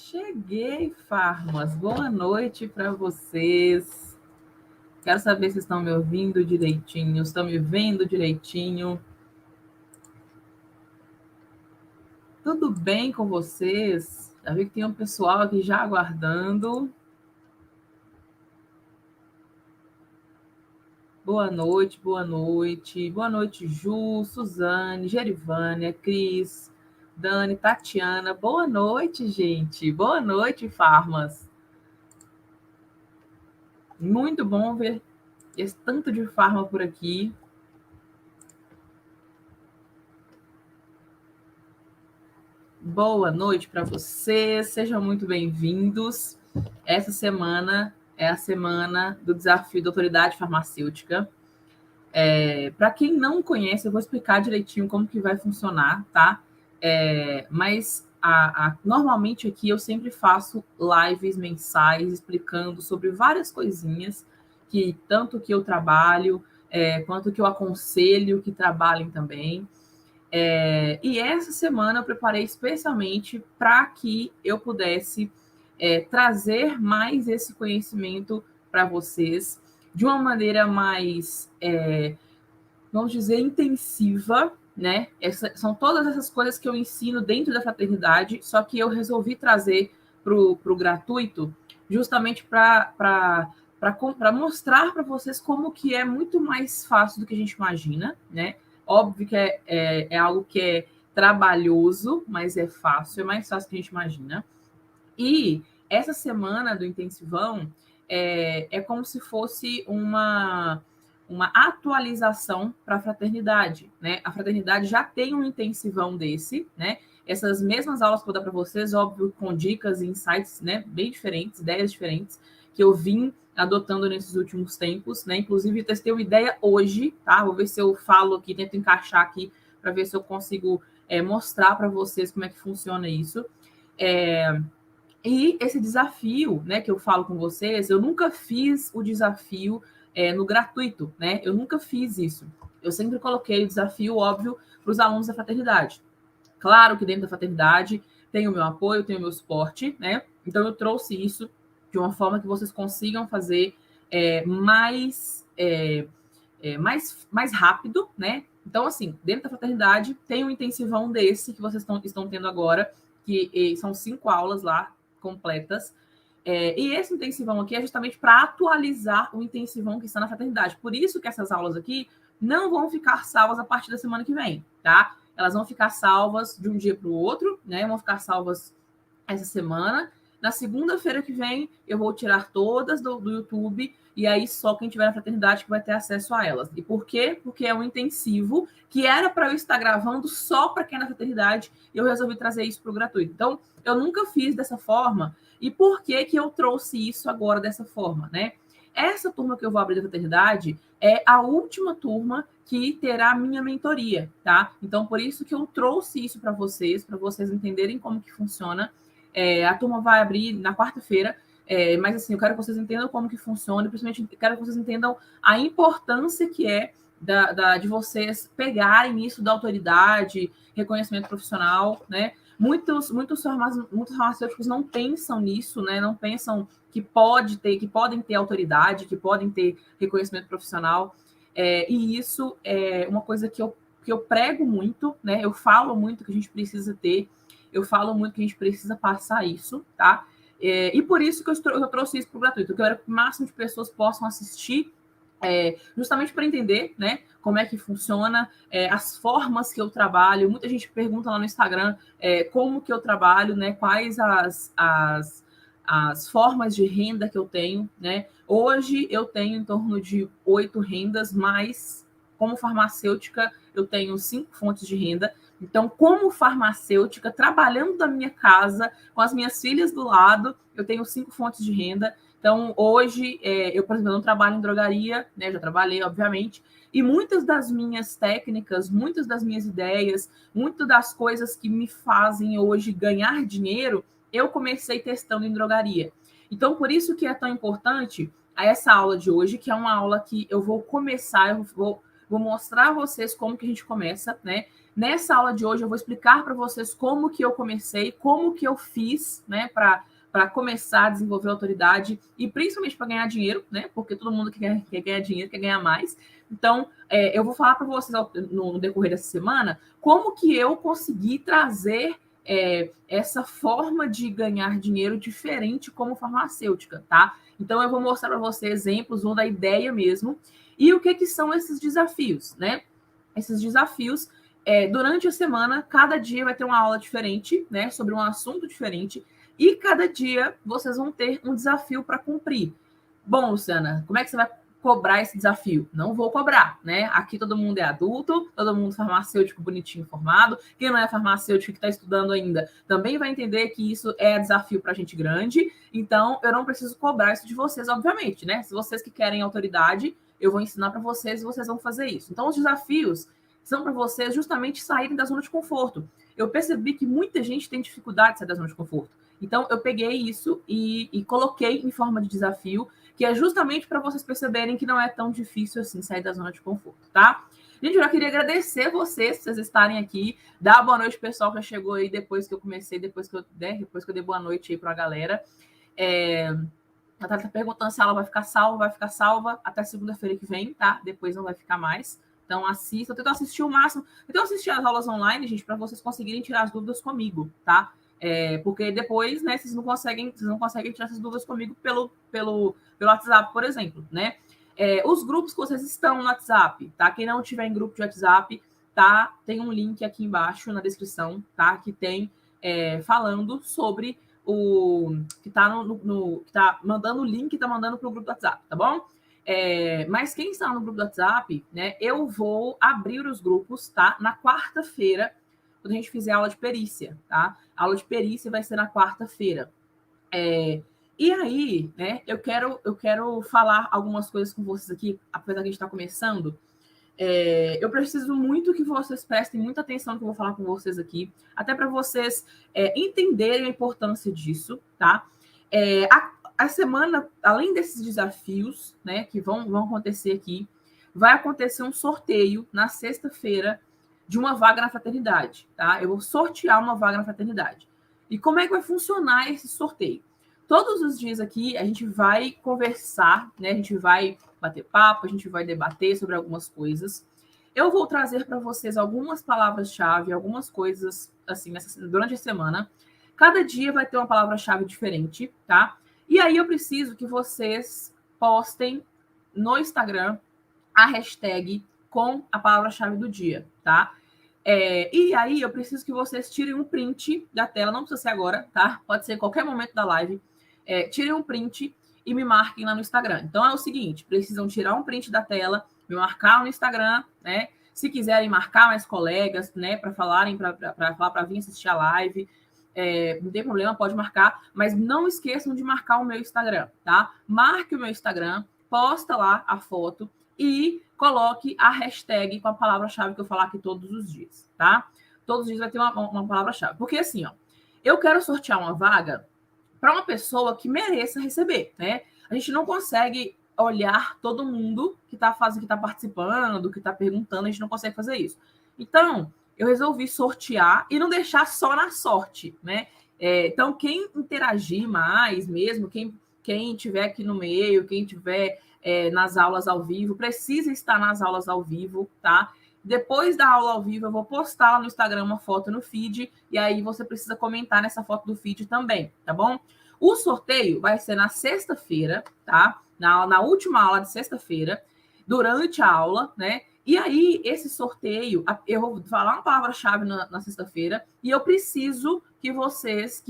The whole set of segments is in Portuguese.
Cheguei, Farmas. Boa noite para vocês. Quero saber se estão me ouvindo direitinho, estão me vendo direitinho. Tudo bem com vocês? Já vi que tem um pessoal aqui já aguardando. Boa noite, boa noite. Boa noite, Ju, Suzane, Gerivânia, Cris, Dani, Tatiana. Boa noite, gente. Boa noite, Farmas. Muito bom ver esse tanto de farma por aqui. Boa noite para vocês, sejam muito bem-vindos. Essa semana é a semana do desafio da autoridade farmacêutica. Para quem não conhece, eu vou explicar direitinho como que vai funcionar, tá? Mas normalmente aqui eu sempre faço lives mensais explicando sobre várias coisinhas, que tanto que eu trabalho, quanto que eu aconselho que trabalhem também. E essa semana eu preparei especialmente para que eu pudesse trazer mais esse conhecimento para vocês de uma maneira mais, vamos dizer, intensiva, né? São todas essas coisas que eu ensino dentro da fraternidade, só que eu resolvi trazer para o gratuito justamente para mostrar para vocês como que é muito mais fácil do que a gente imagina, né? Óbvio que é algo que é trabalhoso, mas é fácil, é mais fácil do que a gente imagina. E essa semana do intensivão é como se fosse uma atualização para a fraternidade, né? A fraternidade já tem um intensivão desse, né? Essas mesmas aulas que eu vou dar para vocês, óbvio, com dicas e insights, né, bem diferentes, ideias diferentes, que eu vim adotando nesses últimos tempos, né? Inclusive, testei uma ideia hoje, tá? Vou ver se eu falo aqui, tento encaixar aqui para ver se eu consigo mostrar para vocês como é que funciona isso. E esse desafio, né, que eu falo com vocês, eu nunca fiz o desafio no gratuito, né? Eu nunca fiz isso. Eu sempre coloquei o desafio, óbvio, para os alunos da fraternidade. Claro que dentro da fraternidade tem o meu apoio, tem o meu suporte, né? Então eu trouxe isso de uma forma que vocês consigam fazer mais rápido, né? Então, assim, dentro da fraternidade tem um intensivão desse que vocês estão tendo agora, que são 5 aulas lá completas. E esse intensivão aqui é justamente para atualizar o intensivão que está na fraternidade. Por isso que essas aulas aqui não vão ficar salvas a partir da semana que vem, tá? Elas vão ficar salvas de um dia para o outro, né? Vão ficar salvas essa semana. Na segunda-feira que vem, eu vou tirar todas do YouTube, e aí só quem tiver na fraternidade que vai ter acesso a elas. E por quê? Porque é um intensivo que era para eu estar gravando só para quem é na fraternidade, e eu resolvi trazer isso para o gratuito. Então, eu nunca fiz dessa forma. E por que que eu trouxe isso agora dessa forma, né? Essa turma que eu vou abrir da fraternidade é a última turma que terá a minha mentoria, tá? Então, por isso que eu trouxe isso para vocês entenderem como que funciona. A turma vai abrir na quarta-feira, mas assim, eu quero que vocês entendam como que funciona, principalmente quero que vocês entendam a importância que é de vocês pegarem isso da autoridade, reconhecimento profissional, né? Muitos farmacêuticos não pensam nisso, né? Não pensam que podem ter autoridade, que podem ter reconhecimento profissional. E isso é uma coisa que eu prego muito, né? Eu falo muito que a gente precisa ter, eu falo muito que a gente precisa passar isso, tá? E por isso que eu trouxe isso para o gratuito. Eu quero que o máximo de pessoas possam assistir, justamente para entender, né, como é que funciona, as formas que eu trabalho. Muita gente pergunta lá no Instagram como que eu trabalho, né, quais as formas de renda que eu tenho, né? Hoje eu tenho em torno de 8 rendas, mas como farmacêutica eu tenho 5 fontes de renda. Então, como farmacêutica, trabalhando da minha casa, com as minhas filhas do lado, eu tenho 5 fontes de renda. Então, hoje, eu, por exemplo, não trabalho em drogaria, né? Já trabalhei, obviamente, e muitas das minhas técnicas, muitas das minhas ideias, muitas das coisas que me fazem hoje ganhar dinheiro, eu comecei testando em drogaria. Então, por isso que é tão importante essa aula de hoje, que é uma aula que eu vou começar, eu vou vou mostrar a vocês como que a gente começa, né? Nessa aula de hoje eu vou explicar para vocês como que eu comecei, como que eu fiz, né, para começar a desenvolver autoridade e principalmente para ganhar dinheiro, né? Porque todo mundo que quer ganhar dinheiro, quer ganhar mais. Então, eu vou falar para vocês no decorrer dessa semana como que eu consegui trazer essa forma de ganhar dinheiro diferente como farmacêutica, tá? Então, eu vou mostrar para vocês exemplos, vou dar ideia mesmo. E o que são esses desafios, né? Esses desafios, durante a semana, cada dia vai ter uma aula diferente, né? Sobre um assunto diferente. E cada dia vocês vão ter um desafio para cumprir. Bom, Luciana, como é que você vai cobrar esse desafio? Não vou cobrar, né? Aqui todo mundo é adulto, todo mundo farmacêutico bonitinho formado. Quem não é farmacêutico que está estudando ainda também vai entender que isso é desafio para gente grande. Então, eu não preciso cobrar isso de vocês, obviamente, né? Se vocês que querem autoridade, eu vou ensinar para vocês e vocês vão fazer isso. Então, os desafios são para vocês justamente saírem da zona de conforto. Eu percebi que muita gente tem dificuldade de sair da zona de conforto. Então, eu peguei isso e coloquei em forma de desafio, que é justamente para vocês perceberem que não é tão difícil assim sair da zona de conforto, tá? Gente, eu já queria agradecer vocês estarem aqui, dar boa noite pro pessoal que já chegou aí depois que eu comecei, depois que eu dei boa noite aí para a galera. A Tata tá perguntando se ela vai ficar salva até segunda-feira que vem, tá? Depois não vai ficar mais. Então, assista. Eu tento assistir o máximo. Eu tento assistir as aulas online, gente, para vocês conseguirem tirar as dúvidas comigo, tá? Porque depois, né, vocês não conseguem tirar essas dúvidas comigo pelo WhatsApp, por exemplo, né? Os grupos que vocês estão no WhatsApp, tá? Quem não tiver em grupo de WhatsApp, tá? Tem um link aqui embaixo na descrição, tá? Que tem falando sobre o que tá que tá mandando o link, tá mandando para o grupo do WhatsApp, tá bom? Mas quem está no grupo do WhatsApp, né? Eu vou abrir os grupos, tá? Na quarta-feira, quando a gente fizer a aula de perícia, tá? A aula de perícia vai ser na quarta-feira. E aí, né, eu quero falar algumas coisas com vocês aqui, apesar que a gente está começando. Eu preciso muito que vocês prestem muita atenção no que eu vou falar com vocês aqui, até para vocês entenderem a importância disso, tá? A semana, além desses desafios, né, que vão acontecer aqui, vai acontecer um sorteio na sexta-feira de uma vaga na fraternidade, tá? Eu vou sortear uma vaga na fraternidade. E como é que vai funcionar esse sorteio? Todos os dias aqui a gente vai conversar, né? A gente vai bater papo, a gente vai debater sobre algumas coisas. Eu vou trazer para vocês algumas palavras-chave, algumas coisas assim durante a semana. Cada dia vai ter uma palavra-chave diferente, tá? E aí eu preciso que vocês postem no Instagram a hashtag com a palavra-chave do dia, tá? E aí eu preciso que vocês tirem um print da tela, não precisa ser agora, tá? Pode ser em qualquer momento da live. Tirem um print e me marquem lá no Instagram. Então é o seguinte, precisam tirar um print da tela, me marcar no Instagram, né? Se quiserem marcar mais colegas, né, para falarem, para vir assistir a live, não tem problema, pode marcar, mas não esqueçam de marcar o meu Instagram, tá? Marque o meu Instagram, posta lá a foto e coloque a hashtag com a palavra-chave que eu falar aqui todos os dias, tá? Todos os dias vai ter uma palavra-chave. Porque assim, ó, eu quero sortear uma vaga para uma pessoa que mereça receber, né? A gente não consegue olhar todo mundo que está participando, que está perguntando, a gente não consegue fazer isso. Então, eu resolvi sortear e não deixar só na sorte, né? Então, quem interagir mais mesmo, quem tiver aqui no meio, quem tiver nas aulas ao vivo, precisa estar nas aulas ao vivo, tá? Depois da aula ao vivo, eu vou postar lá no Instagram uma foto no feed, e aí você precisa comentar nessa foto do feed também, tá bom? O sorteio vai ser na sexta-feira, tá? Na última aula de sexta-feira, durante a aula, né? E aí, esse sorteio, eu vou falar uma palavra-chave na sexta-feira, e eu preciso que vocês,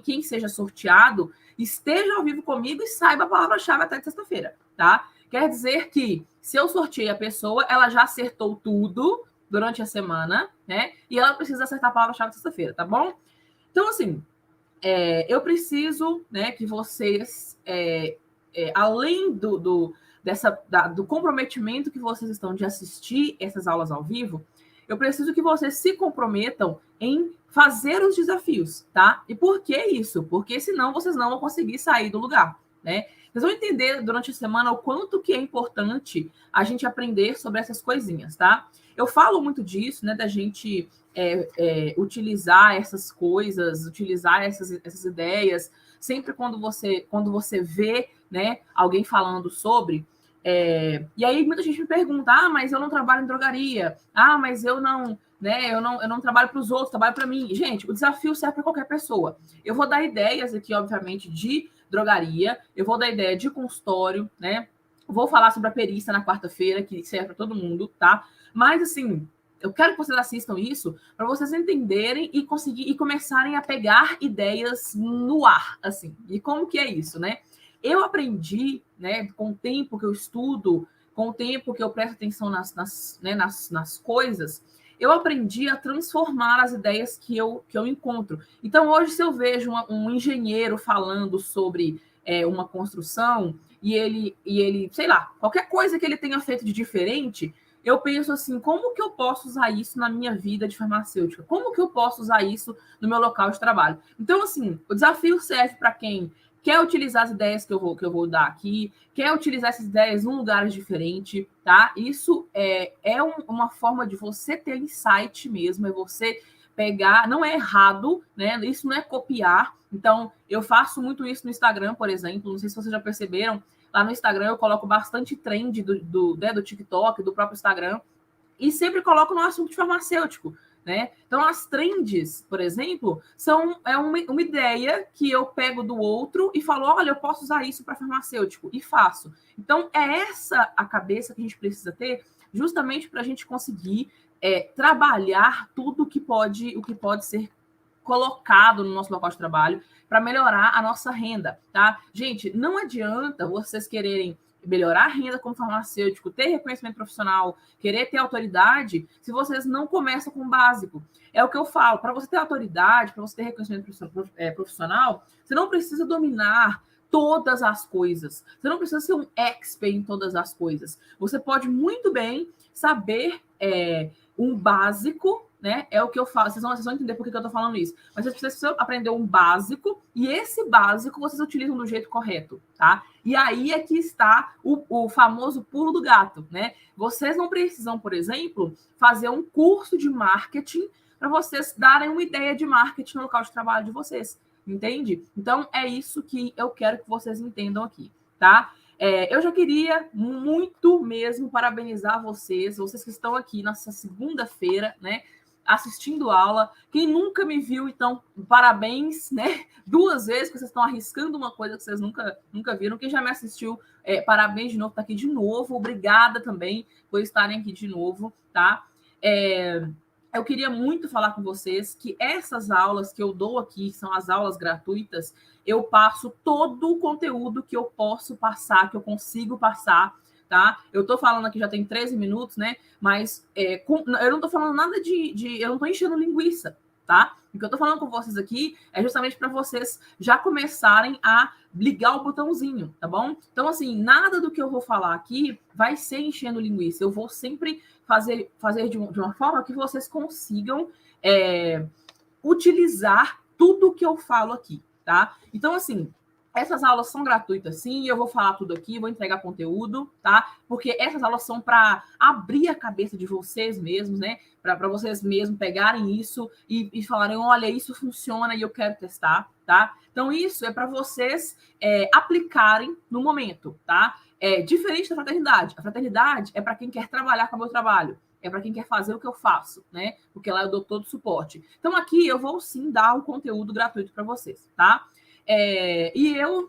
quem seja sorteado, esteja ao vivo comigo e saiba a palavra-chave até sexta-feira, tá? Quer dizer que, se eu sorteei a pessoa, ela já acertou tudo durante a semana, né? E ela precisa acertar a palavra-chave sexta-feira, tá bom? Então, assim, eu preciso, né, que vocês, além do comprometimento que vocês estão de assistir essas aulas ao vivo, eu preciso que vocês se comprometam em fazer os desafios, tá? E por que isso? Porque senão vocês não vão conseguir sair do lugar, né? Vocês vão entender durante a semana o quanto que é importante a gente aprender sobre essas coisinhas, tá? Eu falo muito disso, né, da gente utilizar essas coisas, utilizar essas ideias, sempre quando você vê, né, alguém falando sobre. E aí muita gente me pergunta: mas eu não trabalho em drogaria, mas eu não, né, eu não trabalho para os outros, trabalho para mim. Gente, o desafio serve para qualquer pessoa. Eu vou dar ideias aqui, obviamente, de drogaria, eu vou dar ideia de consultório, né? Vou falar sobre a perícia na quarta-feira, que serve para todo mundo, tá? Mas assim, eu quero que vocês assistam isso para vocês entenderem e conseguir e começarem a pegar ideias no ar, assim. E como que é isso, né? Eu aprendi, né, com o tempo que eu estudo, com o tempo que eu presto atenção nas coisas, eu aprendi a transformar as ideias que eu encontro. Então, hoje, se eu vejo um engenheiro falando sobre uma construção e ele, sei lá, qualquer coisa que ele tenha feito de diferente, eu penso assim, como que eu posso usar isso na minha vida de farmacêutica? Como que eu posso usar isso no meu local de trabalho? Então, assim, o desafio serve para quem quer utilizar as ideias que eu vou dar aqui, quer utilizar essas ideias em um lugar diferente, tá? Isso uma forma de você ter insight mesmo, é você pegar, não é errado, né? Isso não é copiar. Então, eu faço muito isso no Instagram, por exemplo, não sei se vocês já perceberam, lá no Instagram eu coloco bastante trend do TikTok, do próprio Instagram, e sempre coloco no assunto de farmacêutico, né? Então, as trends, por exemplo, são uma ideia que eu pego do outro e falo, olha, eu posso usar isso para farmacêutico, e faço. Então, é essa a cabeça que a gente precisa ter, justamente para a gente conseguir trabalhar tudo o que pode ser colocado no nosso local de trabalho para melhorar a nossa renda, tá? Gente, não adianta vocês quererem melhorar a renda como farmacêutico, ter reconhecimento profissional, querer ter autoridade, se vocês não começam com o básico. É o que eu falo, para você ter autoridade, para você ter reconhecimento profissional, você não precisa dominar todas as coisas. Você não precisa ser um expert em todas as coisas. Você pode muito bem saber um básico, né? É o que eu falo. Vocês vão entender por que eu tô falando isso. Mas vocês precisam aprender um básico, e esse básico vocês utilizam do jeito correto, tá? E aí é que está o famoso pulo do gato, né? Vocês não precisam, por exemplo, fazer um curso de marketing para vocês darem uma ideia de marketing no local de trabalho de vocês, entende? Então, é isso que eu quero que vocês entendam aqui, tá? Eu já queria muito mesmo parabenizar vocês que estão aqui nessa segunda-feira, né? Assistindo aula. Quem nunca me viu, então, parabéns, né? 2 vezes que vocês estão arriscando uma coisa que vocês nunca viram. Quem já me assistiu, parabéns de novo, tá aqui de novo. Obrigada também por estarem aqui de novo, tá? Eu queria muito falar com vocês que essas aulas que eu dou aqui, são as aulas gratuitas, eu passo todo o conteúdo que eu posso passar, que eu consigo passar, tá? Eu tô falando aqui, já tem 13 minutos, né? Mas eu não tô falando nada eu não tô enchendo linguiça, tá? O que eu tô falando com vocês aqui é justamente para vocês já começarem a ligar o botãozinho, tá bom? Então, assim, nada do que eu vou falar aqui vai ser enchendo linguiça. Eu vou sempre fazer de uma forma que vocês consigam utilizar tudo que eu falo aqui, tá? Então, assim, essas aulas são gratuitas, sim, eu vou falar tudo aqui, vou entregar conteúdo, tá? Porque essas aulas são para abrir a cabeça de vocês mesmos, né? Para vocês mesmos pegarem isso e falarem, olha, isso funciona e eu quero testar, tá? Então, isso é para vocês aplicarem no momento, tá? Diferente da fraternidade. A fraternidade é para quem quer trabalhar com o meu trabalho. É para quem quer fazer o que eu faço, né? Porque lá eu dou todo o suporte. Então, aqui eu vou sim dar o conteúdo gratuito para vocês, tá? E eu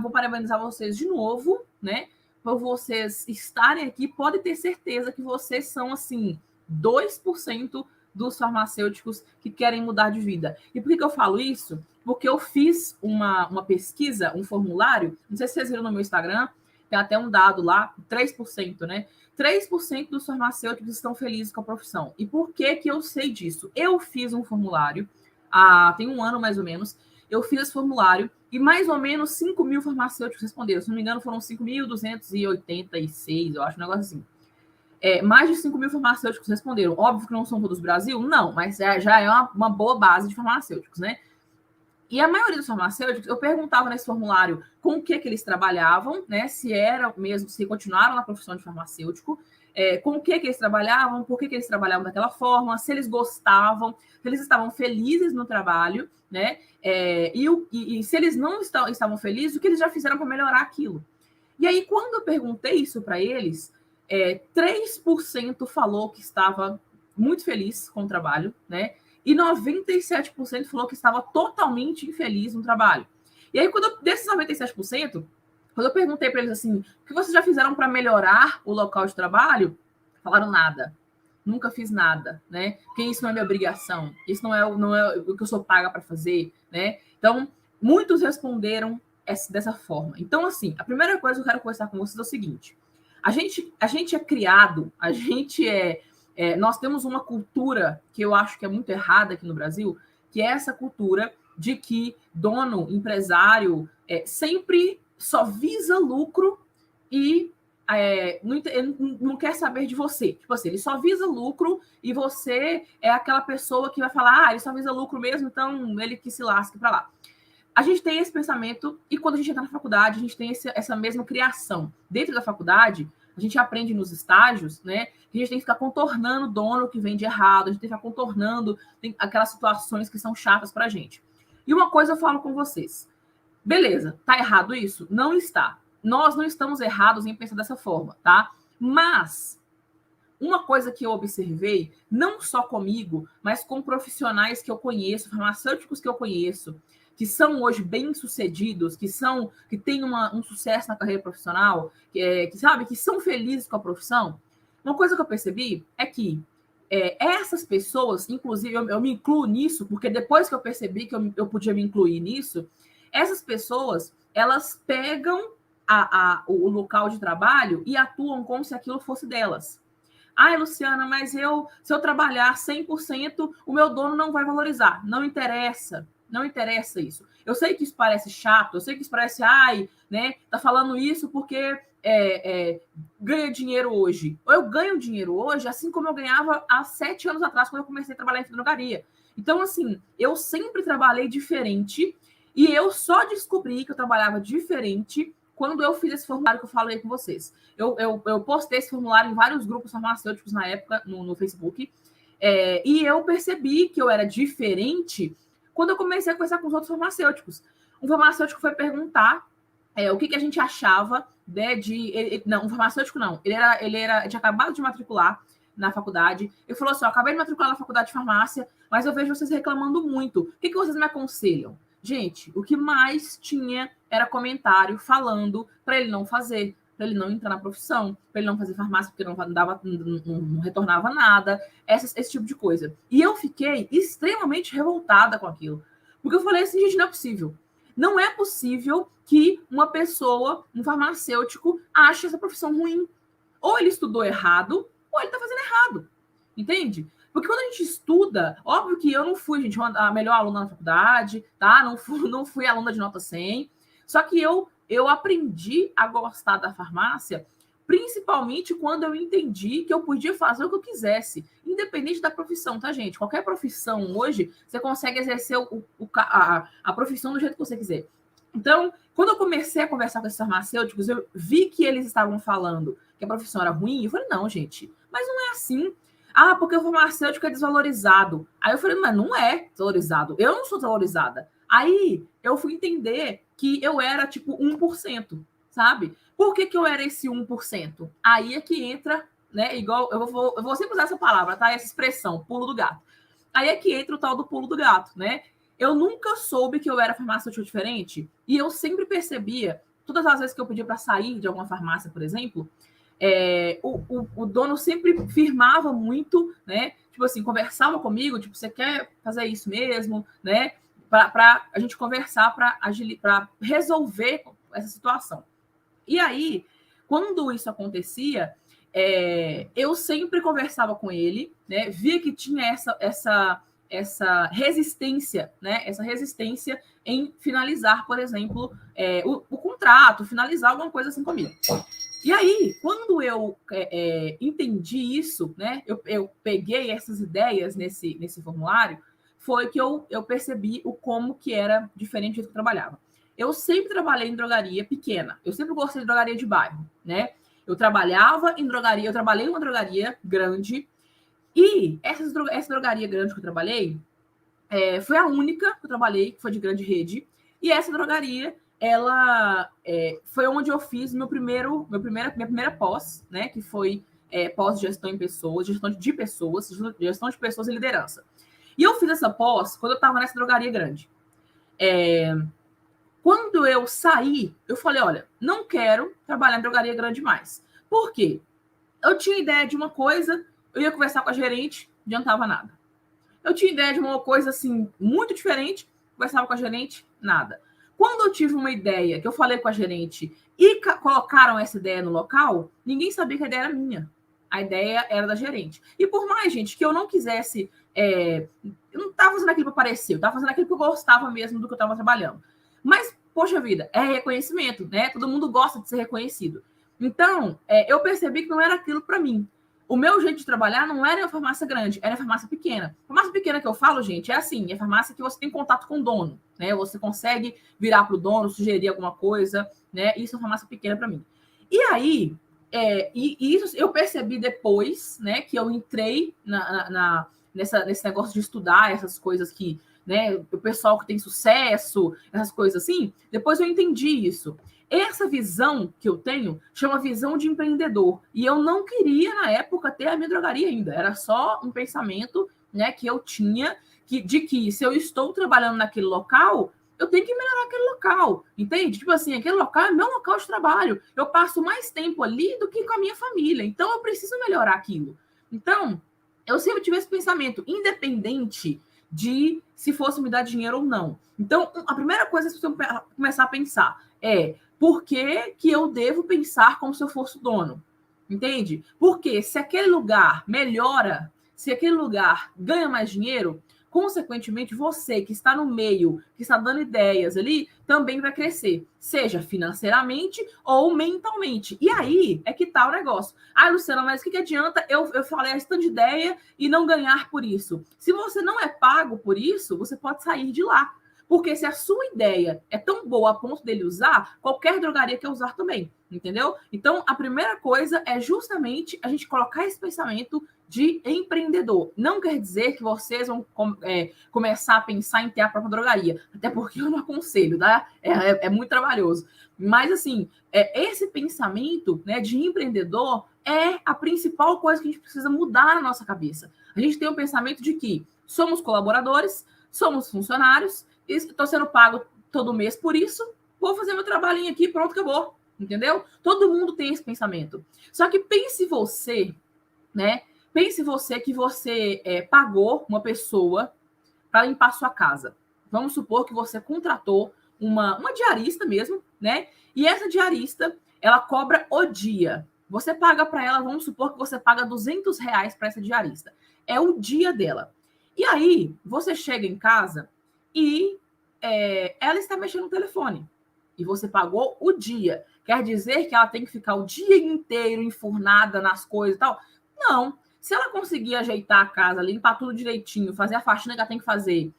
vou parabenizar vocês de novo, né? Por vocês estarem aqui, pode ter certeza que vocês são, assim, 2% dos farmacêuticos que querem mudar de vida. E por que eu falo isso? Porque eu fiz uma pesquisa, um formulário, não sei se vocês viram no meu Instagram, tem até um dado lá, 3%, né? 3% dos farmacêuticos estão felizes com a profissão. E por que eu sei disso? Eu fiz um formulário, tem 1 ano mais ou menos, eu fiz esse formulário e mais ou menos 5 mil farmacêuticos responderam. Se não me engano, foram 5.286, eu acho, um negócio assim. Mais de 5 mil farmacêuticos responderam. Óbvio que não são todos do Brasil? Não, mas já é uma boa base de farmacêuticos, né? E a maioria dos farmacêuticos, eu perguntava nesse formulário com o que eles trabalhavam, né? Se era mesmo, se continuaram na profissão de farmacêutico, com o que eles trabalhavam, por que eles trabalhavam daquela forma, se eles gostavam, se eles estavam felizes no trabalho, né? E se eles não estavam felizes, o que eles já fizeram para melhorar aquilo. E aí, quando eu perguntei isso para eles, 3% falou que estava muito feliz com o trabalho, né? E 97% falou que estava totalmente infeliz no trabalho. E aí, desses 97%, quando eu perguntei para eles assim, o que vocês já fizeram para melhorar o local de trabalho? Falaram nada. Nunca fiz nada, né? Porque isso não é minha obrigação, isso não é o que eu sou paga para fazer, né? Então, muitos responderam dessa forma. Então, assim, a primeira coisa que eu quero conversar com vocês é o seguinte: a gente é criado, nós temos uma cultura que eu acho que é muito errada aqui no Brasil, que é essa cultura de que dono, empresário, sempre só visa lucro e não quer saber de você. Tipo assim, ele só visa lucro e você é aquela pessoa que vai falar, ele só visa lucro mesmo, então ele que se lasque para lá. A gente tem esse pensamento e quando a gente entra na faculdade, a gente tem essa mesma criação. Dentro da faculdade, a gente aprende nos estágios, né? Que a gente tem que ficar contornando o dono que vende errado, a gente tem que ficar contornando aquelas situações que são chatas para a gente. E uma coisa eu falo com vocês. Beleza, tá errado isso? Não está. Nós não estamos errados em pensar dessa forma, tá? Mas uma coisa que eu observei, não só comigo, mas com profissionais que eu conheço, farmacêuticos que eu conheço, que são hoje bem-sucedidos, que têm um sucesso na carreira profissional, que são felizes com a profissão. Uma coisa que eu percebi é que essas pessoas, inclusive eu me incluo nisso, porque depois que eu percebi que eu podia me incluir nisso, essas pessoas, elas pegam o local de trabalho e atuam como se aquilo fosse delas. Ai, Luciana, mas se eu trabalhar 100%, o meu dono não vai valorizar. Não interessa. Não interessa isso. Eu sei que isso parece chato, eu sei que isso parece, né? Tá falando isso porque ganha dinheiro hoje. Eu ganho dinheiro hoje, assim como eu ganhava há 7 anos atrás, quando eu comecei a trabalhar em drogaria. Então, assim, eu sempre trabalhei diferente e eu só descobri que eu trabalhava diferente quando eu fiz esse formulário que eu falei com vocês. Eu postei esse formulário em vários grupos farmacêuticos na época, no Facebook, e eu percebi que eu era diferente quando eu comecei a conversar com os outros farmacêuticos. Um farmacêutico foi perguntar o que a gente achava, né, um farmacêutico não, ele tinha acabado de matricular na faculdade. Ele falou assim: eu acabei de matricular na faculdade de farmácia, mas eu vejo vocês reclamando muito. O que vocês me aconselham? Gente, o que mais tinha era comentário falando para ele não fazer, para ele não entrar na profissão, para ele não fazer farmácia porque não retornava nada, esse tipo de coisa. E eu fiquei extremamente revoltada com aquilo. Porque eu falei assim, gente, não é possível. Não é possível que uma pessoa, um farmacêutico, ache essa profissão ruim. Ou ele estudou errado, ou ele está fazendo errado. Entende? Porque quando a gente estuda, óbvio que eu não fui, gente, a melhor aluna na faculdade, tá? Não fui aluna de nota 100. Só que eu aprendi a gostar da farmácia, principalmente quando eu entendi que eu podia fazer o que eu quisesse, independente da profissão, tá, gente? Qualquer profissão hoje, você consegue exercer a profissão do jeito que você quiser. Então, quando eu comecei a conversar com esses farmacêuticos, eu vi que eles estavam falando que a profissão era ruim, e eu falei, não, gente, mas não é assim. Porque o farmacêutico é desvalorizado. Aí eu falei, mas não é desvalorizado. Eu não sou desvalorizada. Aí eu fui entender que eu era tipo 1%, sabe? Por que eu era esse 1%? Aí é que entra, né? Igual, eu vou sempre usar essa palavra, tá? Essa expressão, pulo do gato. Aí é que entra o tal do pulo do gato, né? Eu nunca soube que eu era farmacêutico diferente e eu sempre percebia, todas as vezes que eu pedia para sair de alguma farmácia, por exemplo, o dono sempre firmava muito, né? Tipo assim, conversava comigo, tipo, você quer fazer isso mesmo, né? Para a gente conversar, para resolver essa situação. E aí, quando isso acontecia, eu sempre conversava com ele, né? Via que tinha essa resistência, né? Essa resistência em finalizar, por exemplo, o contrato, finalizar alguma coisa assim comigo. E aí, quando eu entendi isso, né? Eu peguei essas ideias nesse formulário, foi que eu percebi o como que era diferente do que eu trabalhava. Eu sempre trabalhei em drogaria pequena. Eu sempre gostei de drogaria de bairro, né? Eu trabalhava em drogaria, eu trabalhei em uma drogaria grande. E essa drogaria grande que eu trabalhei foi a única que eu trabalhei, que foi de grande rede. E essa drogaria, ela foi onde eu fiz minha primeira pós, né? Que foi pós-gestão em pessoas, gestão de pessoas e liderança. E eu fiz essa pós quando eu estava nessa drogaria grande. Quando eu saí, eu falei, olha, não quero trabalhar em drogaria grande mais. Por quê? Eu tinha ideia de uma coisa, eu ia conversar com a gerente, não adiantava nada. Eu tinha ideia de uma coisa, assim, muito diferente, conversava com a gerente, nada. Quando eu tive uma ideia, que eu falei com a gerente, e colocaram essa ideia no local, ninguém sabia que a ideia era minha. A ideia era da gerente. E por mais, gente, que eu não quisesse... eu não estava fazendo aquilo para aparecer, eu estava fazendo aquilo que eu gostava mesmo do que eu estava trabalhando. Mas, poxa vida, é reconhecimento, né? Todo mundo gosta de ser reconhecido. Então, eu percebi que não era aquilo para mim. O meu jeito de trabalhar não era em farmácia grande, era em farmácia pequena. Farmácia pequena que eu falo, gente, é assim, é farmácia que você tem contato com o dono, né? Você consegue virar para o dono, sugerir alguma coisa, né? Isso é farmácia pequena para mim. E aí, isso eu percebi depois, né? Que eu entrei nesse negócio de estudar essas coisas que, né? O pessoal que tem sucesso, essas coisas assim. Depois eu entendi isso. Essa visão que eu tenho chama visão de empreendedor. E eu não queria, na época, ter a minha drogaria ainda. Era só um pensamento, né, que eu tinha de que se eu estou trabalhando naquele local, eu tenho que melhorar aquele local. Entende? Tipo assim, aquele local é meu local de trabalho. Eu passo mais tempo ali do que com a minha família. Então, eu preciso melhorar aquilo. Então, eu sempre tive esse pensamento, independente de se fosse me dar dinheiro ou não. Então, a primeira coisa que você começar a pensar por que eu devo pensar como se eu fosse o dono? Entende? Porque se aquele lugar melhora, se aquele lugar ganha mais dinheiro, consequentemente, você que está no meio, que está dando ideias ali, também vai crescer, seja financeiramente ou mentalmente. E aí é que está o negócio. Ah, Luciana, mas o que adianta eu falei essa tanta ideia e não ganhar por isso? Se você não é pago por isso, você pode sair de lá. Porque se a sua ideia é tão boa a ponto dele usar, qualquer drogaria quer usar também, entendeu? Então, a primeira coisa é justamente a gente colocar esse pensamento de empreendedor. Não quer dizer que vocês vão começar a pensar em ter a própria drogaria, até porque eu não aconselho, tá? É muito trabalhoso. Mas, assim, esse pensamento, né, de empreendedor é a principal coisa que a gente precisa mudar na nossa cabeça. A gente tem o pensamento de que somos colaboradores, somos funcionários, estou sendo pago todo mês por isso, vou fazer meu trabalhinho aqui, pronto, acabou. Entendeu? Todo mundo tem esse pensamento. Só que pense você, né? Pense você que você pagou uma pessoa para limpar sua casa. Vamos supor que você contratou uma diarista mesmo, né? E essa diarista, ela cobra o dia. Você paga para ela, vamos supor que você paga R$200 para essa diarista. É o dia dela. E aí, você chega em casa e ela está mexendo no telefone. E você pagou o dia. Quer dizer que ela tem que ficar o dia inteiro enfurnada nas coisas e tal? Não. Se ela conseguir ajeitar a casa, limpar tudo direitinho, fazer a faxina que ela tem que fazer,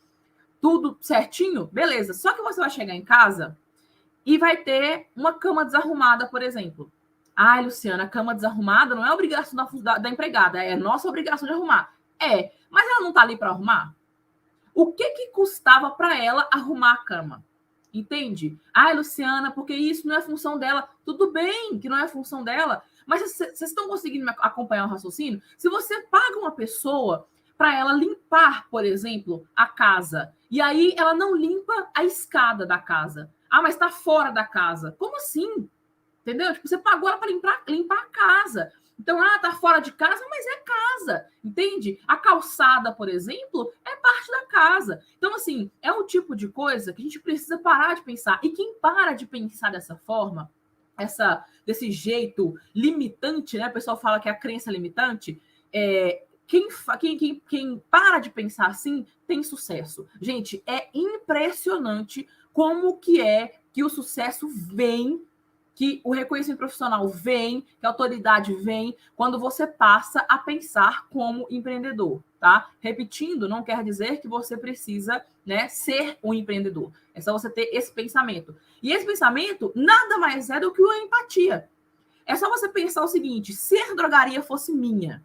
tudo certinho, beleza. Só que você vai chegar em casa e vai ter uma cama desarrumada, por exemplo. Ai, Luciana, a cama desarrumada não é obrigação da empregada, é nossa obrigação de arrumar. Mas ela não está ali para arrumar? O que custava para ela arrumar a cama? Entende? Ai, Luciana, porque isso não é função dela. Tudo bem que não é função dela, mas vocês estão conseguindo acompanhar o raciocínio? Se você paga uma pessoa para ela limpar, por exemplo, a casa, e aí ela não limpa a escada da casa. Ah, mas está fora da casa. Como assim? Entendeu? Tipo, você pagou ela para limpar a casa. Então, tá fora de casa, mas é casa, entende? A calçada, por exemplo, é parte da casa. Então, assim, é um tipo de coisa que a gente precisa parar de pensar. E quem para de pensar dessa forma, desse jeito limitante, né? O pessoal fala que é a crença limitante. Quem para de pensar assim tem sucesso. Gente, é impressionante como que o sucesso vem que o reconhecimento profissional vem, que a autoridade vem quando você passa a pensar como empreendedor, tá? Repetindo, não quer dizer que você precisa, né, ser um empreendedor. É só você ter esse pensamento. E esse pensamento nada mais é do que uma empatia. É só você pensar o seguinte: se a drogaria fosse minha,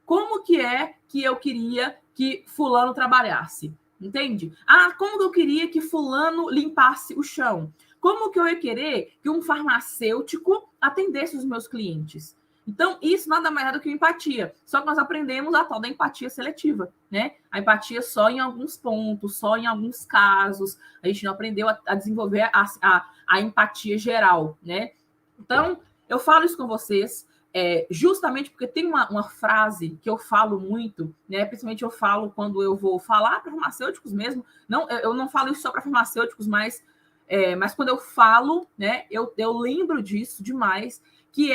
como que é que eu queria que fulano trabalhasse? Entende? Como que eu queria que fulano limpasse o chão? Como que eu ia querer que um farmacêutico atendesse os meus clientes? Então, isso nada mais é do que empatia. Só que nós aprendemos a tal da empatia seletiva, né? A empatia só em alguns pontos, só em alguns casos. A gente não aprendeu a desenvolver a empatia geral, né? Então, eu falo isso com vocês justamente porque tem uma frase que eu falo muito, né? Principalmente eu falo quando eu vou falar para farmacêuticos mesmo. Não, eu não falo isso só para farmacêuticos, mas quando eu falo, né? Eu lembro disso demais, que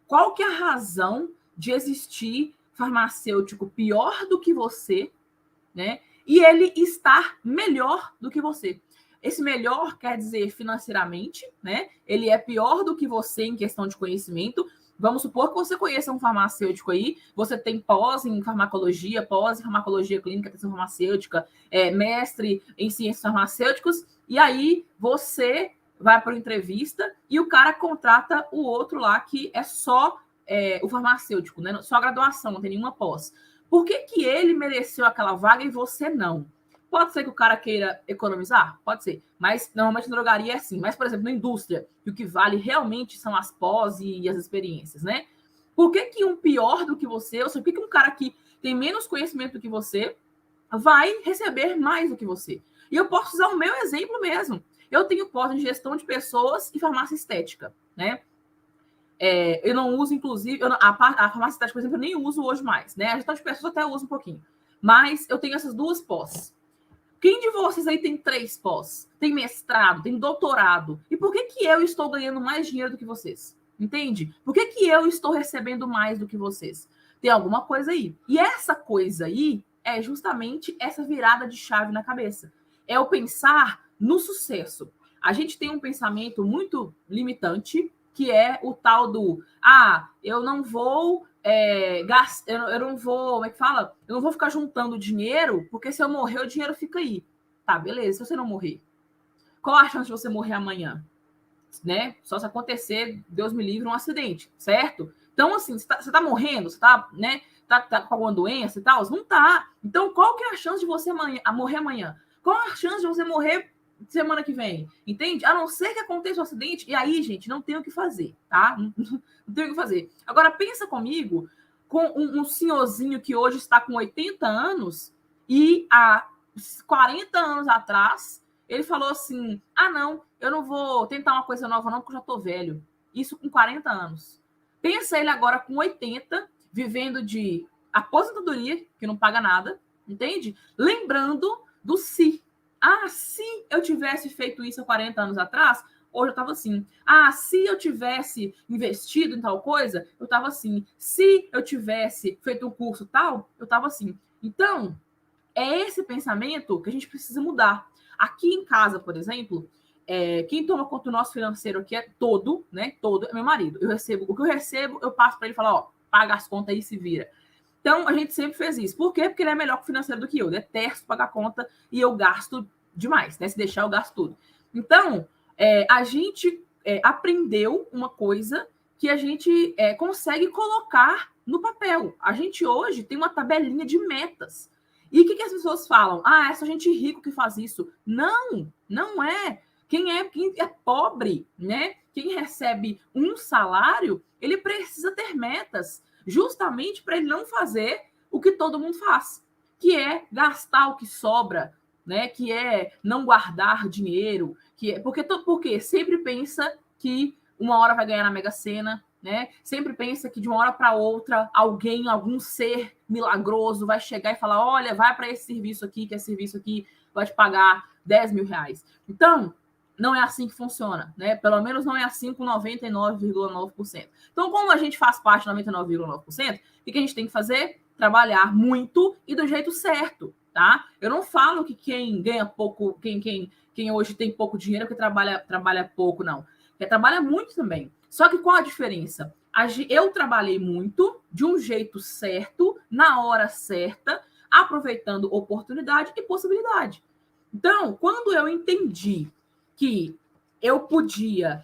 qual que é a razão de existir farmacêutico pior do que você, né? E ele estar melhor do que você. Esse melhor quer dizer financeiramente, né? Ele é pior do que você em questão de conhecimento. Vamos supor que você conheça um farmacêutico aí, você tem pós em farmacologia clínica, atenção farmacêutica, mestre em ciências farmacêuticas, e aí você vai para uma entrevista e o cara contrata o outro lá que é só o farmacêutico, né? Só graduação, não tem nenhuma pós. Por que ele mereceu aquela vaga e você não? Pode ser que o cara queira economizar? Pode ser. Mas normalmente na drogaria é assim. Mas, por exemplo, na indústria, o que vale realmente são as pós e as experiências, né? Por que um pior do que você, ou seja, por que um cara que tem menos conhecimento do que você vai receber mais do que você? E eu posso usar o meu exemplo mesmo. Eu tenho pós em gestão de pessoas e farmácia estética, né? Eu não uso, inclusive, a farmácia estética, por exemplo, eu nem uso hoje mais, né? A gestão de pessoas até uso um pouquinho. Mas eu tenho essas duas pós. Quem de vocês aí tem 3 pós? Tem mestrado, tem doutorado? E por que eu estou ganhando mais dinheiro do que vocês? Entende? Por que eu estou recebendo mais do que vocês? Tem alguma coisa aí. E essa coisa aí é justamente essa virada de chave na cabeça. É o pensar no sucesso. A gente tem um pensamento muito limitante, que é o tal do eu não vou gastar, eu não vou, como é que fala? Eu não vou ficar juntando dinheiro, porque se eu morrer, o dinheiro fica aí. Tá, beleza, se você não morrer, qual a chance de você morrer amanhã? Né? Só se acontecer, Deus me livre, um acidente, certo? Então, assim, você tá morrendo, você tá, né, tá com alguma doença e tal? Não tá. Então, qual que é a chance de você morrer amanhã? Qual a chance de você morrer semana que vem? Entende? A não ser que aconteça um acidente, e aí, gente, não tem o que fazer, tá? Não tem o que fazer. Agora, pensa comigo com um senhorzinho que hoje está com 80 anos e há 40 anos atrás ele falou assim: não, eu não vou tentar uma coisa nova não, porque eu já tô velho. Isso com 40 anos. Pensa ele agora com 80, vivendo de aposentadoria, que não paga nada, entende? Lembrando do se. Se eu tivesse feito isso há 40 anos atrás, hoje eu estava assim. Se eu tivesse investido em tal coisa, eu estava assim. Se eu tivesse feito um curso tal, eu estava assim. Então, é esse pensamento que a gente precisa mudar. Aqui em casa, por exemplo, quem toma conta do nosso financeiro aqui é todo, né? Todo é meu marido. O que eu recebo, eu passo para ele e falo, paga as contas aí e se vira. Então, a gente sempre fez isso. Por quê? Porque ele é melhor que o financeiro do que eu. Eu detesto pagar conta e eu gasto demais, né? Se deixar, eu gasto tudo. Então, a gente aprendeu uma coisa que a gente consegue colocar no papel. A gente hoje tem uma tabelinha de metas. E o que as pessoas falam? É só gente rica que faz isso. Não, não é. Quem é pobre, né? Quem recebe um salário, ele precisa ter metas, justamente para ele não fazer o que todo mundo faz, que é gastar o que sobra, né? Que é não guardar dinheiro, porque sempre pensa que uma hora vai ganhar na Mega Sena, né? Sempre pensa que de uma hora para outra algum ser milagroso vai chegar e falar: olha, vai para esse serviço aqui, que esse serviço aqui vai te pagar 10 mil reais. Então, não é assim que funciona, né? Pelo menos não é assim com 99,9%. Então, como a gente faz parte de 99,9%, o que a gente tem que fazer? Trabalhar muito e do jeito certo, tá? Eu não falo que quem ganha pouco, quem hoje tem pouco dinheiro é porque trabalha pouco, não. Quem trabalha muito também. Só que qual a diferença? Eu trabalhei muito, de um jeito certo, na hora certa, aproveitando oportunidade e possibilidade. Então, quando eu entendi que eu podia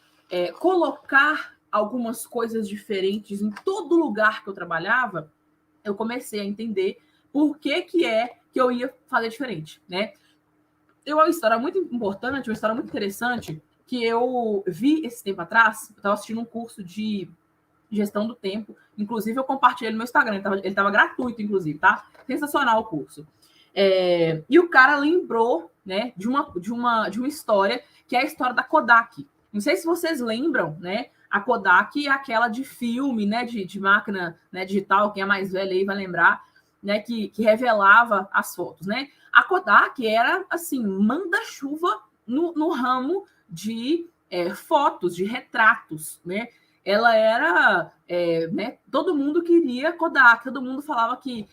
colocar algumas coisas diferentes em todo lugar que eu trabalhava, eu comecei a entender por que eu ia fazer diferente, né? Tem uma história muito importante, uma história muito interessante, que eu vi esse tempo atrás. Eu estava assistindo um curso de gestão do tempo. Inclusive, eu compartilhei no meu Instagram. Ele estava gratuito, inclusive, tá? Sensacional o curso. E o cara lembrou, né, de uma história, que é a história da Kodak. Não sei se vocês lembram, né? A Kodak é aquela de filme, né, de máquina, né, digital. Quem é mais velho aí vai lembrar, né, que revelava as fotos, né? A Kodak era, assim, manda-chuva no ramo de fotos, de retratos, né? Ela era, né, todo mundo queria Kodak, todo mundo falava que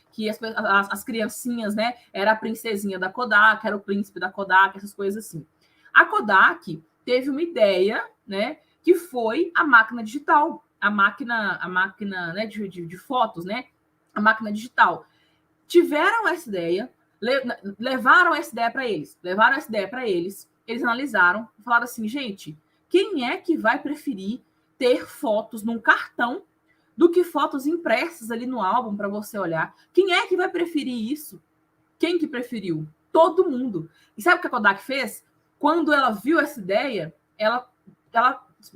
as criancinhas, né, era a princesinha da Kodak, era o príncipe da Kodak, essas coisas assim. A Kodak teve uma ideia, né, que foi a máquina digital, a máquina, né, de fotos, né, a máquina digital. Tiveram essa ideia, levaram essa ideia para eles, eles analisaram, falaram assim, gente, quem é que vai preferir ter fotos num cartão do que fotos impressas ali no álbum para você olhar? Quem é que vai preferir isso? Quem que preferiu? Todo mundo. E sabe o que a Kodak fez? Quando ela viu essa ideia, ela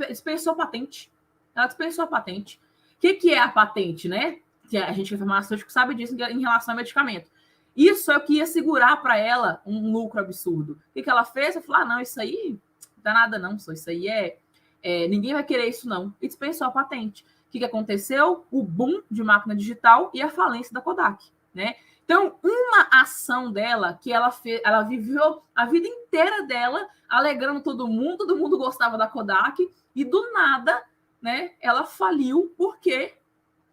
dispensou a patente. Ela dispensou a patente. O que é a patente, né? Que a gente que é farmacêutico sabe disso em relação ao medicamento. Isso é o que ia segurar para ela um lucro absurdo. O que ela fez? Ela falou, não, isso aí não dá nada não, isso aí ninguém vai querer isso não. E dispensou a patente. O que aconteceu? O boom de máquina digital e a falência da Kodak, né? Então, uma ação dela que ela fez, ela viveu a vida inteira dela alegrando todo mundo gostava da Kodak, e do nada, né, ela faliu porque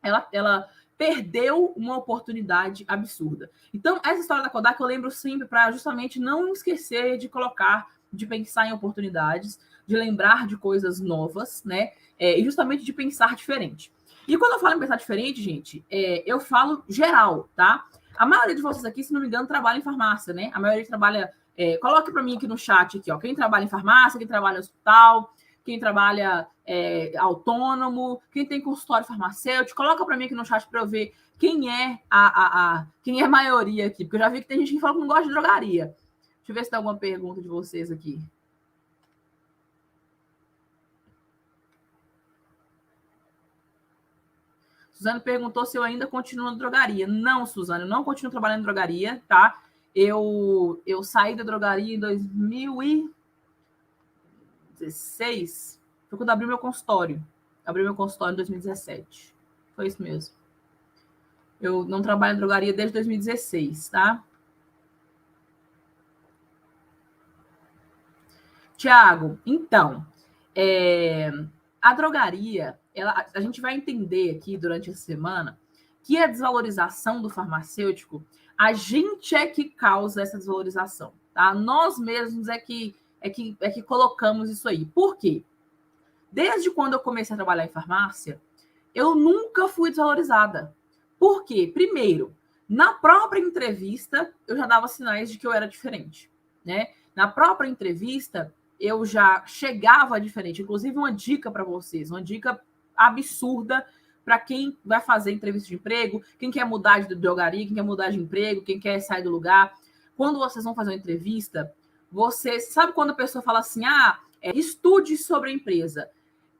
ela perdeu uma oportunidade absurda. Então, essa história da Kodak eu lembro sempre para justamente não esquecer de de pensar em oportunidades, de lembrar de coisas novas, né? E justamente de pensar diferente. E quando eu falo em pensar diferente, gente, eu falo geral, tá? A maioria de vocês aqui, se não me engano, trabalha em farmácia, né? A maioria trabalha. Coloque para mim aqui no chat, aqui, ó, quem trabalha em farmácia, quem trabalha em hospital, quem trabalha autônomo, quem tem consultório farmacêutico, coloca para mim aqui no chat para eu ver quem é quem é a maioria aqui, porque eu já vi que tem gente que fala que não gosta de drogaria. Deixa eu ver se tem alguma pergunta de vocês aqui. Suzane perguntou se eu ainda continuo na drogaria. Não, Suzane, eu não continuo trabalhando em drogaria, tá? Eu saí da drogaria em 2016, foi quando abri meu consultório. Abri meu consultório em 2017. Foi isso mesmo. Eu não trabalho em drogaria desde 2016, tá? Tiago, então, a drogaria, a gente vai entender aqui durante a semana que a desvalorização do farmacêutico, a gente é que causa essa desvalorização, tá? Nós mesmos é que colocamos isso aí. Por quê? Desde quando eu comecei a trabalhar em farmácia, eu nunca fui desvalorizada. Por quê? Primeiro, na própria entrevista, eu já dava sinais de que eu era diferente, né? Na própria entrevista, eu já chegava diferente. Inclusive, uma dica para vocês, uma dica absurda para quem vai fazer entrevista de emprego, quem quer mudar de drogaria, quem quer mudar de emprego, quem quer sair do lugar. Quando vocês vão fazer uma entrevista, você sabe quando a pessoa fala assim, estude sobre a empresa.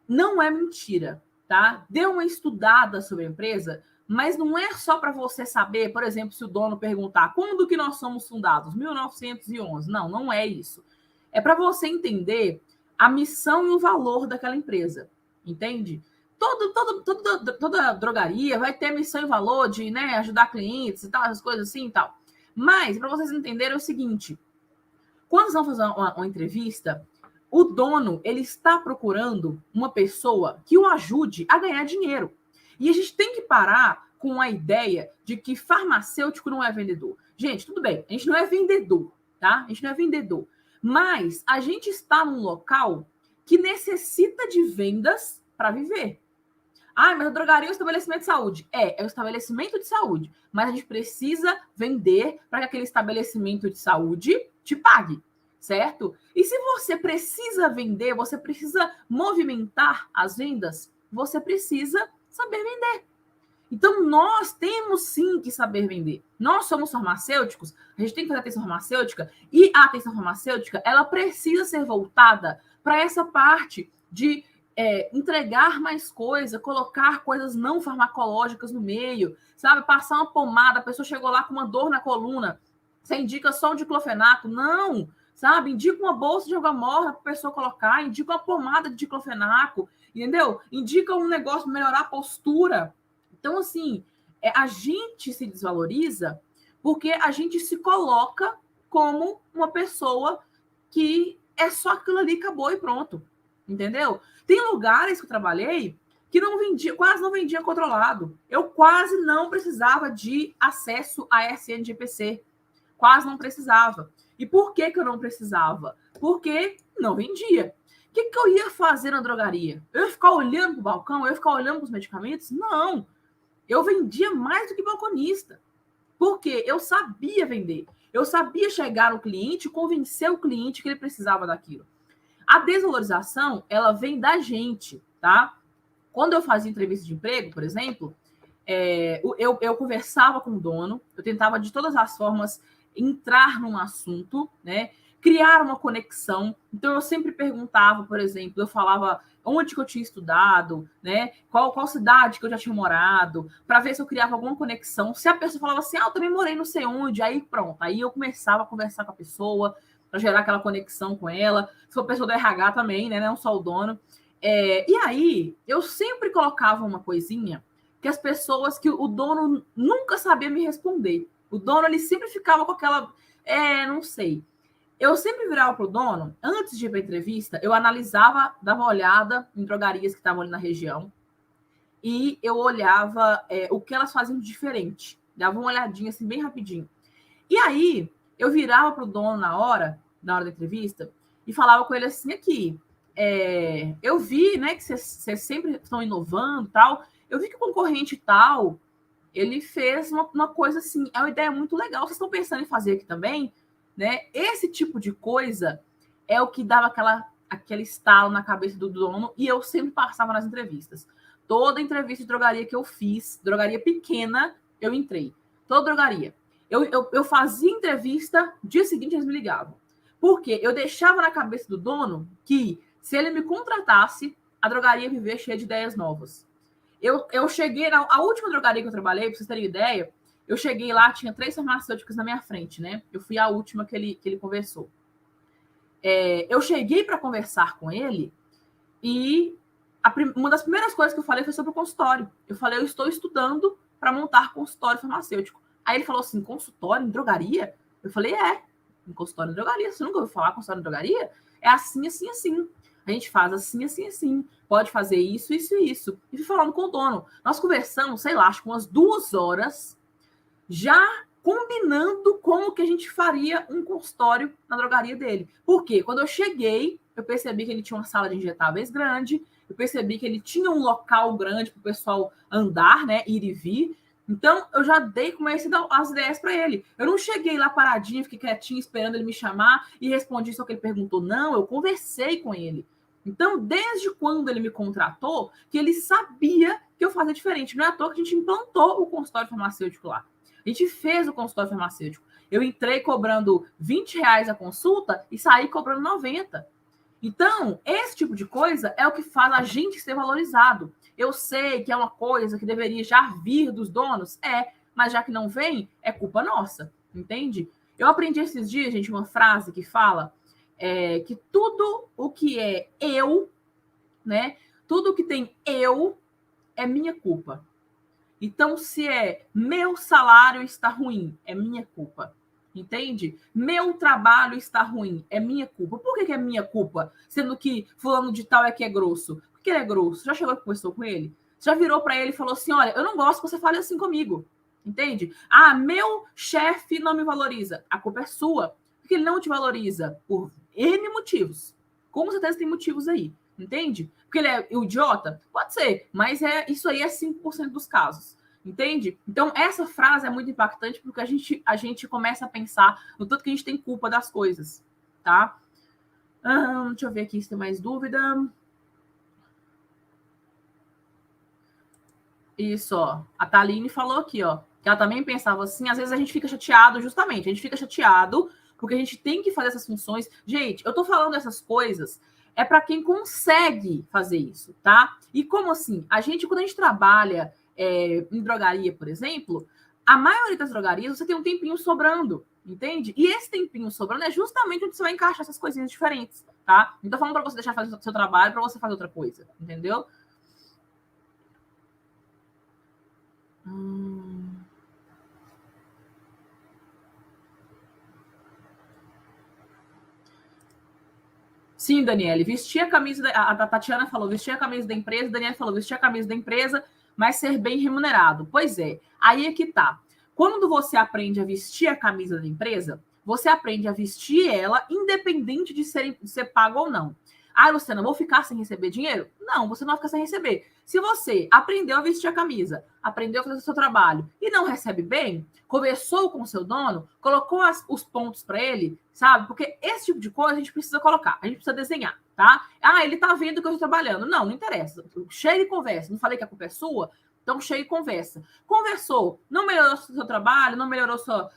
Não é mentira, tá? Dê uma estudada sobre a empresa, mas não é só para você saber, por exemplo, se o dono perguntar quando que nós somos fundados? 1911. Não, não é isso. É para você entender a missão e o valor daquela empresa, entende? Toda drogaria vai ter missão e valor de, né, ajudar clientes e tal, essas coisas assim e tal. Mas, para vocês entenderem, é o seguinte, quando vocês vão fazer uma entrevista, o dono, ele está procurando uma pessoa que o ajude a ganhar dinheiro. E a gente tem que parar com a ideia de que farmacêutico não é vendedor. Gente, tudo bem, a gente não é vendedor, tá? A gente não é vendedor. Mas a gente está num local que necessita de vendas para viver. Ah, mas a drogaria é um estabelecimento de saúde. É um estabelecimento de saúde. Mas a gente precisa vender para que aquele estabelecimento de saúde te pague, certo? E se você precisa vender, você precisa movimentar as vendas, você precisa saber vender. Então, nós temos sim que saber vender. Nós somos farmacêuticos, a gente tem que fazer atenção farmacêutica, e a atenção farmacêutica, ela precisa ser voltada para essa parte de entregar mais coisa, colocar coisas não farmacológicas no meio, sabe? Passar uma pomada, a pessoa chegou lá com uma dor na coluna, você indica só o diclofenaco? Não, sabe? Indica uma bolsa de água morna para a pessoa colocar, indica uma pomada de diclofenaco, entendeu? Indica um negócio para melhorar a postura. Então, assim, a gente se desvaloriza porque a gente se coloca como uma pessoa que é só aquilo ali, acabou e pronto. Entendeu? Tem lugares que eu trabalhei que não vendia, quase não vendia controlado. Eu quase não precisava de acesso a SNGPC. Quase não precisava. E por que eu não precisava? Porque não vendia. O que eu ia fazer na drogaria? Eu ia ficar olhando para o balcão? Eu ia ficar olhando para os medicamentos? Não. Eu vendia mais do que balconista. Porque eu sabia vender. Eu sabia chegar no cliente e convencer o cliente que ele precisava daquilo. A desvalorização, ela vem da gente, tá? Quando eu fazia entrevista de emprego, por exemplo, eu conversava com o dono, eu tentava de todas as formas entrar num assunto, né? Criar uma conexão. Então, eu sempre perguntava, por exemplo, eu falava onde que eu tinha estudado, né? Qual cidade que eu já tinha morado, para ver se eu criava alguma conexão. Se a pessoa falava assim, eu também morei não sei onde, aí pronto. Aí eu começava a conversar com a pessoa, para gerar aquela conexão com ela. Se for pessoa do RH também, né? Não só o dono. E aí, eu sempre colocava uma coisinha que as pessoas, que o dono nunca sabia me responder. O dono, ele sempre ficava com aquela, não sei. Eu sempre virava pro dono, antes de ir para a entrevista, eu analisava, dava uma olhada em drogarias que estavam ali na região, e eu olhava o que elas faziam de diferente. Dava uma olhadinha assim, bem rapidinho. E aí, eu virava pro dono na hora da entrevista, e falava com ele assim, aqui, eu vi, né, que vocês sempre estão inovando e tal, eu vi que o concorrente tal, ele fez uma coisa assim, é uma ideia muito legal, vocês estão pensando em fazer aqui também, né? Esse tipo de coisa é o que dava aquele estalo na cabeça do dono, e eu sempre passava nas entrevistas. Toda entrevista de drogaria que eu fiz, drogaria pequena, eu entrei. Toda drogaria. Eu fazia entrevista, dia seguinte eles me ligavam. Por quê? Eu deixava na cabeça do dono que, se ele me contratasse, a drogaria ia viver cheia de ideias novas. Eu cheguei a última drogaria que eu trabalhei, para vocês terem ideia, eu cheguei lá, tinha 3 farmacêuticos na minha frente, né? Eu fui a última que ele conversou. Eu cheguei para conversar com ele e uma das primeiras coisas que eu falei foi sobre o consultório. Eu falei, eu estou estudando para montar consultório farmacêutico. Aí ele falou assim, consultório em drogaria? Eu falei, em consultório em drogaria. Você nunca ouviu falar consultório em drogaria? É assim, assim, assim. A gente faz assim, assim, assim. Pode fazer isso, isso e isso. E fui falando com o dono. Nós conversamos, sei lá, acho que umas 2 horas, já combinando como que a gente faria um consultório na drogaria dele. Por quê? Quando eu cheguei, eu percebi que ele tinha uma sala de injetáveis grande, eu percebi que ele tinha um local grande para o pessoal andar, né, ir e vir. Então, eu já comecei a dar as ideias para ele. Eu não cheguei lá paradinho, fiquei quietinho, esperando ele me chamar e respondi só o que ele perguntou. Não, eu conversei com ele. Então, desde quando ele me contratou, que ele sabia que eu fazia diferente. Não é à toa que a gente implantou o consultório farmacêutico lá. A gente fez o consultório farmacêutico. Eu entrei cobrando R$20 a consulta e saí cobrando 90. Então, esse tipo de coisa é o que faz a gente ser valorizado. Eu sei que é uma coisa que deveria já vir dos donos, mas já que não vem, é culpa nossa, entende? Eu aprendi esses dias, gente, uma frase que fala que tudo o que é eu, né? Tudo que tem eu é minha culpa. Então, se meu salário está ruim, é minha culpa. Entende? Meu trabalho está ruim, é minha culpa. Por que é minha culpa? Sendo que fulano de tal que é grosso. Por que ele é grosso? Já chegou e conversou com ele? Já virou para ele e falou assim, olha, eu não gosto que você fale assim comigo. Entende? Ah, meu chefe não me valoriza. A culpa é sua, porque ele não te valoriza por N motivos. Com certeza tem motivos aí, entende? Porque ele é o idiota? Pode ser, mas isso aí é 5% dos casos. Entende? Então, essa frase é muito impactante porque a gente começa a pensar no tanto que a gente tem culpa das coisas, tá? Deixa eu ver aqui se tem mais dúvida. Isso, ó. A Thaline falou aqui, ó, que ela também pensava assim, às vezes a gente fica chateado, justamente, a gente fica chateado porque a gente tem que fazer essas funções. Gente, eu tô falando essas coisas é para quem consegue fazer isso, tá? E como assim? Quando a gente trabalha em drogaria, por exemplo, a maioria das drogarias você tem um tempinho sobrando, entende? E esse tempinho sobrando é justamente onde você vai encaixar essas coisinhas diferentes, tá? Não tô falando para você deixar fazer o seu trabalho para você fazer outra coisa, entendeu? Sim, Daniele, vestir a camisa. A Tatiana falou vestir a camisa da empresa, a Daniele falou vestir a camisa da empresa, mas ser bem remunerado. Pois é, aí é que tá. Quando você aprende a vestir a camisa da empresa, você aprende a vestir ela independente de ser pago ou não. Ah, Luciana, vou ficar sem receber dinheiro? Não, você não vai ficar sem receber. Se você aprendeu a vestir a camisa, aprendeu a fazer o seu trabalho e não recebe bem, conversou com o seu dono, colocou os pontos para ele, sabe? Porque esse tipo de coisa a gente precisa colocar, a gente precisa desenhar, tá? Ah, ele tá vendo que eu estou trabalhando. Não, não interessa. Cheio de conversa. Não falei que a culpa é sua? Então, cheio de conversa. Conversou, não melhorou seu trabalho, não melhorou seu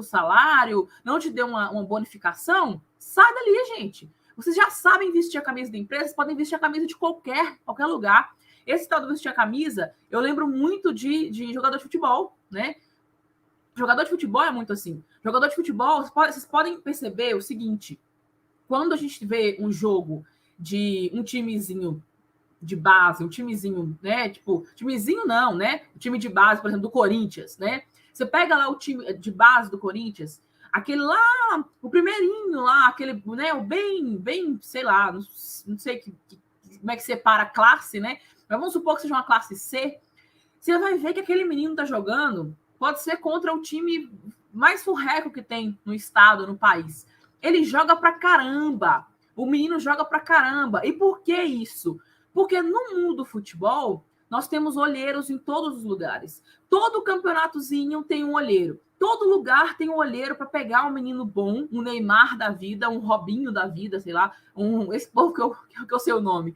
salário, não te deu uma bonificação? Sai dali, gente. Vocês já sabem vestir a camisa da empresa, vocês podem vestir a camisa de qualquer lugar. Esse tal do vestir a camisa, eu lembro muito de jogador de futebol, né? Jogador de futebol é muito assim. Jogador de futebol, vocês podem perceber o seguinte: quando a gente vê um jogo de um timezinho de base, um timezinho, né? Tipo, timezinho não, né? O time de base, por exemplo, do Corinthians, né? Você pega lá o time de base do Corinthians, aquele lá, o primeirinho lá, aquele, né? O bem, sei lá, não sei como é que separa a classe, né? Mas vamos supor que seja uma classe C. Você vai ver que aquele menino tá jogando, pode ser contra o time mais furreco que tem no estado, no país. Ele joga pra caramba. O menino joga pra caramba. E por que isso? Porque no mundo do futebol, nós temos olheiros em todos os lugares. Todo campeonatozinho tem um olheiro. Todo lugar tem um olheiro para pegar um menino bom, um Neymar da vida, um Robinho da vida, sei lá, esse povo que eu sei o nome,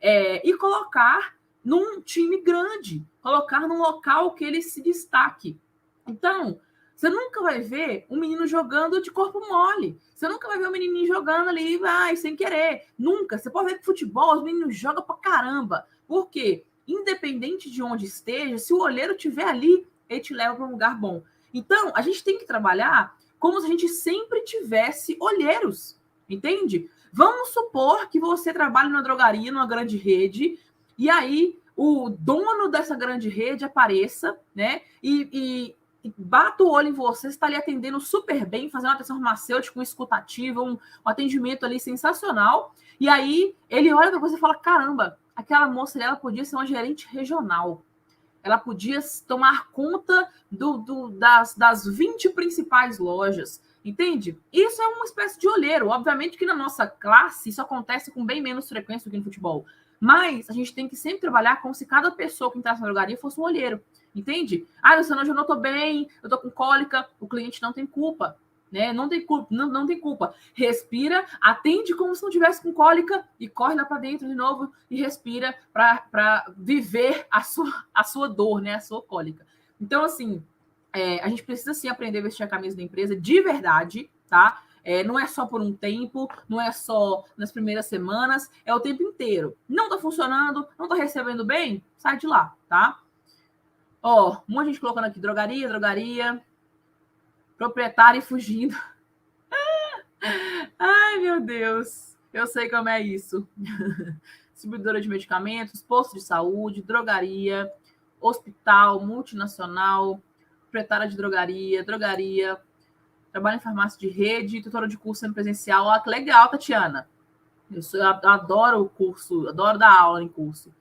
e colocar num time grande, colocar num local que ele se destaque. Então, você nunca vai ver um menino jogando de corpo mole. Você nunca vai ver um menininho jogando ali, sem querer. Nunca. Você pode ver que futebol, os meninos jogam pra caramba. Por quê? Independente de onde esteja, se o olheiro estiver ali, ele te leva para um lugar bom. Então, a gente tem que trabalhar como se a gente sempre tivesse olheiros, entende? Vamos supor que você trabalha numa drogaria, numa grande rede, e aí o dono dessa grande rede apareça, né? E bata o olho em você está ali atendendo super bem, fazendo uma atenção farmacêutica, um escutativo, um atendimento ali sensacional. E aí ele olha para você e fala: caramba, aquela moça ali, ela podia ser uma gerente regional. Ela podia tomar conta das 20 principais lojas. Entende? Isso é uma espécie de olheiro. Obviamente que na nossa classe isso acontece com bem menos frequência do que no futebol. Mas a gente tem que sempre trabalhar como se cada pessoa que entrasse na drogaria fosse um olheiro. Entende? Ah, Luciana, hoje eu não estou bem, eu estou com cólica. O cliente não tem culpa. Né? Não tem culpa, não tem culpa. Respira, atende como se não tivesse com cólica e corre lá para dentro de novo e respira para viver a sua dor, né? A sua cólica. Então, assim, a gente precisa sim aprender a vestir a camisa da empresa de verdade, tá? Não é só por um tempo, não é só nas primeiras semanas, é o tempo inteiro. Não tá funcionando, não tá recebendo bem, sai de lá, tá? Ó, um monte de gente colocando aqui drogaria, proprietário fugindo. Ai, meu Deus. Eu sei como é isso. Distribuidora de medicamentos, posto de saúde, drogaria, hospital, multinacional, proprietária de drogaria, trabalho em farmácia de rede, tutora de curso presencial. Ó, que legal, Tatiana. Eu adoro o curso, adoro dar aula em curso.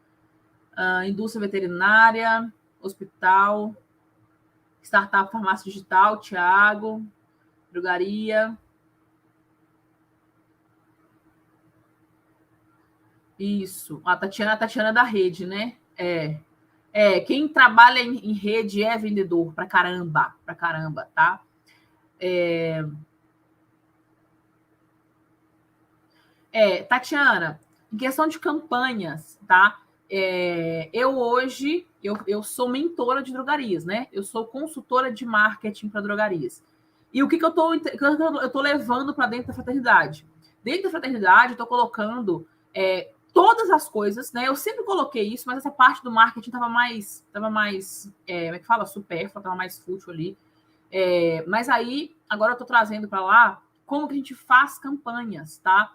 Indústria veterinária, hospital, startup, farmácia digital, Thiago, drogaria. Isso, a Tatiana da rede, né? Quem trabalha em rede é vendedor pra caramba, tá? Tatiana, em questão de campanhas, tá? Eu hoje, eu sou mentora de drogarias, né? Eu sou consultora de marketing para drogarias. E o que eu tô levando para dentro da fraternidade? Dentro da fraternidade, eu tô colocando todas as coisas, né? Eu sempre coloquei isso, mas essa parte do marketing tava mais como é que fala? Supérflua, tava mais fútil ali. Mas aí, agora eu tô trazendo para lá como que a gente faz campanhas, tá?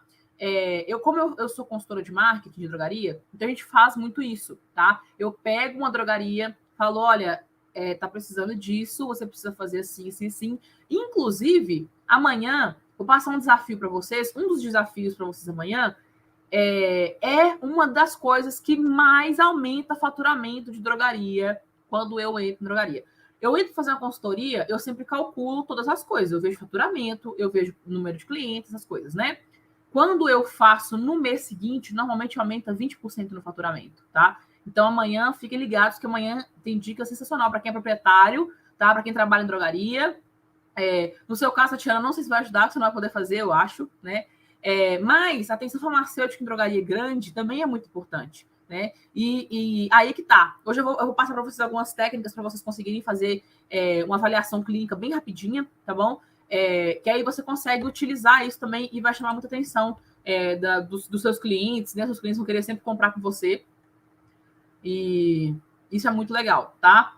Como eu sou consultora de marketing de drogaria, então a gente faz muito isso, tá? Eu pego uma drogaria, falo, olha, tá precisando disso, você precisa fazer assim, assim, assim. Inclusive, amanhã, vou passar um desafio para vocês, um dos desafios para vocês amanhã é uma das coisas que mais aumenta faturamento de drogaria quando eu entro em drogaria. Eu entro fazer uma consultoria, eu sempre calculo todas as coisas. Eu vejo faturamento, eu vejo número de clientes, essas coisas, né? Quando eu faço no mês seguinte, normalmente aumenta 20% no faturamento, tá? Então amanhã, fiquem ligados que amanhã tem dica sensacional para quem é proprietário, tá? Para quem trabalha em drogaria. No seu caso, Tatiana, não sei se vai ajudar, que você não vai poder fazer, eu acho, né? Mas a atenção farmacêutica em drogaria grande também é muito importante, né? E aí que tá. Hoje eu vou passar para vocês algumas técnicas para vocês conseguirem fazer uma avaliação clínica bem rapidinha, tá bom? Que aí você consegue utilizar isso também e vai chamar muita atenção dos seus clientes, né? Seus clientes vão querer sempre comprar com você. E isso é muito legal, tá?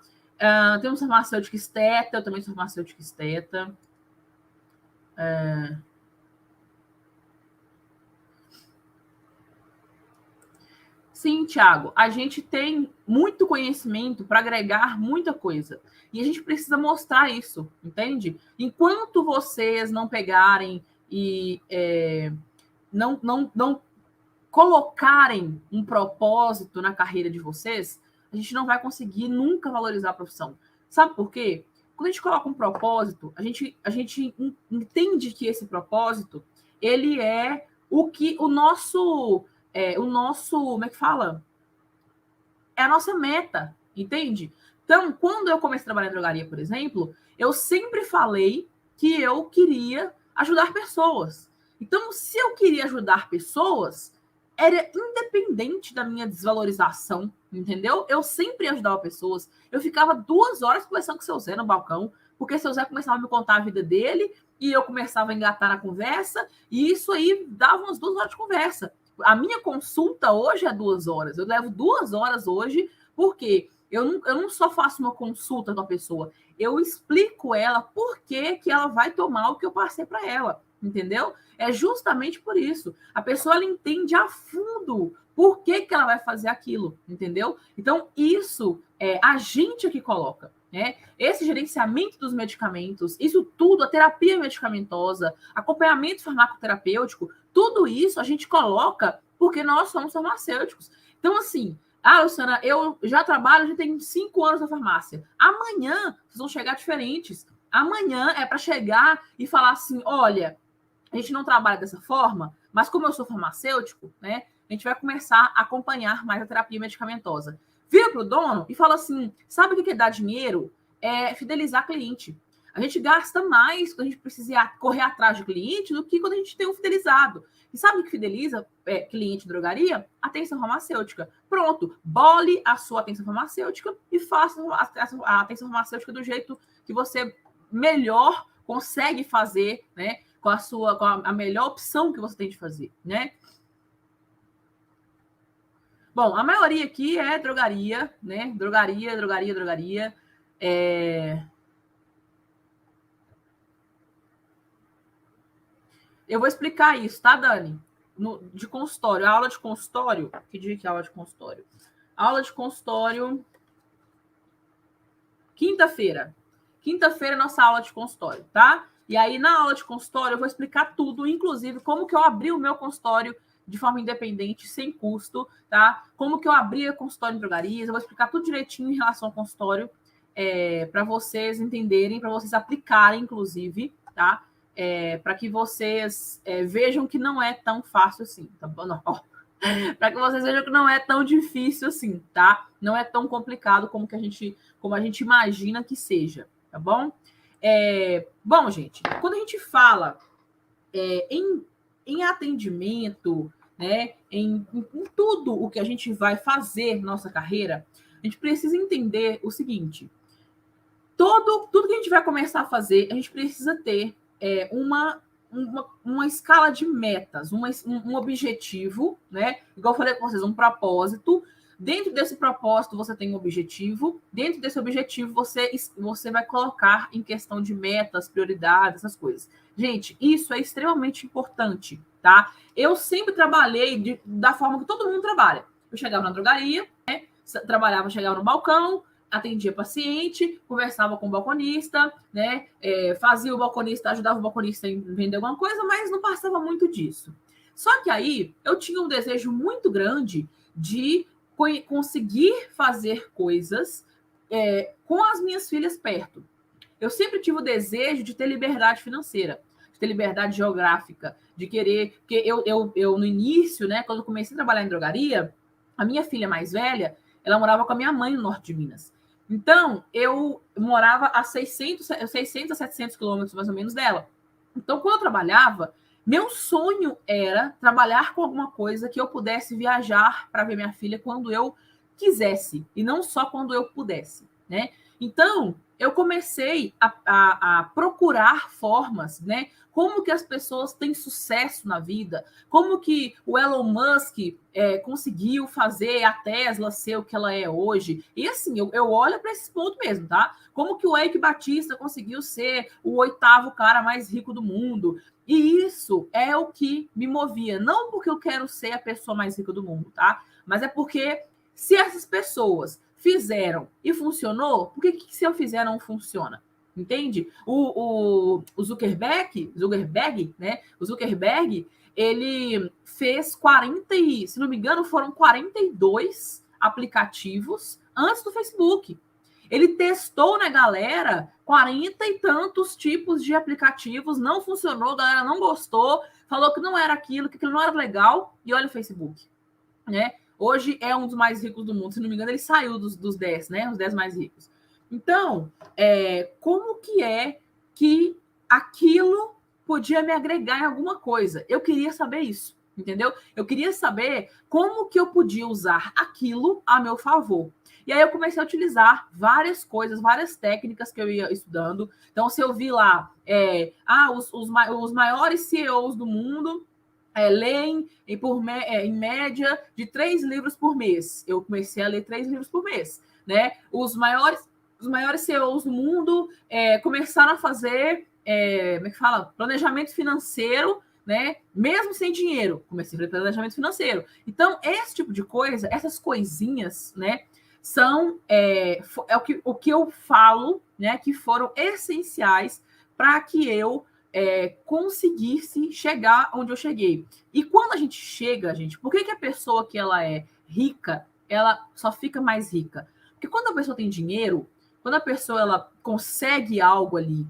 Temos farmacêutica esteta, eu também sou farmacêutica esteta. Sim, Thiago, a gente tem muito conhecimento para agregar muita coisa. E a gente precisa mostrar isso, entende? Enquanto vocês não pegarem e não colocarem um propósito na carreira de vocês, a gente não vai conseguir nunca valorizar a profissão. Sabe por quê? Quando a gente coloca um propósito, a gente entende que esse propósito ele é o nosso, como é que fala? É a nossa meta, entende? Então, quando eu comecei a trabalhar em drogaria, por exemplo, eu sempre falei que eu queria ajudar pessoas. Então, se eu queria ajudar pessoas, era independente da minha desvalorização, entendeu? Eu sempre ajudava pessoas. Eu ficava 2 horas conversando com o seu Zé no balcão, porque o seu Zé começava a me contar a vida dele e eu começava a engatar na conversa, e isso aí dava umas 2 horas de conversa. A minha consulta hoje é 2 horas. Eu levo 2 horas hoje, porque eu não só faço uma consulta com a pessoa, eu explico ela por que ela vai tomar o que eu passei para ela, entendeu? É justamente por isso. A pessoa ela entende a fundo por que ela vai fazer aquilo, entendeu? Então, isso é a gente que coloca. Né? Esse gerenciamento dos medicamentos, isso tudo, a terapia medicamentosa, acompanhamento farmacoterapêutico, tudo isso a gente coloca porque nós somos farmacêuticos. Então, assim, Luciana, eu já trabalho, já tenho 5 anos na farmácia. Amanhã vocês vão chegar diferentes. Amanhã é para chegar e falar assim: olha, a gente não trabalha dessa forma, mas como eu sou farmacêutico, né, a gente vai começar a acompanhar mais a terapia medicamentosa. Vira para o dono e fala assim: sabe o que dá dinheiro? É fidelizar cliente. A gente gasta mais quando a gente precisa correr atrás de cliente do que quando a gente tem um fidelizado. E sabe o que fideliza cliente de drogaria? Atenção farmacêutica. Pronto, bole a sua atenção farmacêutica e faça a atenção farmacêutica do jeito que você melhor consegue fazer, né? Com a melhor opção que você tem de fazer, né? Bom, a maioria aqui é drogaria, né? Drogaria. Eu vou explicar isso, tá, Dani? De consultório, a aula de consultório. Que dia que é a aula de consultório? Aula de consultório. Quinta-feira. Quinta-feira é nossa aula de consultório, tá? E aí, na aula de consultório, eu vou explicar tudo, inclusive como que eu abri o meu consultório de forma independente, sem custo, tá? Como que eu abria consultório em drogarias, eu vou explicar tudo direitinho em relação ao consultório, para vocês entenderem, para vocês aplicarem, inclusive, tá? Para que vocês vejam que não é tão fácil assim, tá bom? Para que vocês vejam que não é tão difícil assim, tá? Não é tão complicado como a gente imagina que seja, tá bom? Bom, gente, quando a gente fala em atendimento, né, em tudo o que a gente vai fazer na nossa carreira, a gente precisa entender o seguinte: tudo que a gente vai começar a fazer, a gente precisa ter uma escala de metas, um objetivo, né? Igual eu falei com vocês, um propósito. Dentro desse propósito, você tem um objetivo. Dentro desse objetivo, você vai colocar em questão de metas, prioridades, essas coisas. Gente, isso é extremamente importante, tá? Eu sempre trabalhei da forma que todo mundo trabalha. Eu chegava na drogaria, né? Chegava no balcão, atendia paciente, conversava com o balconista, né? Fazia o balconista, ajudava o balconista a vender alguma coisa, mas não passava muito disso. Só que aí eu tinha um desejo muito grande de conseguir fazer coisas com as minhas filhas perto. Eu sempre tive o desejo de ter liberdade financeira, de ter liberdade geográfica, de querer... Porque eu no início, né, quando eu comecei a trabalhar em drogaria, a minha filha mais velha, ela morava com a minha mãe no norte de Minas. Então, eu morava a 600 a 700 quilômetros, mais ou menos, dela. Então, quando eu trabalhava, meu sonho era trabalhar com alguma coisa que eu pudesse viajar para ver minha filha quando eu quisesse, e não só quando eu pudesse, né? Então, eu comecei a procurar formas, né? Como que as pessoas têm sucesso na vida, como que o Elon Musk conseguiu fazer a Tesla ser o que ela é hoje. E assim, eu olho para esse ponto mesmo, tá? Como que o Eike Batista conseguiu ser o 8º cara mais rico do mundo. E isso é o que me movia. Não porque eu quero ser a pessoa mais rica do mundo, tá? Mas é porque se essas pessoas fizeram e funcionou, por que se eu fizer não funciona? Entende? O Zuckerberg, né? O Zuckerberg, ele fez 40, se não me engano, foram 42 aplicativos antes do Facebook. Ele testou na galera 40 e tantos tipos de aplicativos, não funcionou, a galera não gostou, falou que não era aquilo, que aquilo não era legal, e olha o Facebook, né? Hoje é um dos mais ricos do mundo, se não me engano, ele saiu dos 10, né? Os 10 mais ricos. Então, como que é que aquilo podia me agregar em alguma coisa? Eu queria saber isso, entendeu? Eu queria saber como que eu podia usar aquilo a meu favor. E aí eu comecei a utilizar várias coisas, várias técnicas que eu ia estudando. Então, se eu vi lá os maiores CEOs do mundo leem em média de 3 livros por mês. Eu comecei a ler 3 livros por mês, né? Os maiores CEOs do mundo começaram a fazer, como é que fala? Planejamento financeiro, né? Mesmo sem dinheiro, comecei a fazer planejamento financeiro. Então, esse tipo de coisa, essas coisinhas, né? São o que eu falo, né? Que foram essenciais para que eu conseguisse chegar onde eu cheguei. E quando a gente chega, gente, por que a pessoa que ela é rica, ela só fica mais rica? Porque quando a pessoa tem dinheiro, quando a pessoa ela consegue algo ali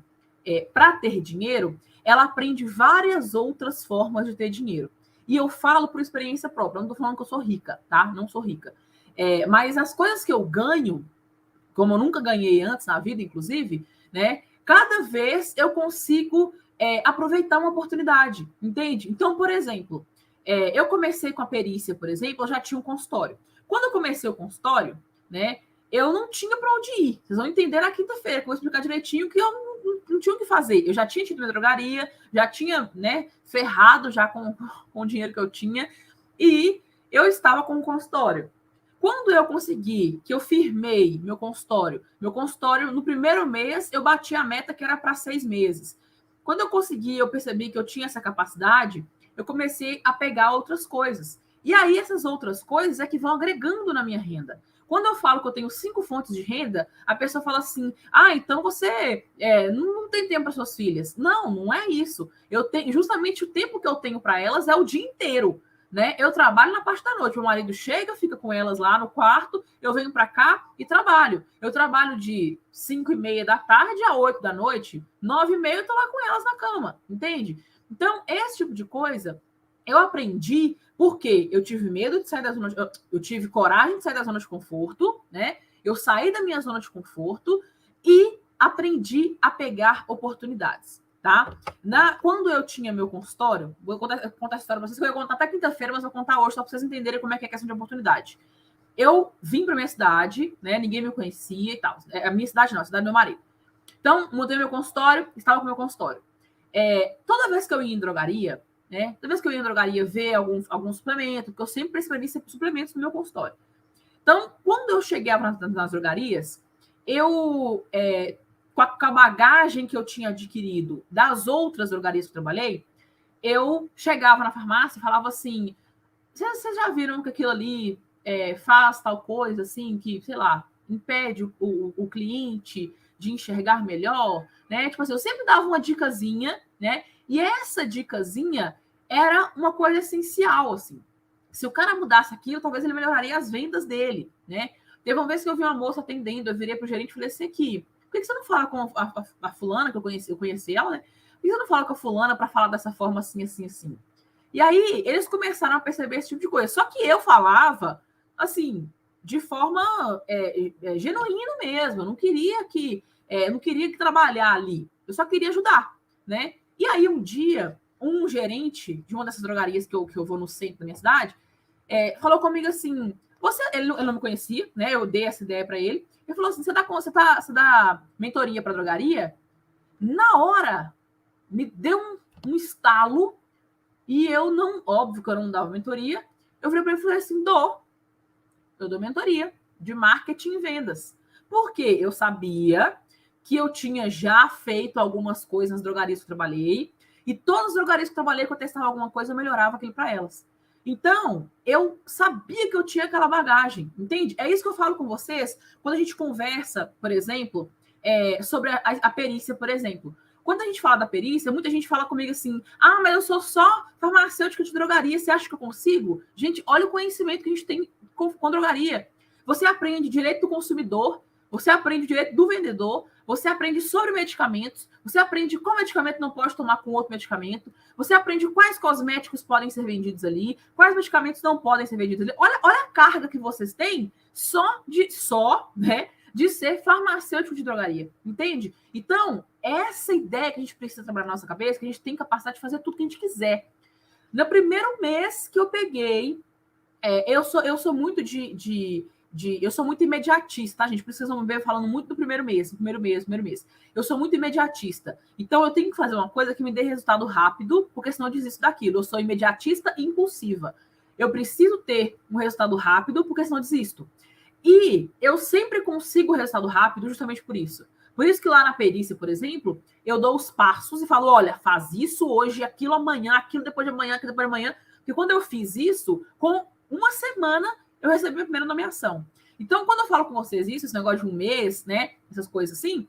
para ter dinheiro, ela aprende várias outras formas de ter dinheiro. E eu falo por experiência própria, eu não estou falando que eu sou rica, tá? Não sou rica. Mas as coisas que eu ganho, como eu nunca ganhei antes na vida, inclusive, né? Cada vez eu consigo aproveitar uma oportunidade, entende? Então, por exemplo, eu comecei com a perícia, por exemplo, eu já tinha um consultório. Quando eu comecei o consultório, né, eu não tinha para onde ir. Vocês vão entender na quinta-feira, que eu vou explicar direitinho que eu não tinha o que fazer. Eu já tinha tido minha drogaria, já tinha, né, ferrado já com o dinheiro que eu tinha, e eu estava com um consultório. Quando eu consegui, que eu firmei meu consultório, no primeiro mês, eu bati a meta que era para 6 meses. Quando eu consegui, eu percebi que eu tinha essa capacidade, eu comecei a pegar outras coisas. E aí, essas outras coisas é que vão agregando na minha renda. Quando eu falo que eu tenho 5 fontes de renda, a pessoa fala assim: então você não tem tempo para suas filhas. Não, não é isso. Eu tenho, justamente o tempo que eu tenho para elas é o dia inteiro. né? Eu trabalho na parte da noite. Meu marido chega, fica com elas lá no quarto, eu venho para cá e trabalho. Eu trabalho de 5:30 da tarde a 8 da noite, 9:30 eu tô lá com elas na cama, entende? Então, esse tipo de coisa eu aprendi porque eu tive medo de sair da zona de... Eu tive coragem de sair da zona de conforto, né? Eu saí da minha zona de conforto e aprendi a pegar oportunidades, tá? Quando eu tinha meu consultório, vou contar a história para vocês, que eu ia contar até quinta-feira, mas vou contar hoje só para vocês entenderem como é que é a questão de oportunidade. Eu vim para minha cidade, né? Ninguém me conhecia e tal. A minha cidade não, a cidade do meu marido. Então, montei meu consultório, estava com meu consultório. Toda vez que eu ia em drogaria, né? Toda vez que eu ia em drogaria ver algum suplemento, porque eu sempre prescrevi suplementos no meu consultório. Então, quando eu cheguei nas drogarias, eu, com a bagagem que eu tinha adquirido das outras drogarias que eu trabalhei, eu chegava na farmácia e falava assim, vocês já viram que aquilo ali faz tal coisa, assim, que, sei lá, impede o cliente de enxergar melhor, né? Tipo assim, eu sempre dava uma dicasinha, né? E essa dicasinha era uma coisa essencial, assim. Se o cara mudasse aquilo, talvez ele melhoraria as vendas dele, né? Teve uma vez que eu vi uma moça atendendo, eu virei pro gerente e falei assim, aqui, por que você não fala com a fulana, que eu conheci ela, né? Por que você não fala com a fulana para falar dessa forma assim, assim, assim? E aí, eles começaram a perceber esse tipo de coisa. Só que eu falava, assim, de forma genuína mesmo. Eu não queria que trabalhar ali. Eu só queria ajudar, né? E aí, um dia, um gerente de uma dessas drogarias que eu vou no centro da minha cidade, falou comigo assim, ele não me conhecia, né? Eu dei essa ideia para ele. Ele falou assim, você dá mentoria para drogaria? Na hora, me deu um estalo. E eu não, óbvio que eu não dava mentoria, eu virei para ele e falei assim, eu dou mentoria de marketing e vendas. Porque eu sabia que eu tinha já feito algumas coisas nas drogarias que eu trabalhei, e todas as drogarias que eu trabalhei, que eu testava alguma coisa, eu melhorava aquilo para elas. Então, eu sabia que eu tinha aquela bagagem, entende? É isso que eu falo com vocês quando a gente conversa, por exemplo, sobre a perícia, por exemplo. Quando a gente fala da perícia, muita gente fala comigo assim, mas eu sou só farmacêutica de drogaria, você acha que eu consigo? Gente, olha o conhecimento que a gente tem com drogaria. Você aprende direito do consumidor, você aprende direito do vendedor, você aprende sobre medicamentos, você aprende qual medicamento não pode tomar com outro medicamento, você aprende quais cosméticos podem ser vendidos ali, quais medicamentos não podem ser vendidos ali. Olha a carga que vocês têm de ser farmacêutico de drogaria, entende? Então, essa ideia que a gente precisa trabalhar na nossa cabeça, que a gente tem capacidade de fazer tudo que a gente quiser. No primeiro mês que eu peguei, eu sou muito eu sou muito imediatista, tá, gente? Precisam me ver falando muito do primeiro mês. Eu sou muito imediatista. Então, eu tenho que fazer uma coisa que me dê resultado rápido, porque senão eu desisto daquilo. Eu sou imediatista e impulsiva. Eu preciso ter um resultado rápido, porque senão eu desisto. E eu sempre consigo resultado rápido justamente por isso. Por isso que lá na perícia, por exemplo, eu dou os passos e falo, olha, faz isso hoje, aquilo amanhã, aquilo depois de amanhã, aquilo depois de amanhã. Porque quando eu fiz isso, com uma semana, eu recebi a primeira nomeação. Então, quando eu falo com vocês isso, esse negócio de um mês, né, essas coisas assim,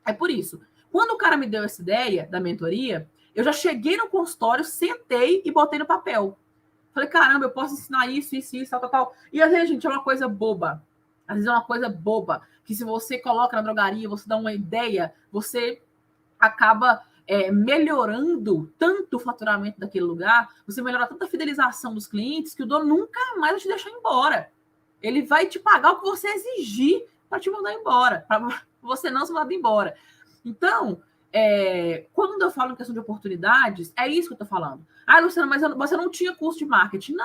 é por isso. Quando o cara me deu essa ideia da mentoria, eu já cheguei no consultório, sentei e botei no papel. Falei, caramba, eu posso ensinar isso, tal. E às vezes, gente, é uma coisa boba. Às vezes é uma coisa boba, que se você coloca na drogaria, você dá uma ideia, você acaba melhorando tanto o faturamento daquele lugar, você melhora tanta a fidelização dos clientes, que o dono nunca mais vai te deixar embora. Ele vai te pagar o que você exigir para te mandar embora, para você não ser mandado embora. Então, quando eu falo em questão de oportunidades, é isso que eu estou falando. Luciana, mas você não tinha curso de marketing.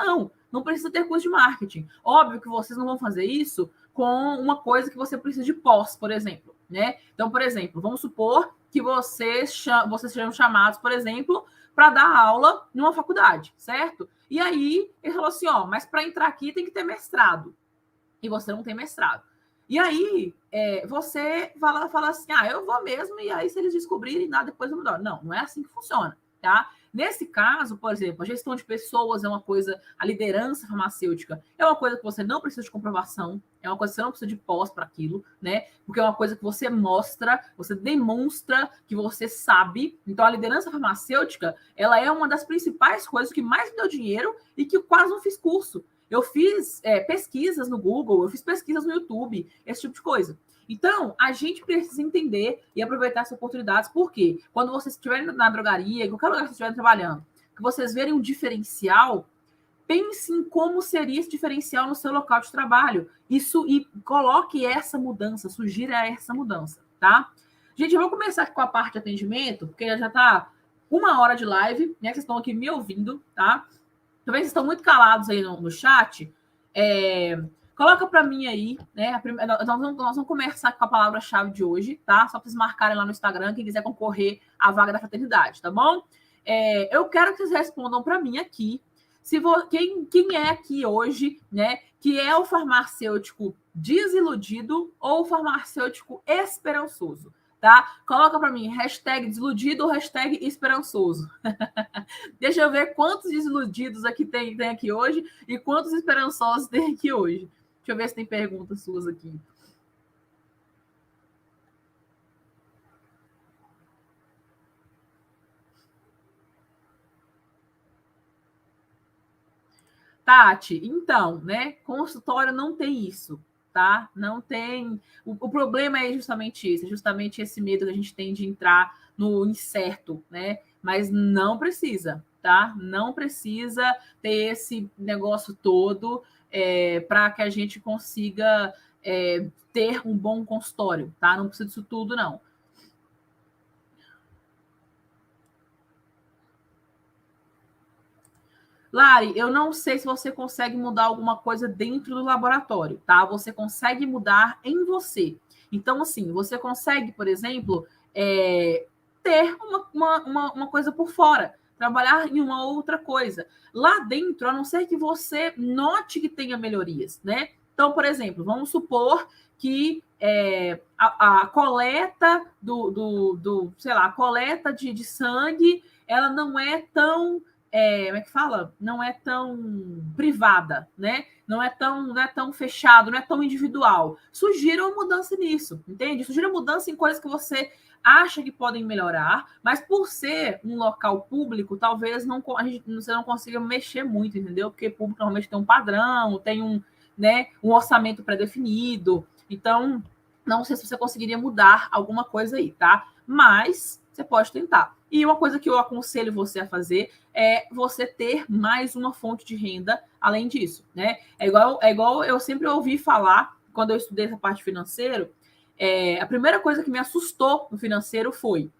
Não precisa ter curso de marketing. Óbvio que vocês não vão fazer isso com uma coisa que você precisa de pós, por exemplo, né? Então, por exemplo, vamos supor que vocês sejam chamados, por exemplo, para dar aula numa faculdade, certo? E aí, ele falou assim, mas para entrar aqui tem que ter mestrado. E você não tem mestrado. E aí, você fala assim, eu vou mesmo, e aí se eles descobrirem nada, depois eu mudo. Não é assim que funciona, tá? Nesse caso, por exemplo, a gestão de pessoas é uma coisa, a liderança farmacêutica é uma coisa que você não precisa de comprovação, é uma coisa que você não precisa de pós para aquilo, né? Porque é uma coisa que você mostra, você demonstra que você sabe. Então, a liderança farmacêutica, ela é uma das principais coisas que mais me deu dinheiro e que eu quase não fiz curso. Eu fiz pesquisas no Google, eu fiz pesquisas no YouTube, esse tipo de coisa. Então, a gente precisa entender e aproveitar essas oportunidades, porque quando vocês estiverem na drogaria, em qualquer lugar que vocês estiverem trabalhando, que vocês verem um diferencial, pense em como seria esse diferencial no seu local de trabalho. Isso, e coloque essa mudança, sugira essa mudança, tá? Gente, eu vou começar com a parte de atendimento, porque já está 1 hora de live, né? Vocês estão aqui me ouvindo, tá? Talvez vocês estão muito calados aí no chat. Coloca para mim aí, né? Nós vamos começar com a palavra-chave de hoje, tá? Só para vocês marcarem lá no Instagram, quem quiser concorrer à vaga da fraternidade, tá bom? Eu quero que vocês respondam para mim aqui, quem é aqui hoje, né? Que é o farmacêutico desiludido ou o farmacêutico esperançoso, tá? Coloca para mim, hashtag desiludido ou hashtag esperançoso. Deixa eu ver quantos desiludidos aqui tem aqui hoje e quantos esperançosos tem aqui hoje. Deixa eu ver se tem perguntas suas aqui. Tati, então, né? Consultório não tem isso, tá? Não tem. O problema é justamente isso, é justamente esse medo que a gente tem de entrar no incerto, né? Mas não precisa, tá? Não precisa ter esse negócio todo para que a gente consiga ter um bom consultório, tá? Não precisa disso tudo, não. Lari, eu não sei se você consegue mudar alguma coisa dentro do laboratório, tá? Você consegue mudar em você. Então, assim, você consegue, por exemplo, ter uma coisa por fora, trabalhar em uma outra coisa. Lá dentro, a não ser que você note que tenha melhorias, né? Então, por exemplo, vamos supor que a coleta sei lá, a coleta de sangue, ela não é tão como é que fala? Não é tão privada, né? Não é tão fechado, não é tão individual. Sugira uma mudança nisso, entende? Sugira mudança em coisas que você acha que podem melhorar, mas por ser um local público, talvez você não consiga mexer muito, entendeu? Porque público normalmente tem um padrão, tem um orçamento pré-definido. Então, não sei se você conseguiria mudar alguma coisa aí, tá? Mas você pode tentar. E uma coisa que eu aconselho você a fazer é você ter mais uma fonte de renda além disso, né? É igual eu sempre ouvi falar, quando eu estudei essa parte financeira, a primeira coisa que me assustou no financeiro foi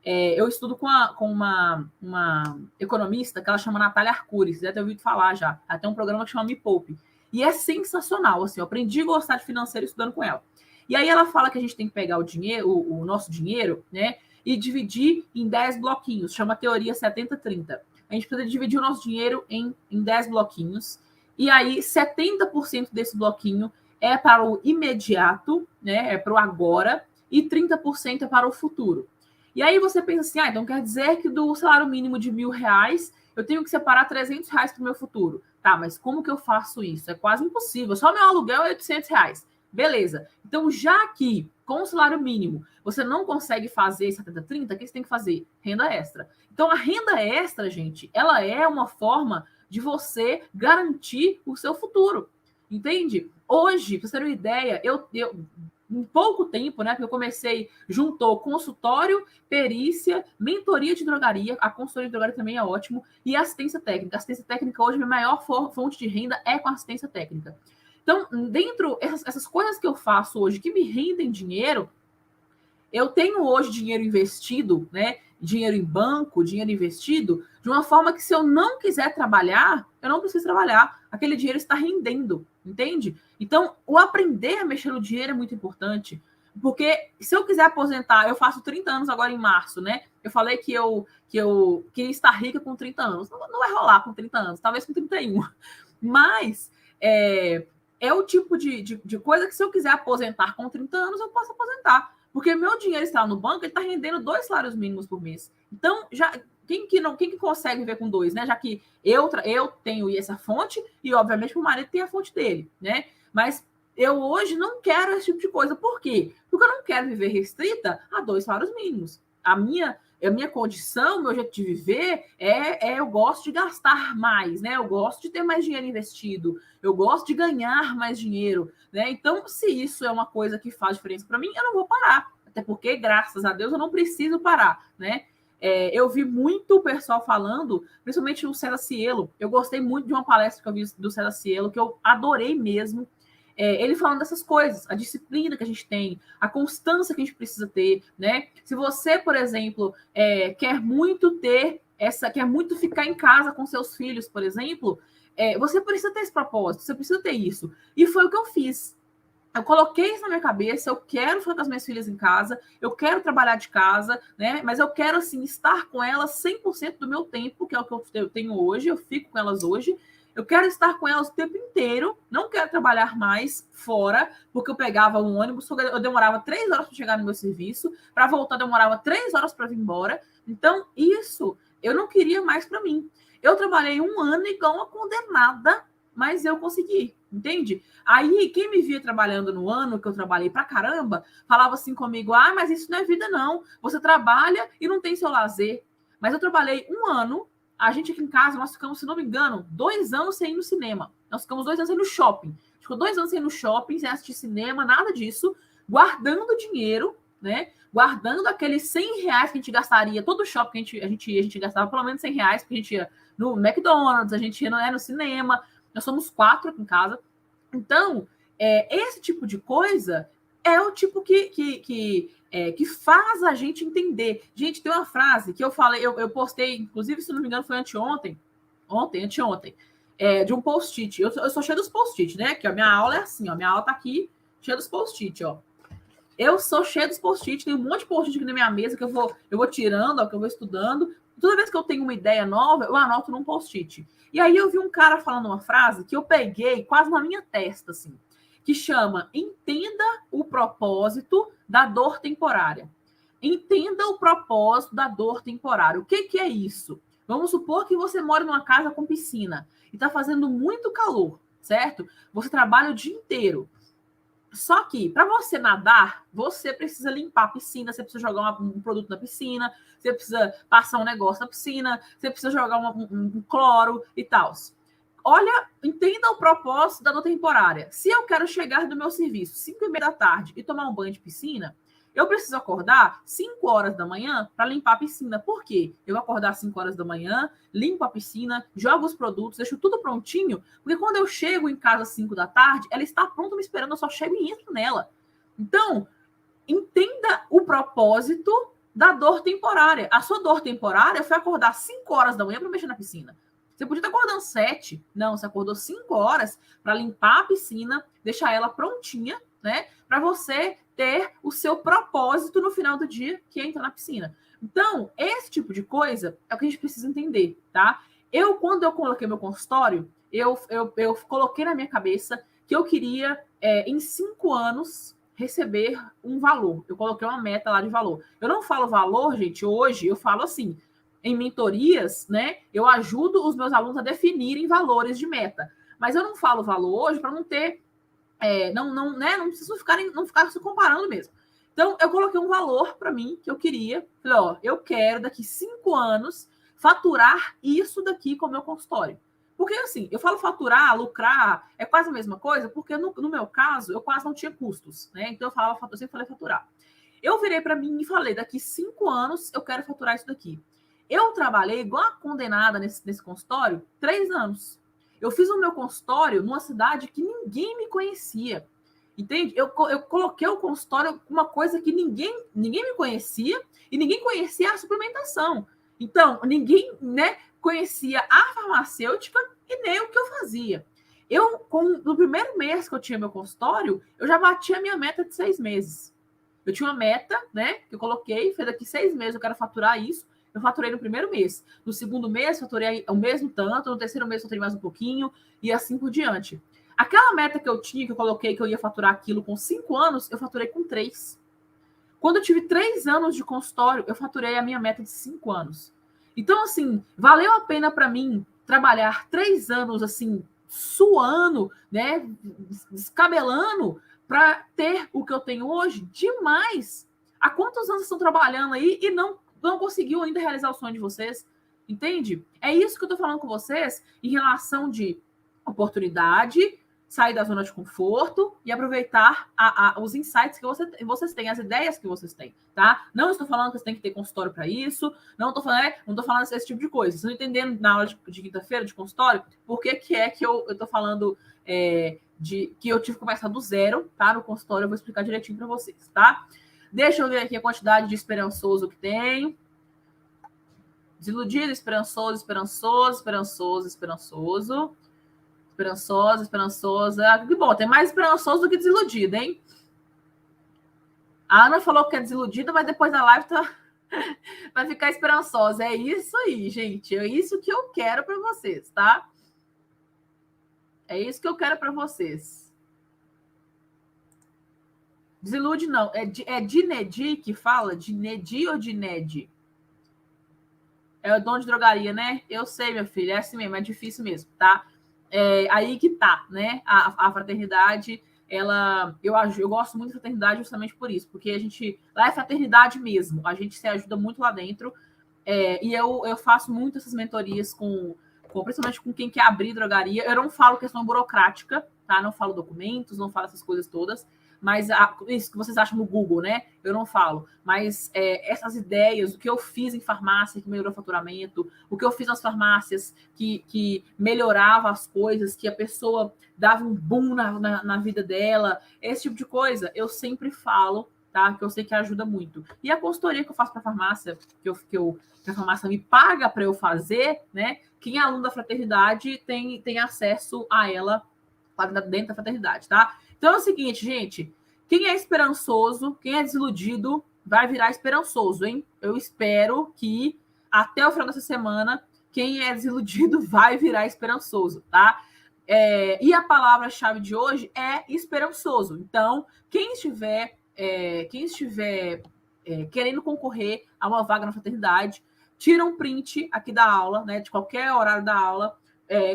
eu estudo com uma economista que ela chama Natália Arcuri, você deve ter ouvido falar já. Ela tem um programa que chama Me Poupe. E é sensacional, assim, eu aprendi a gostar de financeiro estudando com ela. E aí ela fala que a gente tem que pegar o nosso dinheiro, né, e dividir em 10 bloquinhos, chama teoria 70-30. A gente precisa dividir o nosso dinheiro em 10 bloquinhos, e aí 70% desse bloquinho é para o imediato, né, é para o agora, e 30% é para o futuro. E aí você pensa assim, então quer dizer que do salário mínimo de R$1.000, eu tenho que separar R$300 para o meu futuro. Tá, mas como que eu faço isso? É quase impossível. Só meu aluguel é R$800. Beleza. Então, já que com o salário mínimo você não consegue fazer 70-30, o que você tem que fazer? Renda extra. Então, a renda extra, gente, ela é uma forma de você garantir o seu futuro. Entende? Hoje, para você ter uma ideia, eu em pouco tempo, né? Porque eu comecei, juntou consultório, perícia, mentoria de drogaria, a consultoria de drogaria também é ótimo, e assistência técnica. A assistência técnica hoje, minha maior fonte de renda é com assistência técnica. Então, dentro essas coisas que eu faço hoje que me rendem dinheiro, eu tenho hoje dinheiro investido, né? Dinheiro em banco, dinheiro investido, de uma forma que se eu não quiser trabalhar, eu não preciso trabalhar. Aquele dinheiro está rendendo, entende? Então, o aprender a mexer no dinheiro é muito importante. Porque se eu quiser aposentar, eu faço 30 anos agora em março, né? Eu falei que eu queria estar rica com 30 anos. Não vai rolar com 30 anos, talvez com 31. Mas é o tipo de coisa que se eu quiser aposentar com 30 anos, eu posso aposentar. Porque meu dinheiro está no banco, ele está rendendo 2 salários mínimos por mês. Então, já Quem que consegue viver com 2, né? Já que eu tenho essa fonte e, obviamente, o marido tem a fonte dele, né? Mas eu hoje não quero esse tipo de coisa. Por quê? Porque eu não quero viver restrita a 2 salários mínimos. A minha condição, meu jeito de viver eu gosto de gastar mais, né? Eu gosto de ter mais dinheiro investido, eu gosto de ganhar mais dinheiro, né? Então, se isso é uma coisa que faz diferença para mim, eu não vou parar. Até porque, graças a Deus, eu não preciso parar, né? Eu vi muito o pessoal falando, principalmente o César Cielo. Eu gostei muito de uma palestra que eu vi do César Cielo, que eu adorei mesmo. Ele falando dessas coisas, a disciplina que a gente tem, a constância que a gente precisa ter, né? Se você, por exemplo, quer muito ficar em casa com seus filhos, por exemplo, você precisa ter esse propósito, você precisa ter isso. E foi o que eu fiz. Eu coloquei isso na minha cabeça, eu quero ficar com as minhas filhas em casa, eu quero trabalhar de casa, né? Mas eu quero, assim, estar com elas 100% do meu tempo, que é o que eu tenho hoje, eu fico com elas hoje. Eu quero estar com elas o tempo inteiro, não quero trabalhar mais fora, porque eu pegava um ônibus, eu demorava 3 horas para chegar no meu serviço, para voltar demorava 3 horas para vir embora. Então, isso eu não queria mais para mim. Eu trabalhei 1 ano igual uma condenada, mas eu consegui, entende? Aí, quem me via trabalhando no ano, que eu trabalhei pra caramba, falava assim comigo, mas isso não é vida não, você trabalha e não tem seu lazer. Mas eu trabalhei 1 ano, a gente aqui em casa, nós ficamos, se não me engano, 2 anos sem ir no cinema. Nós ficamos 2 anos sem ir no shopping. Ficou 2 anos sem ir no shopping, sem assistir cinema, nada disso, guardando dinheiro, né? Guardando aqueles 100 reais que a gente gastaria, todo shopping que a gente gastava pelo menos 100 reais, porque a gente ia no McDonald's, a gente ia no cinema. Nós somos 4 aqui em casa. Então, esse tipo de coisa é o tipo que faz a gente entender. Gente, tem uma frase que eu falei, eu postei, inclusive, se não me engano, foi anteontem, de um post-it. Eu sou cheia dos post-it, né? Que a minha aula é assim, ó. Minha aula tá aqui, cheia dos post-it, ó. Eu sou cheia dos post-it, tem um monte de post-it aqui na minha mesa que eu vou tirando, ó, que eu vou estudando. Toda vez que eu tenho uma ideia nova, eu anoto num post-it. E aí eu vi um cara falando uma frase que eu peguei quase na minha testa, assim, que chama: entenda o propósito da dor temporária. Entenda o propósito da dor temporária. O que é isso? Vamos supor que você mora numa casa com piscina e está fazendo muito calor, certo? Você trabalha o dia inteiro. Só que, para você nadar, você precisa limpar a piscina, você precisa jogar um produto na piscina, você precisa passar um negócio na piscina, você precisa jogar um cloro e tal. Olha, entenda o propósito da dor temporária. Se eu quero chegar do meu serviço 5h30 da tarde e tomar um banho de piscina, eu preciso acordar 5 horas da manhã para limpar a piscina. Por quê? Eu vou acordar 5 horas da manhã, limpo a piscina, jogo os produtos, deixo tudo prontinho, porque quando eu chego em casa às 5 da tarde, ela está pronta me esperando, eu só chego e entro nela. Então, entenda o propósito da dor temporária. A sua dor temporária foi acordar 5 horas da manhã para mexer na piscina. Você podia estar acordando 7. Não, você acordou 5 horas para limpar a piscina, deixar ela prontinha, né? Para você ter o seu propósito no final do dia, que é entrar na piscina. Então, esse tipo de coisa é o que a gente precisa entender, tá? Quando eu coloquei meu consultório, eu coloquei na minha cabeça que eu queria, em 5 anos, receber um valor. Eu coloquei uma meta lá de valor. Eu não falo valor, gente, hoje, eu falo assim, em mentorias, né? Eu ajudo os meus alunos a definirem valores de meta. Mas eu não falo valor hoje para não ter não preciso não ficar se comparando mesmo. Então, eu coloquei um valor para mim que eu queria. Falei, ó, eu quero daqui 5 anos faturar isso daqui com o meu consultório. Porque, assim, eu falo faturar, lucrar, é quase a mesma coisa, porque no meu caso, eu quase não tinha custos, né? Então, eu sempre falei faturar. Eu virei para mim e falei, daqui 5 anos eu quero faturar isso daqui. Eu trabalhei igual a condenada nesse consultório 3 anos. Eu fiz o meu consultório numa cidade que ninguém me conhecia. Entende? Eu coloquei o consultório com uma coisa que ninguém me conhecia e ninguém conhecia a suplementação. Então, ninguém, né, conhecia a farmacêutica e nem o que eu fazia. No primeiro mês que eu tinha meu consultório, eu já bati a minha meta de 6 meses. Eu tinha uma meta, né, que eu coloquei, foi daqui 6 meses eu quero faturar isso. Eu faturei no primeiro mês. No segundo mês, faturei o mesmo tanto. No terceiro mês, faturei mais um pouquinho. E assim por diante. Aquela meta que eu tinha, que eu coloquei que eu ia faturar aquilo com 5 anos, eu faturei com 3. Quando eu tive 3 anos de consultório, eu faturei a minha meta de 5 anos. Então, assim, valeu a pena para mim trabalhar 3 anos, assim, suando, né, descabelando, para ter o que eu tenho hoje? Demais! Há quantos anos vocês estão trabalhando aí e não conseguiu ainda realizar o sonho de vocês? Entende? É isso que eu estou falando com vocês em relação de oportunidade, sair da zona de conforto e aproveitar os insights que vocês têm, as ideias que vocês têm, tá? Não estou falando que você tem que ter consultório para isso, não estou falando esse tipo de coisa. Vocês estão entendendo na aula de quinta-feira de consultório por que eu estou falando que eu tive que começar do zero, tá? No consultório, eu vou explicar direitinho para vocês, tá? Deixa eu ver aqui a quantidade de esperançoso que tem. Desiludido, esperançoso, esperançoso, esperançoso, esperançoso. Esperançosa. Que bom, tem mais esperançoso do que desiludido, hein? A Ana falou que é desiludida, mas depois da live vai ficar esperançosa. É isso aí, gente. É isso que eu quero para vocês, tá? É isso que eu quero para vocês. Desilude não. É Dinedi que fala? Dinedi ou Dinedi? É o dono de drogaria, né? Eu sei, meu filho. É assim mesmo. É difícil mesmo, tá? Aí que tá, né? A fraternidade, eu gosto muito da fraternidade justamente por isso, porque a gente lá é fraternidade mesmo, a gente se ajuda muito lá dentro, e eu faço muito essas mentorias principalmente com quem quer abrir drogaria. Eu não falo questão burocrática, tá? Não falo documentos, não falo essas coisas todas, mas isso que vocês acham no Google, né? Eu não falo. Mas essas ideias, o que eu fiz em farmácia que melhorou o faturamento, o que eu fiz nas farmácias que melhorava as coisas, que a pessoa dava um boom na vida dela, esse tipo de coisa, eu sempre falo, tá? Que eu sei que ajuda muito. E a consultoria que eu faço para a farmácia, que a farmácia me paga para eu fazer, né? Quem é aluno da fraternidade tem acesso a ela lá dentro da fraternidade, tá? Então é o seguinte, gente, quem é esperançoso, quem é desiludido, vai virar esperançoso, hein? Eu espero que até o final dessa semana, quem é desiludido vai virar esperançoso, tá? E a palavra-chave de hoje é esperançoso. Então, quem estiver querendo concorrer a uma vaga na fraternidade, tira um print aqui da aula, né? De qualquer horário da aula,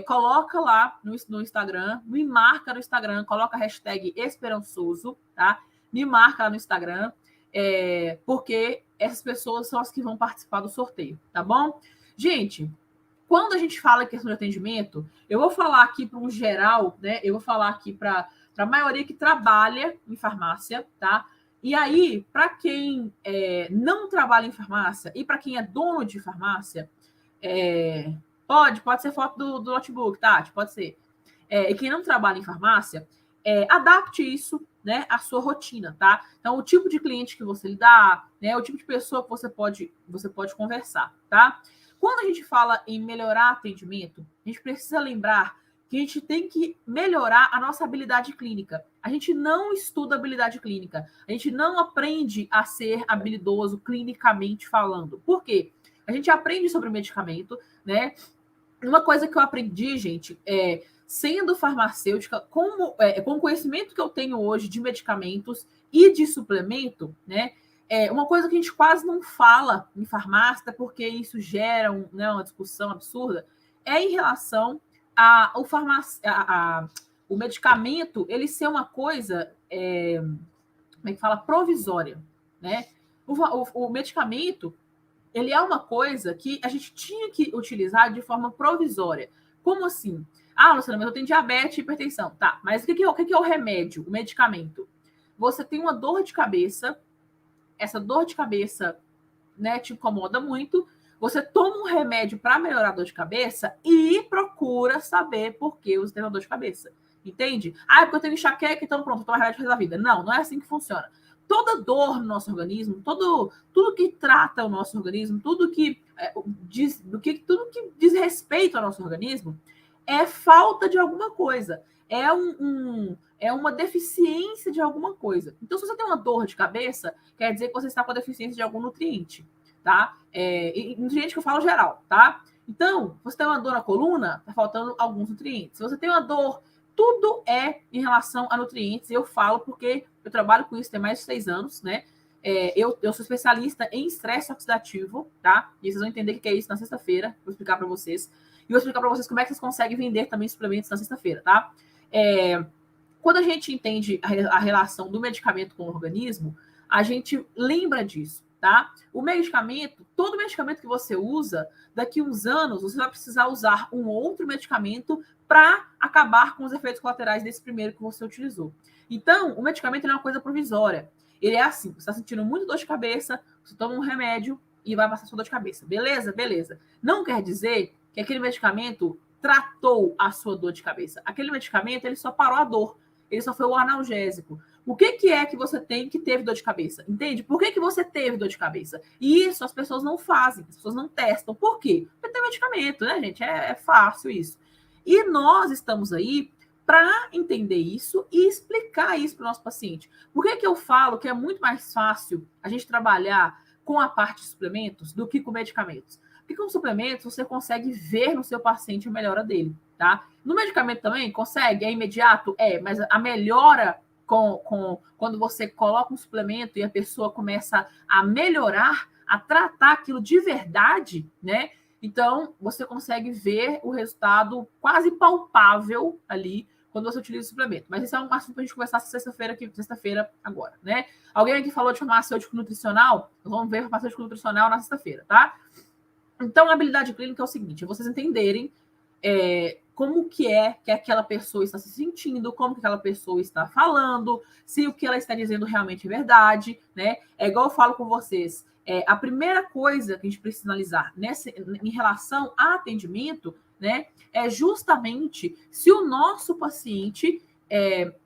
coloca lá no Instagram, me marca no Instagram, coloca a hashtag esperançoso, tá? Me marca lá no Instagram, porque essas pessoas são as que vão participar do sorteio, tá bom? Gente, quando a gente fala em questão de atendimento, eu vou falar aqui para um geral, né? Eu vou falar aqui para a maioria que trabalha em farmácia, tá? E aí, para quem não trabalha em farmácia e para quem é dono de farmácia, pode ser foto do notebook, tá? Pode ser. E quem não trabalha em farmácia, adapte isso, né, à sua rotina, tá? Então, o tipo de cliente que você lidar, né, o tipo de pessoa que você pode conversar, tá? Quando a gente fala em melhorar atendimento, a gente precisa lembrar que a gente tem que melhorar a nossa habilidade clínica. A gente não estuda habilidade clínica. A gente não aprende a ser habilidoso clinicamente falando. Por quê? A gente aprende sobre medicamento, né? Uma coisa que eu aprendi, gente, sendo farmacêutica, com o conhecimento que eu tenho hoje de medicamentos e de suplemento, né? Uma coisa que a gente quase não fala em farmácia, porque isso gera uma discussão absurda, é em relação o medicamento ele ser uma coisa, como é que fala, provisória, né? O medicamento ele é uma coisa que a gente tinha que utilizar de forma provisória. Como assim? Luciana, mas eu tenho diabetes e hipertensão. Tá, mas o que é o remédio, o medicamento? Você tem uma dor de cabeça, essa dor de cabeça, né, te incomoda muito, você toma um remédio para melhorar a dor de cabeça e procura saber por que você tem uma dor de cabeça. Entende? É porque eu tenho enxaqueca, então pronto, eu tomo remédio para a vida. Não é assim que funciona. Toda dor no nosso organismo, tudo que trata o nosso organismo, tudo que diz respeito ao nosso organismo, é falta de alguma coisa. É uma deficiência de alguma coisa. Então, se você tem uma dor de cabeça, quer dizer que você está com a deficiência de algum nutriente, tá? Nutriente que eu falo geral, tá? Então, você tem uma dor na coluna, está faltando alguns nutrientes. Se você tem uma dor, tudo é em relação a nutrientes. Eu falo porque eu trabalho com isso tem mais de 6 anos, né? Eu sou especialista em estresse oxidativo, tá? E vocês vão entender o que é isso na sexta-feira. Vou explicar para vocês. E vou explicar para vocês como é que vocês conseguem vender também suplementos na sexta-feira, tá? Quando a gente entende a relação do medicamento com o organismo, a gente lembra disso, tá? O medicamento, todo medicamento que você usa, daqui a uns anos, você vai precisar usar um outro medicamento para acabar com os efeitos colaterais desse primeiro que você utilizou. Então, o medicamento é uma coisa provisória. Ele é assim, você está sentindo muito dor de cabeça, você toma um remédio e vai passar sua dor de cabeça. Beleza? Beleza. Não quer dizer que aquele medicamento tratou a sua dor de cabeça. Aquele medicamento, ele só parou a dor. Ele só foi o analgésico. O que é que você tem que teve dor de cabeça? Entende? Por que você teve dor de cabeça? E isso as pessoas não fazem, as pessoas não testam. Por quê? Porque tem medicamento, né, gente? É fácil isso. E nós estamos aí para entender isso e explicar isso para o nosso paciente. Por que eu falo que é muito mais fácil a gente trabalhar com a parte de suplementos do que com medicamentos? Porque com suplementos você consegue ver no seu paciente a melhora dele, tá? No medicamento também consegue, é imediato? Mas a melhora quando você coloca um suplemento e a pessoa começa a melhorar, a tratar aquilo de verdade, né? Então, você consegue ver o resultado quase palpável ali quando você utiliza o suplemento. Mas esse é um assunto para a gente conversar sexta-feira agora, né? Alguém aqui falou de farmacêutico nutricional? Vamos ver farmacêutico nutricional na sexta-feira, tá? Então, a habilidade clínica é o seguinte, vocês entenderem como que aquela pessoa está se sentindo, como que aquela pessoa está falando, se o que ela está dizendo realmente é verdade, né? É igual eu falo com vocês, a primeira coisa que a gente precisa analisar em relação a atendimento, né, é justamente se o nosso paciente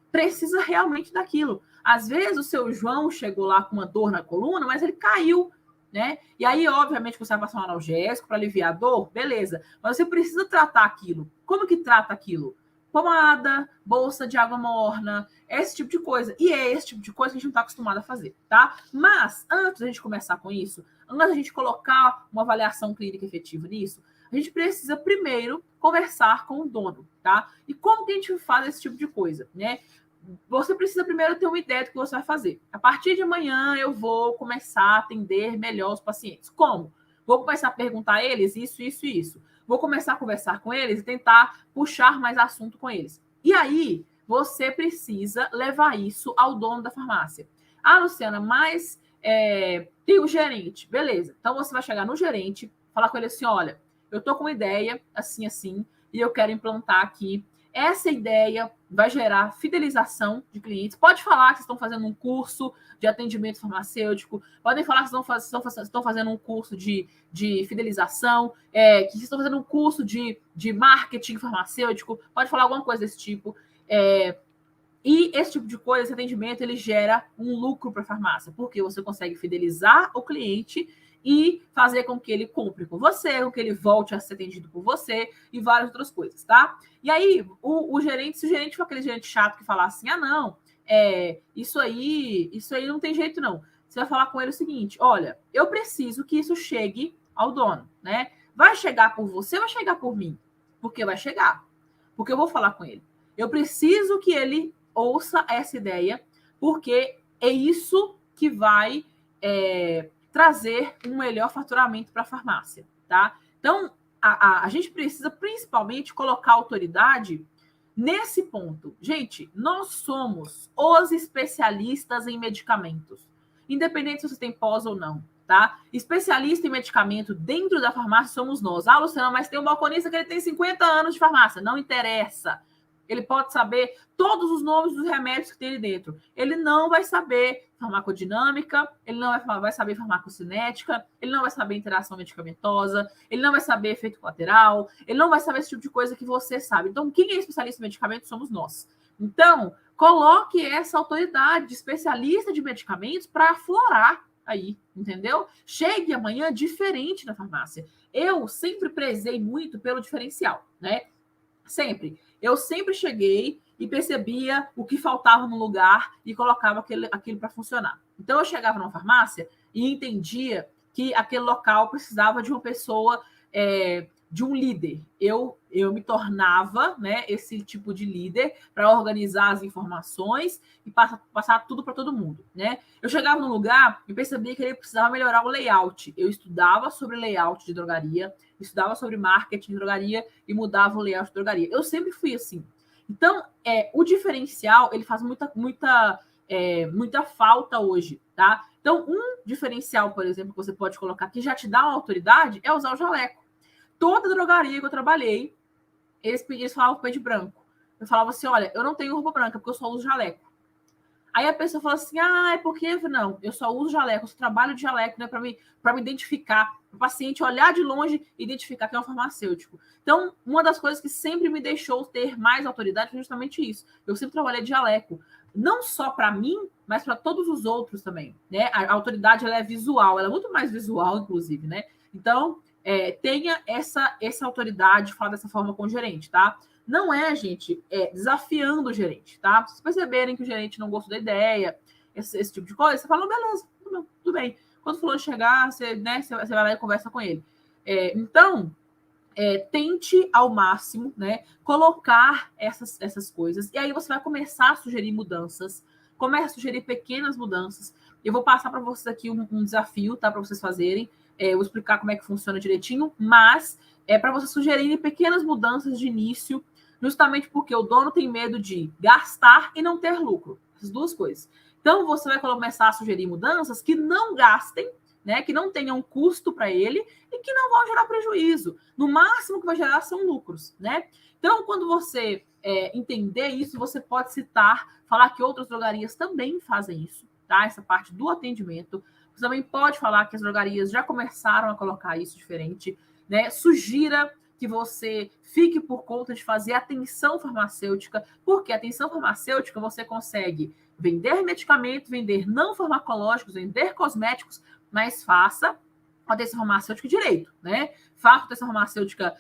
precisa realmente daquilo. Às vezes o seu João chegou lá com uma dor na coluna, mas ele caiu, né? E aí, obviamente, você vai passar um analgésico para aliviar a dor, beleza. Mas você precisa tratar aquilo. Como que trata aquilo? Pomada, bolsa de água morna, esse tipo de coisa. E é esse tipo de coisa que a gente não está acostumado a fazer, tá? Mas, antes da gente começar com isso, antes da gente colocar uma avaliação clínica efetiva nisso, a gente precisa primeiro conversar com o dono, tá? E como que a gente faz esse tipo de coisa, né? Você precisa primeiro ter uma ideia do que você vai fazer. A partir de amanhã eu vou começar a atender melhor os pacientes. Como? Vou começar a perguntar a eles isso, isso e isso. Vou começar a conversar com eles e tentar puxar mais assunto com eles. E aí, você precisa levar isso ao dono da farmácia. Ah, Luciana, mas tem o gerente. Beleza. Então, você vai chegar no gerente, falar com ele assim, olha, eu estou com uma ideia, assim, assim, e eu quero implantar aqui. Essa ideia vai gerar fidelização de clientes. Pode falar que vocês estão fazendo um curso de atendimento farmacêutico, podem falar que estão fazendo um curso de fidelização, que vocês estão fazendo um curso de marketing farmacêutico, pode falar alguma coisa desse tipo. E esse tipo de coisa, esse atendimento, ele gera um lucro para a farmácia, porque você consegue fidelizar o cliente e fazer com que ele compre com você, com que ele volte a ser atendido por você e várias outras coisas, tá? E aí, o gerente, se o gerente for aquele gerente chato que falar assim, não, isso aí não tem jeito não. Você vai falar com ele o seguinte, olha, eu preciso que isso chegue ao dono, né? Vai chegar por você ou vai chegar por mim? Porque vai chegar. Porque eu vou falar com ele. Eu preciso que ele ouça essa ideia, porque é isso que vai trazer um melhor faturamento para a farmácia, tá? Então, a gente precisa principalmente colocar autoridade nesse ponto. Gente, nós somos os especialistas em medicamentos, independente se você tem pós ou não, tá? Especialista em medicamento dentro da farmácia somos nós. Ah, Luciana, mas tem um balconista que ele tem 50 anos de farmácia. Não interessa. Ele pode saber todos os nomes dos remédios que tem ali dentro. Ele não vai saber farmacodinâmica, ele não vai saber farmacocinética, ele não vai saber interação medicamentosa, ele não vai saber efeito colateral, ele não vai saber esse tipo de coisa que você sabe. Então, quem é especialista em medicamentos somos nós. Então, coloque essa autoridade de especialista de medicamentos para aflorar aí, entendeu? Chegue amanhã diferente na farmácia. Eu sempre prezei muito pelo diferencial, né? Sempre. Eu sempre cheguei e percebia o que faltava no lugar e colocava aquilo para funcionar. Então, eu chegava numa farmácia e entendia que aquele local precisava de uma pessoa de um líder. Eu me tornava, né, esse tipo de líder para organizar as informações e passar tudo para todo mundo, né? Eu chegava num lugar e percebia que ele precisava melhorar o layout. Eu estudava sobre layout de drogaria, estudava sobre marketing de drogaria e mudava o layout de drogaria. Eu sempre fui assim. Então, o diferencial, ele faz muita falta hoje, tá? Então, um diferencial, por exemplo, que você pode colocar que já te dá uma autoridade é usar o jaleco. Toda drogaria que eu trabalhei, eles falavam com de branco. Eu falava assim, olha, eu não tenho roupa branca porque eu só uso jaleco. Aí a pessoa fala assim, é porque não, eu só uso jaleco, eu só trabalho de jaleco, né, para me identificar, o paciente olhar de longe e identificar que é um farmacêutico. Então, uma das coisas que sempre me deixou ter mais autoridade foi justamente isso. Eu sempre trabalhei de jaleco, não só para mim, mas para todos os outros também, né? A autoridade, ela é visual, ela é muito mais visual, inclusive, né? Então, tenha essa autoridade, falar dessa forma com o gerente, tá? Não é, gente, desafiando o gerente, tá? Se perceberem que o gerente não gostou da ideia, esse tipo de coisa, você fala, beleza, tudo bem. Quando o fulano chegar, você vai lá e conversa com ele. Então, tente ao máximo, né, colocar essas coisas, e aí você vai começar a sugerir mudanças, começa a sugerir pequenas mudanças. Eu vou passar para vocês aqui um desafio, tá, para vocês fazerem. Eu vou explicar como é que funciona direitinho, mas para vocês sugerirem pequenas mudanças de início, justamente porque o dono tem medo de gastar e não ter lucro. Essas duas coisas. Então, você vai começar a sugerir mudanças que não gastem, né, que não tenham custo para ele e que não vão gerar prejuízo. No máximo que vai gerar são lucros, né? Então, quando você entender isso, você pode falar que outras drogarias também fazem isso, tá? Essa parte do atendimento. Você também pode falar que as drogarias já começaram a colocar isso diferente, né? Sugira que você fique por conta de fazer atenção farmacêutica, porque atenção farmacêutica você consegue vender medicamentos, vender não farmacológicos, vender cosméticos, mas faça a atenção farmacêutica direito, né? Faça a atenção farmacêutica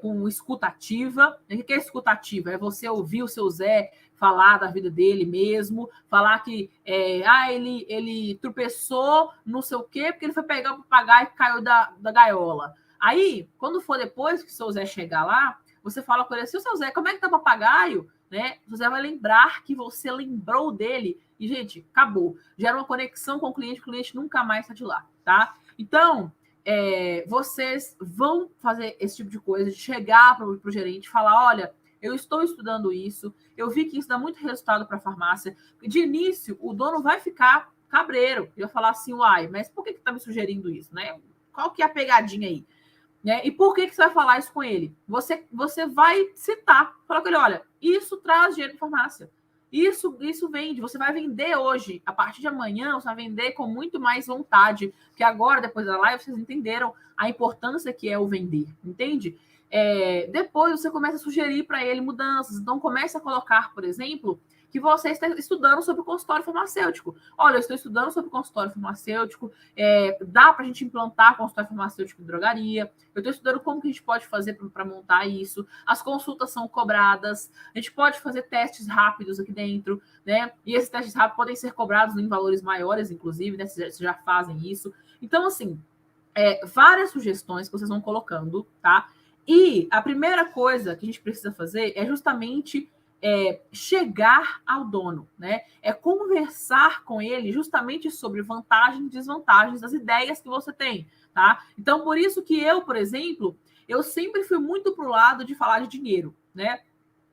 com escutativa. O que é escutativa? É você ouvir o seu Zé falar da vida dele mesmo, falar que ele tropeçou não sei o quê, porque ele foi pegar o papagaio e caiu da gaiola. Aí, quando for depois que o seu Zé chegar lá, você fala com ele assim, o seu Zé, como é que tá o papagaio? Né? O Zé vai lembrar que você lembrou dele e, gente, acabou. Gera uma conexão com o cliente nunca mais está de lá, tá? Então, vocês vão fazer esse tipo de coisa, de chegar para o gerente e falar, olha, eu estou estudando isso, eu vi que isso dá muito resultado para a farmácia. De início, o dono vai ficar cabreiro e vai falar assim, uai, mas por que está me sugerindo isso, né? Qual que é a pegadinha aí? Né? E por que você vai falar isso com ele? Você vai citar, falar com ele, olha, isso traz dinheiro para a farmácia. Isso vende, você vai vender hoje, a partir de amanhã, você vai vender com muito mais vontade, porque agora, depois da live, vocês entenderam a importância que é o vender, entende? Depois você começa a sugerir para ele mudanças, então começa a colocar, por exemplo, que você está estudando sobre o consultório farmacêutico. Olha, eu estou estudando sobre o consultório farmacêutico, dá para a gente implantar consultório farmacêutico em drogaria, eu estou estudando como que a gente pode fazer para montar isso, as consultas são cobradas, a gente pode fazer testes rápidos aqui dentro, né? E esses testes rápidos podem ser cobrados em valores maiores, inclusive, né? Vocês já fazem isso. Então, assim, várias sugestões que vocês vão colocando, tá? E a primeira coisa que a gente precisa fazer é justamente chegar ao dono, né? É conversar com ele justamente sobre vantagens e desvantagens das ideias que você tem, tá? Então, por isso que eu, por exemplo, eu sempre fui muito pro lado de falar de dinheiro, né?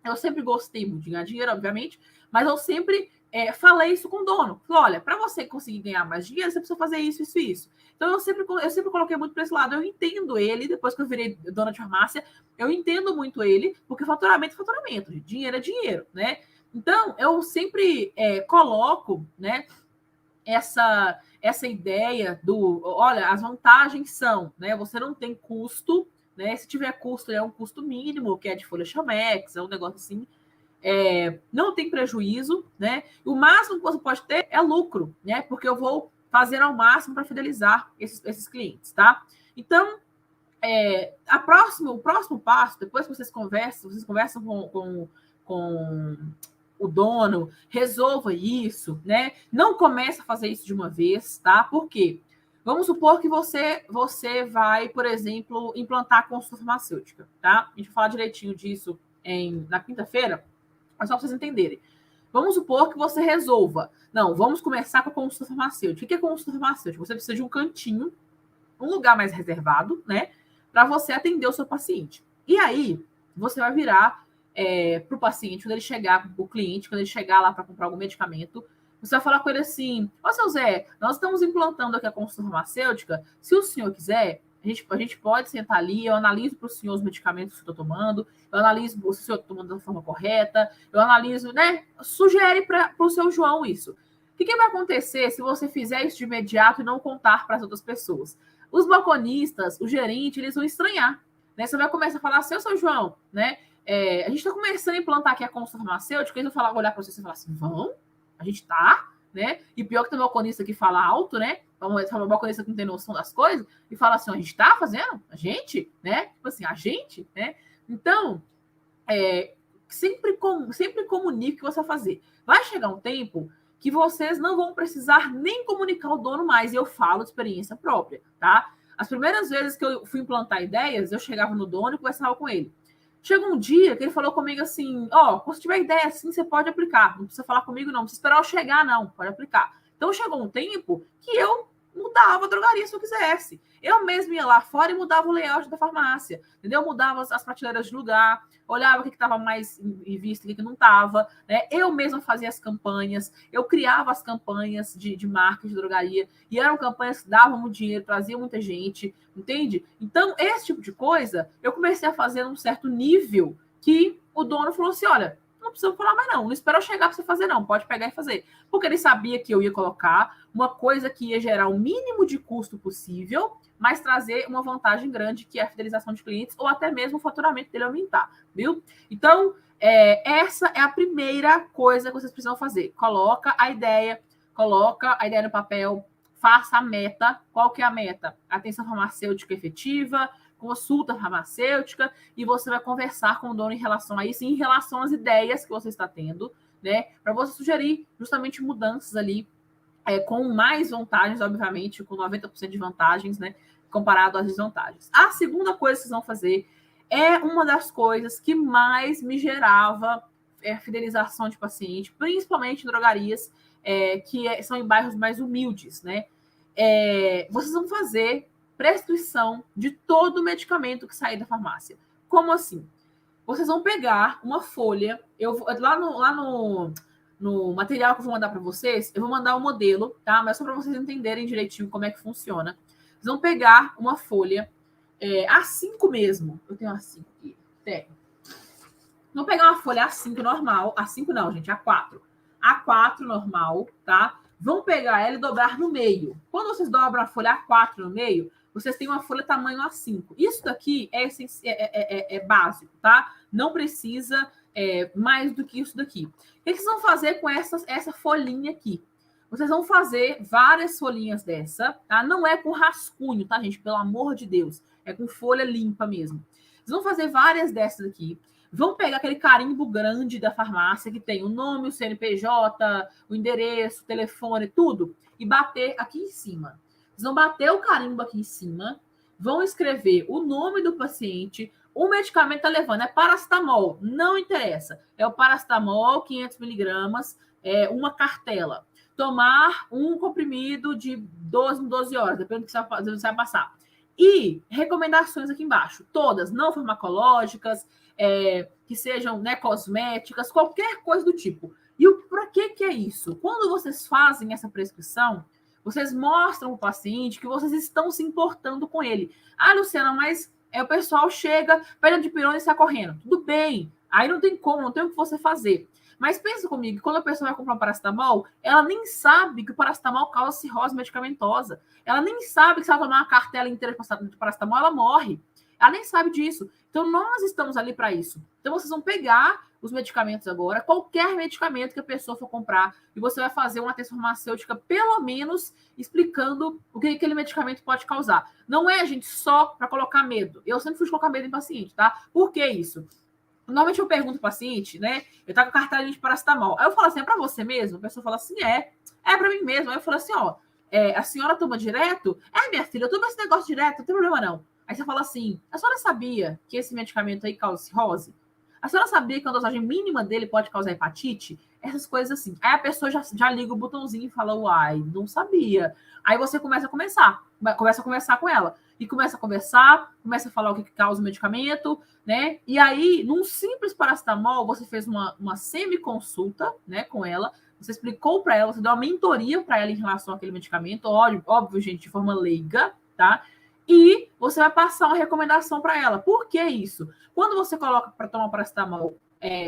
Eu sempre gostei muito de ganhar dinheiro, obviamente, mas eu sempre falei isso com o dono. Falei, olha, para você conseguir ganhar mais dinheiro, você precisa fazer isso, isso e isso. Então, eu sempre coloquei muito para esse lado. Eu entendo ele, depois que eu virei dona de farmácia, eu entendo muito ele, porque faturamento é faturamento, dinheiro é dinheiro, né? Então, eu sempre coloco, né, essa ideia olha, as vantagens são, né, você não tem custo, né, se tiver custo, é um custo mínimo, que é de folha Chamex, é um negócio assim, não tem prejuízo, né? O máximo que você pode ter é lucro, né? Porque eu vou fazer ao máximo para fidelizar esses clientes, tá? Então, o próximo passo, depois que vocês conversam com o dono, resolva isso, né? Não começa a fazer isso de uma vez, tá? Por quê? Vamos supor que você vai, por exemplo, implantar a consulta farmacêutica, tá? A gente vai falar direitinho disso na quinta-feira, mas só para vocês entenderem. Vamos supor que você resolva. Não, vamos começar com a consulta farmacêutica. O que é consulta farmacêutica? Você precisa de um cantinho, um lugar mais reservado, né? Para você atender o seu paciente. E aí, você vai virar para o paciente, quando ele chegar, o cliente, quando ele chegar lá para comprar algum medicamento, você vai falar com ele assim: ó, seu Zé, nós estamos implantando aqui a consulta farmacêutica. Se o senhor quiser, a gente pode sentar ali, eu analiso para o senhor os medicamentos que eu estou tomando, eu analiso se o senhor está tomando da forma correta, eu analiso, né? Sugere para o seu João isso. O que vai acontecer se você fizer isso de imediato e não contar para as outras pessoas? Os balconistas, o gerente, eles vão estranhar. Né? Você vai começar a falar assim: seu João, né? A gente está começando a implantar aqui a consulta farmacêutica, eles vão olhar para você e falar assim: vão? A gente tá, né? E pior que tem um balconista que fala alto, né? Um balconista que não tem noção das coisas, e fala assim: a gente tá fazendo? A gente, né? Tipo assim, a gente, né? Então, sempre comunique o que você vai fazer. Vai chegar um tempo que vocês não vão precisar nem comunicar ao dono mais, e eu falo de experiência própria, tá? As primeiras vezes que eu fui implantar ideias, eu chegava no dono e conversava com ele. Chegou um dia que ele falou comigo assim: ó, se tiver ideia assim, você pode aplicar. Não precisa falar comigo, não. Não precisa esperar eu chegar, não. Pode aplicar. Então chegou um tempo que eu mudava a drogaria se eu quisesse. Eu mesmo ia lá fora e mudava o layout da farmácia. Entendeu? Mudava as prateleiras de lugar, olhava o que estava mais em vista e o que não estava. Né? Eu mesma fazia as campanhas, eu criava as campanhas de marketing de drogaria, e eram campanhas que davam muito dinheiro, traziam muita gente, entende? Então, esse tipo de coisa, eu comecei a fazer num certo nível que o dono falou assim: olha, não precisa falar mais não espera eu chegar para você fazer não, pode pegar e fazer. Porque ele sabia que eu ia colocar uma coisa que ia gerar o mínimo de custo possível, mas trazer uma vantagem grande, que é a fidelização de clientes, ou até mesmo o faturamento dele aumentar, viu? Então, essa é a primeira coisa que vocês precisam fazer. Coloca a ideia no papel, faça a meta. Qual que é a meta? Atenção farmacêutica efetiva, consulta farmacêutica, e você vai conversar com o dono em relação a isso, em relação às ideias que você está tendo, né? Para você sugerir justamente mudanças ali, com mais vantagens, obviamente, com 90% de vantagens, né? Comparado às desvantagens. A segunda coisa que vocês vão fazer é uma das coisas que mais me gerava fidelização de paciente, principalmente em drogarias que são em bairros mais humildes, né? Vocês vão fazer prescrição de todo o medicamento que sair da farmácia. Como assim? Vocês vão pegar uma folha, lá no material que eu vou mandar para vocês, eu vou mandar o modelo, tá? Mas só para vocês entenderem direitinho como é que funciona. Vocês vão pegar uma folha A5 mesmo. Eu tenho A5 aqui. Vão pegar uma folha A5 normal. A5 não, gente, A4. A4 normal, tá? Vão pegar ela e dobrar no meio. Quando vocês dobram a folha A4 no meio, vocês têm uma folha tamanho A5. Isso daqui é básico, tá? Não precisa mais do que isso daqui. O que vocês vão fazer com essa folhinha aqui? Vocês vão fazer várias folhinhas dessa, tá? Não é com rascunho, tá, gente? Pelo amor de Deus. É com folha limpa mesmo. Vocês vão fazer várias dessas aqui. Vão pegar aquele carimbo grande da farmácia que tem o nome, o CNPJ, o endereço, o telefone, tudo, e bater aqui em cima. Vocês vão bater o carimbo aqui em cima, vão escrever o nome do paciente, o medicamento está levando, é paracetamol, não interessa. É o paracetamol, 500 miligramas, uma cartela. Tomar um comprimido de 12 em 12 horas, depende do que você vai passar. E recomendações aqui embaixo, todas não farmacológicas, que sejam, né, cosméticas, qualquer coisa do tipo. E para que é isso? Quando vocês fazem essa prescrição, vocês mostram ao paciente que vocês estão se importando com ele. Ah, Luciana, mas o pessoal chega, pede de pirona e sai correndo. Tudo bem, aí não tem como, não tem o que você fazer. Mas pensa comigo, quando a pessoa vai comprar um paracetamol, ela nem sabe que o paracetamol causa cirrose medicamentosa. Ela nem sabe que se ela tomar uma cartela inteira de paracetamol, ela morre. Ela nem sabe disso. Então, nós estamos ali para isso. Então, vocês vão pegar os medicamentos agora, qualquer medicamento que a pessoa for comprar, e você vai fazer uma atenção farmacêutica, pelo menos, explicando o que aquele medicamento pode causar. Não é, gente, só para colocar medo. Eu sempre fui colocar medo em paciente, tá? Por que isso? Normalmente eu pergunto ao paciente, né? Eu tava com cartaz de paracetamol. Aí eu falo assim: é para você mesmo? A pessoa fala assim: é para mim mesmo. Aí eu falo assim: ó, a senhora toma direto? Minha filha, eu tomo esse negócio direto, não tem problema não. Aí você fala assim, a senhora sabia que esse medicamento aí causa cirrose? A senhora sabia que a dosagem mínima dele pode causar hepatite? Essas coisas assim. Aí a pessoa já liga o botãozinho e fala, uai, não sabia. Aí você começa a conversar com ela. E começa a conversar, começa a falar o que causa o medicamento, né? E aí, num simples paracetamol, você fez uma semi-consulta, né, com ela, você explicou para ela, você deu uma mentoria para ela em relação àquele medicamento, óbvio, gente, de forma leiga, tá? E você vai passar uma recomendação para ela. Por que isso? Quando você coloca para tomar paracetamol,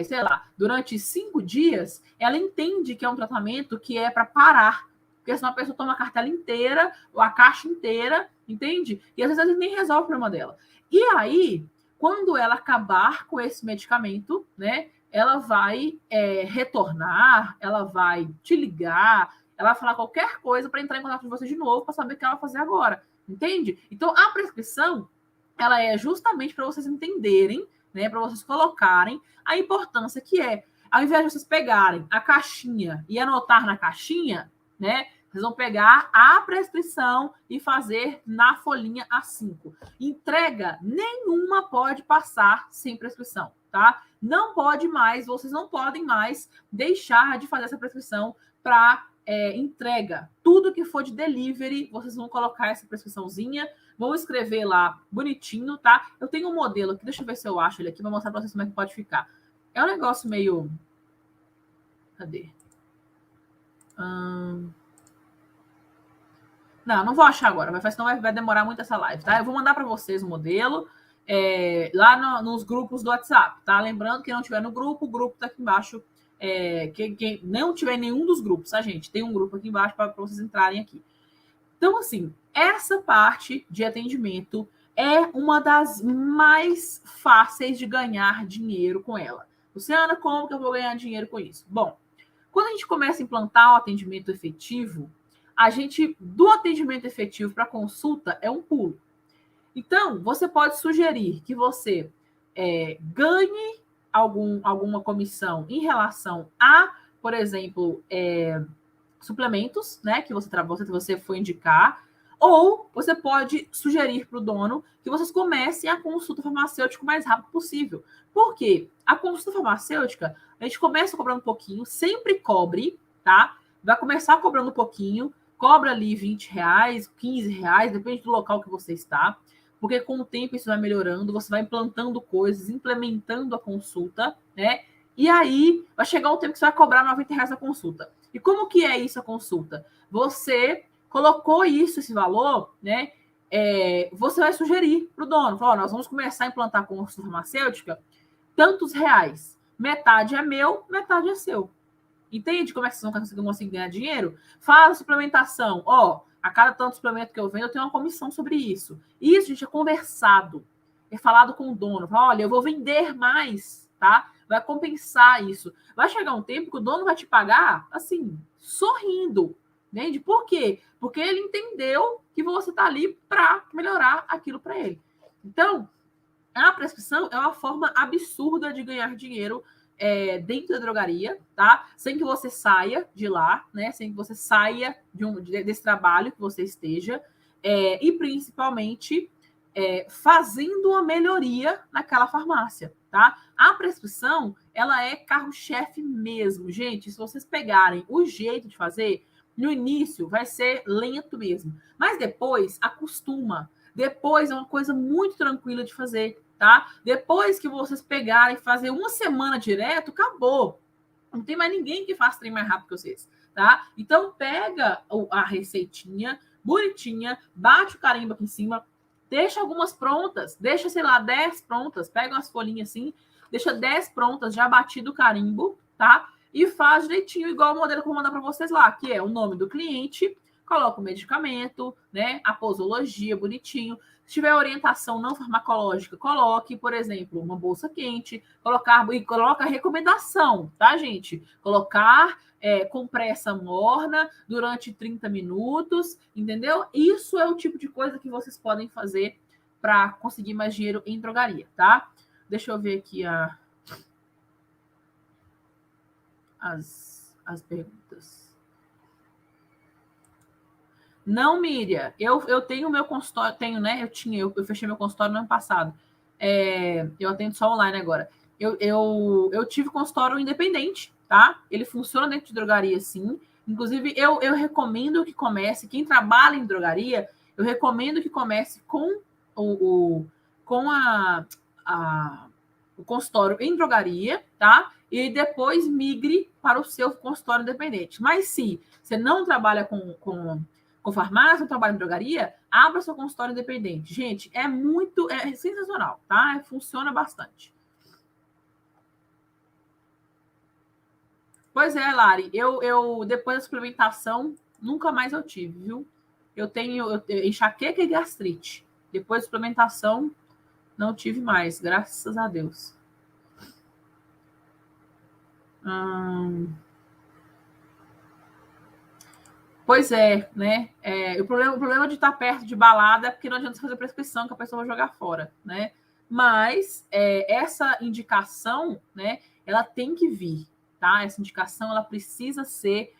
sei lá, durante 5 dias, ela entende que é um tratamento que é para parar. Porque senão a pessoa toma a cartela inteira, ou a caixa inteira, entende? E às vezes ela nem resolve o problema dela. E aí, quando ela acabar com esse medicamento, né, ela vai retornar, ela vai te ligar, ela vai falar qualquer coisa para entrar em contato com você de novo para saber o que ela vai fazer agora. Entende? Então, a prescrição, ela é justamente para vocês entenderem, né, para vocês colocarem a importância que é. Ao invés de vocês pegarem a caixinha e anotar na caixinha, né, vocês vão pegar a prescrição e fazer na folhinha A5. Entrega nenhuma pode passar sem prescrição, tá? Não pode mais, vocês não podem mais deixar de fazer essa prescrição para entrega. Tudo que for de delivery, vocês vão colocar essa prescriçãozinha, vão escrever lá bonitinho, tá? Eu tenho um modelo aqui, deixa eu ver se eu acho ele aqui, vou mostrar para vocês como é que pode ficar. É um negócio meio... Cadê? Não vou achar agora, senão vai demorar muito essa live, tá? Eu vou mandar para vocês o modelo lá nos grupos do WhatsApp, tá? Lembrando que não tiver no grupo, o grupo tá aqui embaixo. Quem não tiver nenhum dos grupos, tá, gente? Tem um grupo aqui embaixo para vocês entrarem aqui. Então, assim, essa parte de atendimento é uma das mais fáceis de ganhar dinheiro com ela. Luciana, como que eu vou ganhar dinheiro com isso? Bom, quando a gente começa a implantar o atendimento efetivo, do atendimento efetivo para consulta é um pulo. Então, você pode sugerir que você ganhe alguma comissão em relação a, por exemplo, suplementos, né, que você foi indicar, ou você pode sugerir para o dono que vocês comecem a consulta farmacêutica o mais rápido possível. Por quê? A consulta farmacêutica, a gente começa cobrando um pouquinho, sempre cobre, tá? Vai começar cobrando um pouquinho, cobra ali R$20, R$15, depende do local que você está, porque com o tempo isso vai melhorando, você vai implantando coisas, implementando a consulta, né? E aí vai chegar um tempo que você vai cobrar R$90 a consulta. E como que é isso a consulta? Você colocou esse valor, né? Você vai sugerir para o dono, falar, nós vamos começar a implantar a consulta farmacêutica, tantos reais. Metade é meu, metade é seu. Entende como é que vocês vão conseguir ganhar dinheiro? Faz a suplementação. A cada tanto suplemento que eu vendo, eu tenho uma comissão sobre isso. Isso, gente, é conversado. É falado com o dono. Fala, olha, eu vou vender mais, tá? Vai compensar isso. Vai chegar um tempo que o dono vai te pagar, assim, sorrindo. Entende? Por quê? Porque ele entendeu que você está ali para melhorar aquilo para ele. Então, a prescrição é uma forma absurda de ganhar dinheiro dentro da drogaria, tá? Sem que você saia de lá, né? Sem que você saia desse trabalho que você esteja. E principalmente fazendo uma melhoria naquela farmácia, tá? A prescrição, ela é carro-chefe mesmo. Gente, se vocês pegarem o jeito de fazer, no início vai ser lento mesmo. Mas depois, acostuma. Depois é uma coisa muito tranquila de fazer, tá? Depois que vocês pegarem e fazer uma semana direto, acabou. Não tem mais ninguém que faça trem mais rápido que vocês, tá? Então, pega a receitinha, bonitinha, bate o carimbo aqui em cima, deixa algumas prontas, deixa, sei lá, 10 prontas, pega umas folhinhas assim, deixa 10 prontas, já batido o carimbo, tá? E faz direitinho, igual o modelo que eu vou mandar para vocês lá, que é o nome do cliente, coloca o medicamento, né? A posologia, bonitinho. Se tiver orientação não farmacológica, coloque, por exemplo, uma bolsa quente, coloca recomendação, tá, gente? Colocar compressa morna durante 30 minutos, entendeu? Isso é o tipo de coisa que vocês podem fazer para conseguir mais dinheiro em drogaria, tá? Deixa eu ver aqui as perguntas. Não, Miriam, eu tenho meu consultório, tenho, né? Eu fechei meu consultório no ano passado. Eu atendo só online agora. Eu tive consultório independente, tá? Ele funciona dentro de drogaria, sim. Inclusive, eu recomendo que comece, quem trabalha em drogaria, eu recomendo que comece com com o consultório em drogaria, tá? E depois migre para o seu consultório independente. Mas se você não trabalha com farmácia, não trabalha em drogaria, abra seu consultório independente. Gente, é sensacional, tá? Funciona bastante. Pois é, Lari, depois da suplementação, nunca mais eu tive, viu? Eu tenho enxaqueca e gastrite. Depois da suplementação, não tive mais, graças a Deus. Pois é, né? O problema de estar perto de balada é porque não adianta fazer prescrição que a pessoa vai jogar fora, né? Mas essa indicação, né? Ela tem que vir, tá? Essa indicação, ela precisa ser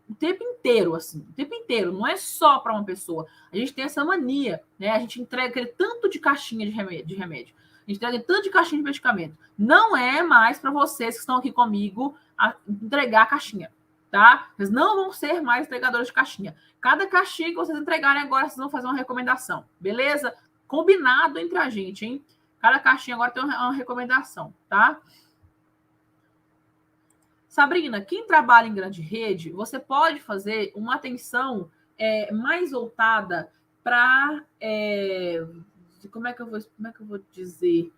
o tempo inteiro, assim, o tempo inteiro. Não é só para uma pessoa. A gente tem essa mania, né? A gente entrega aquele tanto de caixinha de remédio. A gente entrega tanto de caixinha de medicamento. Não é mais para vocês que estão aqui comigo entregar a caixinha, tá? Vocês não vão ser mais entregadores de caixinha. Cada caixinha que vocês entregarem agora, vocês vão fazer uma recomendação, beleza? Combinado entre a gente, hein? Cada caixinha agora tem uma recomendação, tá? Sabrina, quem trabalha em grande rede, você pode fazer uma atenção mais voltada para... como é que eu vou dizer?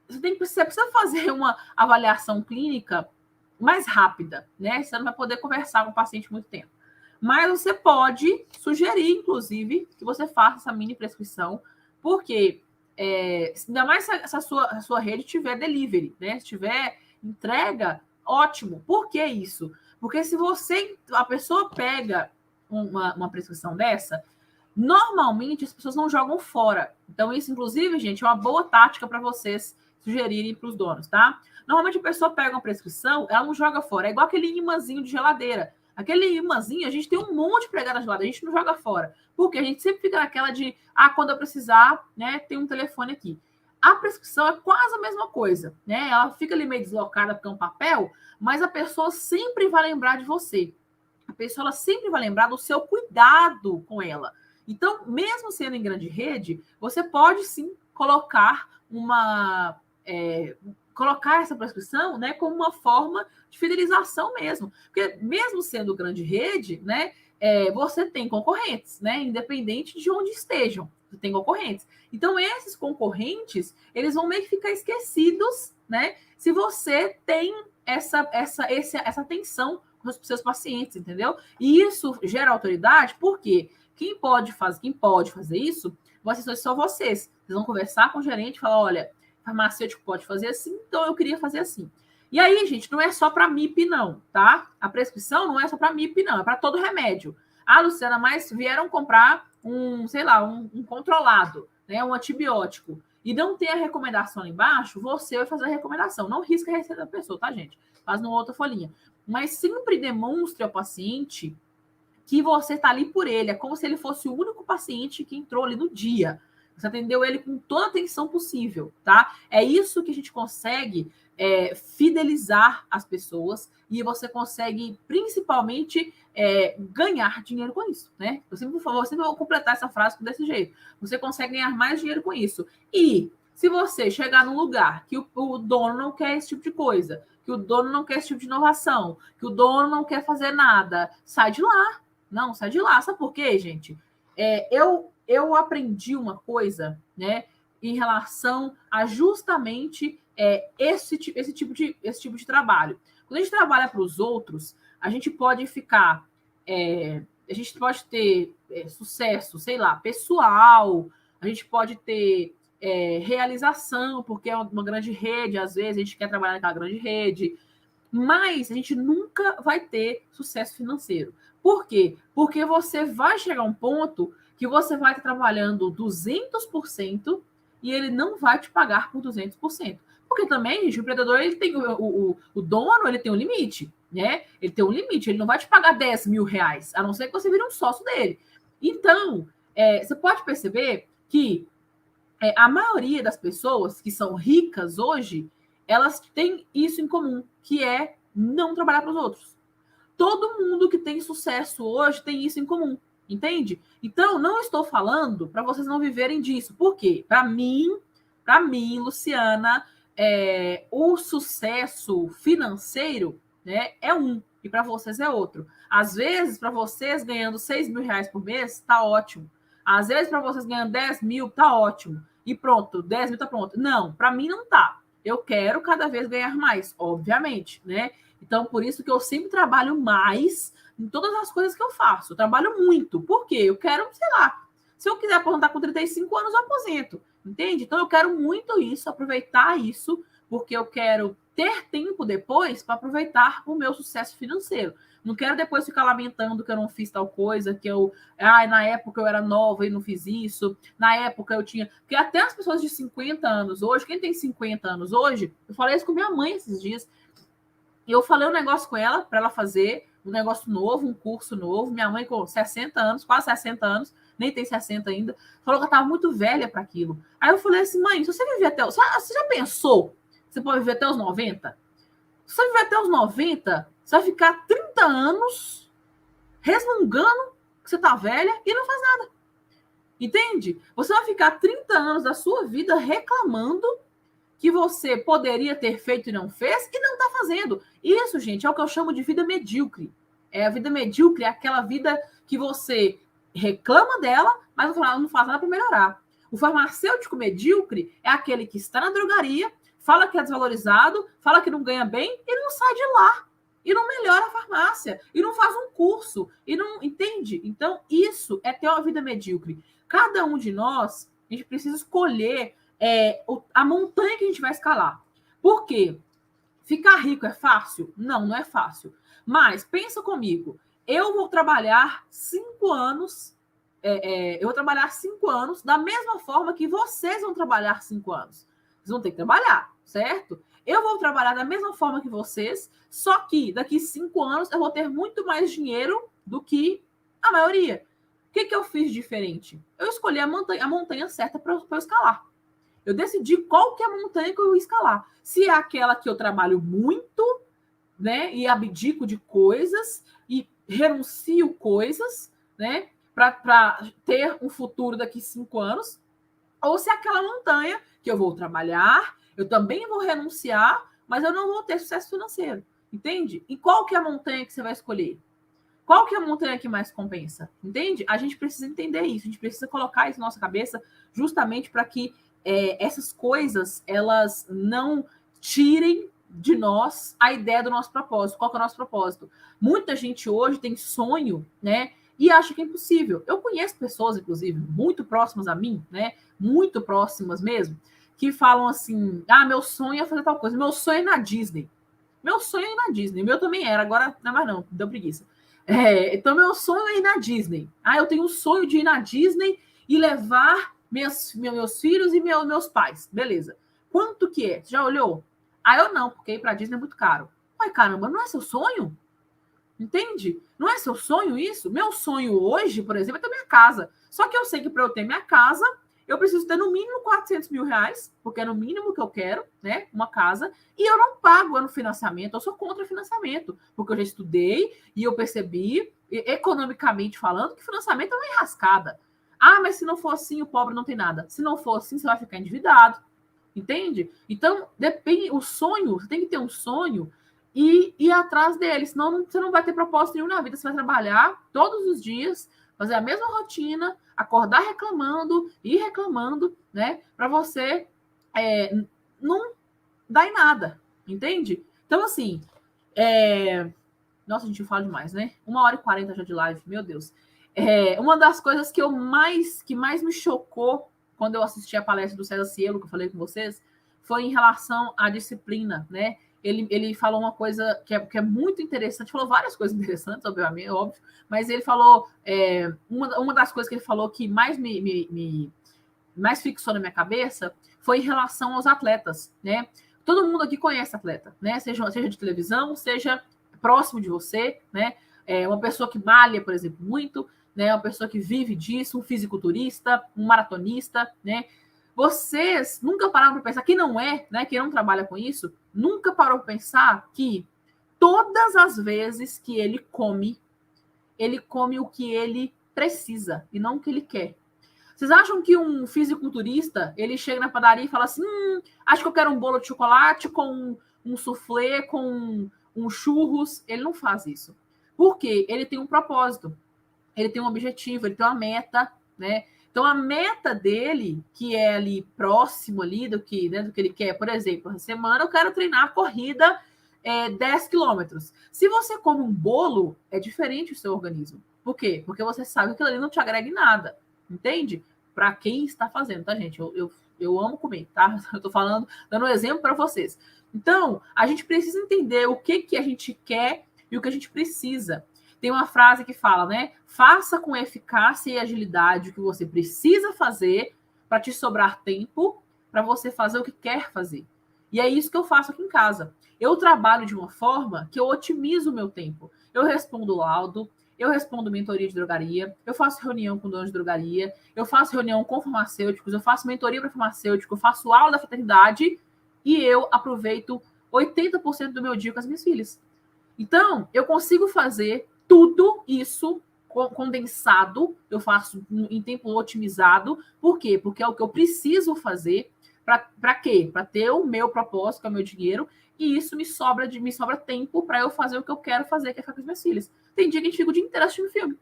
Você precisa fazer uma avaliação clínica mais rápida, né? Você não vai poder conversar com o paciente muito tempo. Mas você pode sugerir, inclusive, que você faça essa mini prescrição, porque ainda mais se a sua rede tiver delivery, né? Se tiver entrega, ótimo. Por que isso? Porque se a pessoa pega uma prescrição dessa, normalmente as pessoas não jogam fora. Então, isso, inclusive, gente, é uma boa tática para vocês sugerirem para os donos, tá? Normalmente a pessoa pega uma prescrição, ela não joga fora. É igual aquele imãzinho de geladeira. Aquele imãzinho, a gente tem um monte pregado na geladeira, a gente não joga fora. Porque a gente sempre fica naquela de, quando eu precisar, né, tem um telefone aqui. A prescrição é quase a mesma coisa, né? Ela fica ali meio deslocada porque é um papel, mas a pessoa sempre vai lembrar de você. A pessoa ela sempre vai lembrar do seu cuidado com ela. Então, mesmo sendo em grande rede, você pode sim colocar colocar essa prescrição, né, como uma forma de fidelização mesmo. Porque mesmo sendo grande rede, né, você tem concorrentes, né, independente de onde estejam, você tem concorrentes. Então, esses concorrentes, eles vão meio que ficar esquecidos, né, se você tem essa atenção com os seus pacientes, entendeu? E isso gera autoridade, porque quem pode fazer isso vai ser só vocês. Vocês vão conversar com o gerente e falar, olha, farmacêutico pode fazer assim, então eu queria fazer assim. E aí, gente, não é só para MIP, não, tá? A prescrição não é só para MIP, não, é para todo remédio. Luciana, mas vieram comprar um controlado, né? Um antibiótico. E não tem a recomendação lá embaixo, você vai fazer a recomendação. Não risca a receita da pessoa, tá, gente? Faz numa outra folhinha. Mas sempre demonstre ao paciente que você está ali por ele. É como se ele fosse o único paciente que entrou ali no dia. Você atendeu ele com toda a atenção possível, tá? É isso que a gente consegue fidelizar as pessoas e você consegue, principalmente, ganhar dinheiro com isso, né? Eu sempre vou completar essa frase desse jeito. Você consegue ganhar mais dinheiro com isso. E se você chegar num lugar que o dono não quer esse tipo de coisa, que o dono não quer esse tipo de inovação, que o dono não quer fazer nada, sai de lá. Não, sai de lá. Sabe por quê, gente? Eu aprendi uma coisa, né, em relação a justamente esse tipo de trabalho. Quando a gente trabalha para os outros, a gente pode ficar, a gente pode ter sucesso, sei lá, pessoal, a gente pode ter realização, porque é uma grande rede, às vezes a gente quer trabalhar naquela grande rede, mas a gente nunca vai ter sucesso financeiro. Por quê? Porque você vai chegar a um ponto que você vai estar trabalhando 200% e ele não vai te pagar por 200%. Porque também, gente, o empreendedor, ele tem o dono, ele tem um limite, né? Ele tem um limite, ele não vai te pagar 10 mil reais, a não ser que você vire um sócio dele. Então, você pode perceber que a maioria das pessoas que são ricas hoje, elas têm isso em comum, que é não trabalhar para os outros. Todo mundo que tem sucesso hoje tem isso em comum, entende? Então, não estou falando para vocês não viverem disso. Por quê? Para mim, Luciana, o sucesso financeiro, né, é um, e para vocês é outro. Às vezes, para vocês ganhando 6 mil reais por mês, tá ótimo. Às vezes, para vocês ganhando 10 mil, tá ótimo. E pronto, 10 mil tá pronto. Não, para mim não tá. Eu quero cada vez ganhar mais, obviamente, né? Então, por isso que eu sempre trabalho mais em todas as coisas que eu faço. Eu trabalho muito. Por quê? Eu quero, sei lá, se eu quiser aposentar com 35 anos, eu aposento. Entende? Então, eu quero muito isso, aproveitar isso, porque eu quero ter tempo depois para aproveitar o meu sucesso financeiro. Não quero depois ficar lamentando que eu não fiz tal coisa, que na época eu era nova e não fiz isso, na época eu tinha... Porque até as pessoas de 50 anos hoje, quem tem 50 anos hoje, eu falei isso com minha mãe esses dias, e eu falei um negócio com ela, para ela fazer um negócio novo, um curso novo. Minha mãe com 60 anos, quase 60 anos, nem tem 60 ainda, falou que eu estava muito velha para aquilo. Aí eu falei assim, mãe, se você viver até... Você já pensou? Você pode viver até os 90? Se você viver até os 90, você vai ficar 30 anos resmungando que você tá velha e não faz nada. Entende? Você vai ficar 30 anos da sua vida reclamando que você poderia ter feito e não fez e não está fazendo. Isso, gente, é o que eu chamo de vida medíocre. A vida medíocre é aquela vida que você reclama dela, mas não faz nada para melhorar. O farmacêutico medíocre é aquele que está na drogaria, fala que é desvalorizado, fala que não ganha bem e não sai de lá. E não melhora a farmácia, e não faz um curso, e não entende. Então, isso é ter uma vida medíocre. Cada um de nós, a gente precisa escolher a montanha que a gente vai escalar. Por quê? Ficar rico é fácil? Não, não é fácil. Mas pensa comigo, eu vou trabalhar 5 anos, eu vou trabalhar 5 anos da mesma forma que vocês vão trabalhar 5 anos. Vocês vão ter que trabalhar, certo? Eu vou trabalhar da mesma forma que vocês, só que daqui 5 anos eu vou ter muito mais dinheiro do que a maioria. O que eu fiz diferente? Eu escolhi a montanha certa para eu escalar. Eu decidi qual que é a montanha que eu ia escalar. Se é aquela que eu trabalho muito, né, e abdico de coisas e renuncio coisas, né, para ter um futuro daqui 5 anos, ou se é aquela montanha que eu vou trabalhar, eu também vou renunciar, mas eu não vou ter sucesso financeiro. Entende? E qual que é a montanha que você vai escolher? Qual que é a montanha que mais compensa? Entende? A gente precisa entender isso, a gente precisa colocar isso na nossa cabeça justamente para que essas coisas, elas não tirem de nós a ideia do nosso propósito. Qual que é o nosso propósito? Muita gente hoje tem sonho, né? E acha que é impossível. Eu conheço pessoas, inclusive, muito próximas a mim, né? Muito próximas mesmo, que falam assim, meu sonho é fazer tal coisa, meu sonho é ir na Disney. Meu sonho é ir na Disney, meu também era, agora não é mais não, deu preguiça. Então, meu sonho é ir na Disney. Eu tenho um sonho de ir na Disney e levar meus filhos e meus pais. Beleza. Quanto que é? Você já olhou? Eu não, porque ir para Disney é muito caro. Caramba, não é seu sonho? Entende? Não é seu sonho isso? Meu sonho hoje, por exemplo, é ter minha casa. Só que eu sei que para eu ter minha casa, eu preciso ter no mínimo 400 mil reais, porque é no mínimo que eu quero, né? Uma casa. E eu não pago no financiamento, eu sou contra financiamento, porque eu já estudei e eu percebi, economicamente falando, que financiamento é uma enrascada. Mas se não for assim, o pobre não tem nada. Se não for assim, você vai ficar endividado. Entende? Então, depende, o sonho, você tem que ter um sonho e ir atrás dele, senão você não vai ter propósito nenhum na vida. Você vai trabalhar todos os dias, fazer a mesma rotina, acordar reclamando, ir reclamando, né? Para você não dar em nada, entende? Então, assim, nossa, a gente fala demais, né? 1h40 já de live, meu Deus. Uma das coisas que mais me chocou quando eu assisti a palestra do César Cielo, que eu falei com vocês, foi em relação à disciplina, né? Ele falou uma coisa que é muito interessante, falou várias coisas interessantes, obviamente, óbvio, mas ele falou, uma das coisas que ele falou que mais mais fixou na minha cabeça foi em relação aos atletas, né? Todo mundo aqui conhece atleta, né? Seja de televisão, seja próximo de você, né? Uma pessoa que malha, por exemplo, muito, né? Uma pessoa que vive disso, um fisiculturista, um maratonista, né? Vocês nunca pararam para pensar, quem não é, né? Quem não trabalha com isso, nunca parou para pensar que todas as vezes que ele come o que ele precisa e não o que ele quer. Vocês acham que um fisiculturista, ele chega na padaria e fala assim, acho que eu quero um bolo de chocolate com um soufflé, com um churros? Ele não faz isso. Por quê? Ele tem um propósito, ele tem um objetivo, ele tem uma meta, né? Então, a meta dele, que é ali próximo ali do que ele quer, por exemplo, essa semana eu quero treinar a corrida 10 quilômetros. Se você come um bolo, é diferente o seu organismo. Por quê? Porque você sabe que aquilo ali não te agrega em nada. Entende? Para quem está fazendo, tá, gente? Eu amo comer, tá? Eu tô falando, dando um exemplo para vocês. Então, a gente precisa entender o que a gente quer e o que a gente precisa. Tem uma frase que fala, né? Faça com eficácia e agilidade o que você precisa fazer para te sobrar tempo para você fazer o que quer fazer. E é isso que eu faço aqui em casa. Eu trabalho de uma forma que eu otimizo o meu tempo. Eu respondo laudo, eu respondo mentoria de drogaria, eu faço reunião com donos de drogaria, eu faço reunião com farmacêuticos, eu faço mentoria para farmacêutico, eu faço aula da fraternidade e eu aproveito 80% do meu dia com as minhas filhas. Então, eu consigo fazer tudo isso condensado, eu faço em tempo otimizado. Por quê? Porque é o que eu preciso fazer. Para quê? Para ter o meu propósito, que é o meu dinheiro, e isso me sobra tempo para eu fazer o que eu quero fazer, que é ficar com as minhas filhas. Tem dia que a gente fica o dia inteiro assistindo filme.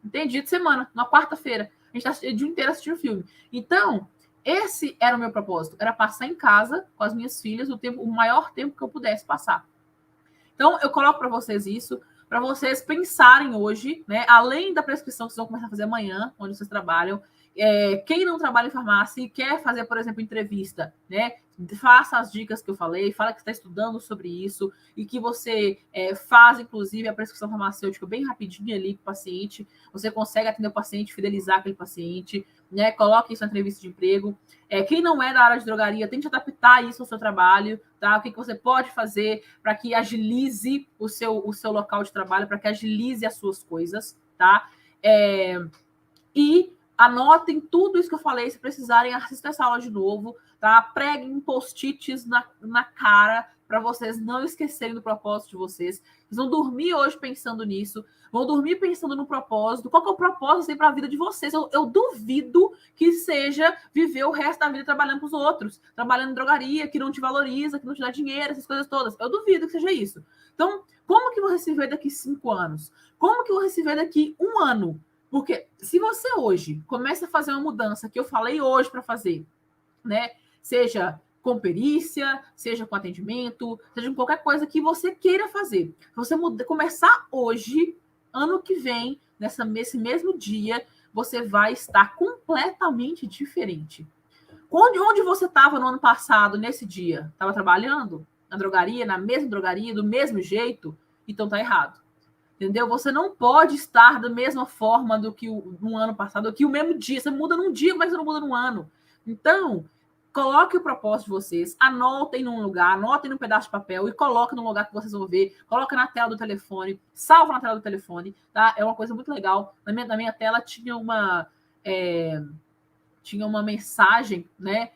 Tem dia de semana, na quarta-feira, a gente está o dia inteiro assistindo filme. Então, esse era o meu propósito, era passar em casa com as minhas filhas o maior tempo que eu pudesse passar. Então, eu coloco para vocês isso, para vocês pensarem hoje, né? Além da prescrição que vocês vão começar a fazer amanhã, onde vocês trabalham, quem não trabalha em farmácia e quer fazer, por exemplo, entrevista, né? Faça as dicas que eu falei, fala que está estudando sobre isso e que você faz, inclusive, a prescrição farmacêutica bem rapidinho ali com o paciente. Você consegue atender o paciente, fidelizar aquele paciente, né? Coloque isso na entrevista de emprego. Quem não é da área de drogaria, tente adaptar isso ao seu trabalho, tá? O que você pode fazer para que agilize o seu local de trabalho, para que agilize as suas coisas, tá? E anotem tudo isso que eu falei, se precisarem, assistam essa aula de novo, tá? Preguem post-its na cara para vocês não esquecerem do propósito de vocês. Vocês vão dormir hoje pensando nisso, vão dormir pensando no propósito. Qual que é o propósito para a vida de vocês? Eu duvido que seja viver o resto da vida trabalhando para os outros, trabalhando em drogaria, que não te valoriza, que não te dá dinheiro, essas coisas todas. Eu duvido que seja isso. Então, como que você se vê daqui 5 anos? Como que você se vê daqui 1 ano? Porque se você hoje começa a fazer uma mudança que eu falei hoje para fazer, né? Seja com perícia, seja com atendimento, seja com qualquer coisa que você queira fazer. Se você começar hoje, ano que vem, nesse mesmo dia, você vai estar completamente diferente. Onde você estava no ano passado, nesse dia? Estava trabalhando na drogaria, na mesma drogaria, do mesmo jeito? Então tá errado. Entendeu? Você não pode estar da mesma forma do que no ano passado, do que o mesmo dia. Você muda num dia, mas você não muda num ano. Então, coloque o propósito de vocês, anotem num lugar, anotem num pedaço de papel e coloquem num lugar que vocês vão ver. Coloca na tela do telefone, salva na tela do telefone, tá? É uma coisa muito legal. Na minha tela tinha uma mensagem, né?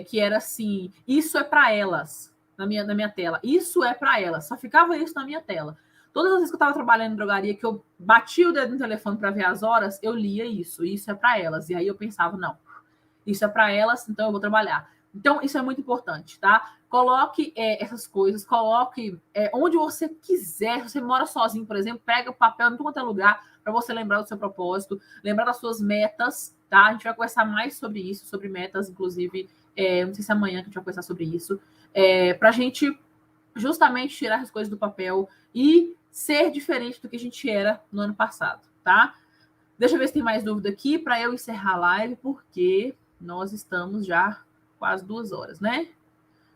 Que era assim: isso é para elas. Na minha tela. Isso é para elas. Só ficava isso na minha tela. Todas as vezes que eu estava trabalhando em drogaria, que eu bati o dedo no telefone para ver as horas, eu lia isso. Isso é para elas. E aí eu pensava, não, isso é para elas, então eu vou trabalhar. Então, isso é muito importante, tá? Coloque essas coisas, coloque onde você quiser. Se você mora sozinho, por exemplo, pega o papel em todo quanto é lugar para você lembrar do seu propósito, lembrar das suas metas, tá? A gente vai conversar mais sobre isso, sobre metas, inclusive, não sei se amanhã que a gente vai conversar sobre isso, para a gente justamente tirar as coisas do papel e ser diferente do que a gente era no ano passado, tá? Deixa eu ver se tem mais dúvida aqui para eu encerrar a live, porque nós estamos já quase 2 horas, né?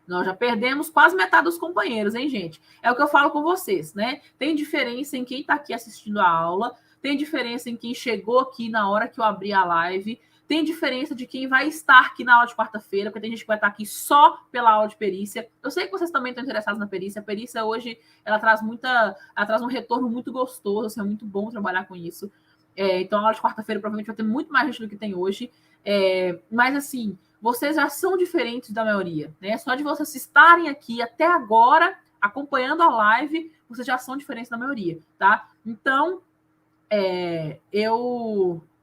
Nós já perdemos quase metade dos companheiros, hein, gente? É o que eu falo com vocês, né? Tem diferença em quem está aqui assistindo a aula, tem diferença em quem chegou aqui na hora que eu abri a live, Tem diferença de quem vai estar aqui na aula de quarta-feira, porque tem gente que vai estar aqui só pela aula de perícia. Eu sei que vocês também estão interessados na perícia. A perícia hoje, ela traz um retorno muito gostoso, assim, é muito bom trabalhar com isso. Então, a aula de quarta-feira provavelmente vai ter muito mais gente do que tem hoje. Mas, assim, vocês já são diferentes da maioria, né? Só de vocês estarem aqui até agora, acompanhando a live, vocês já são diferentes da maioria, tá? Então,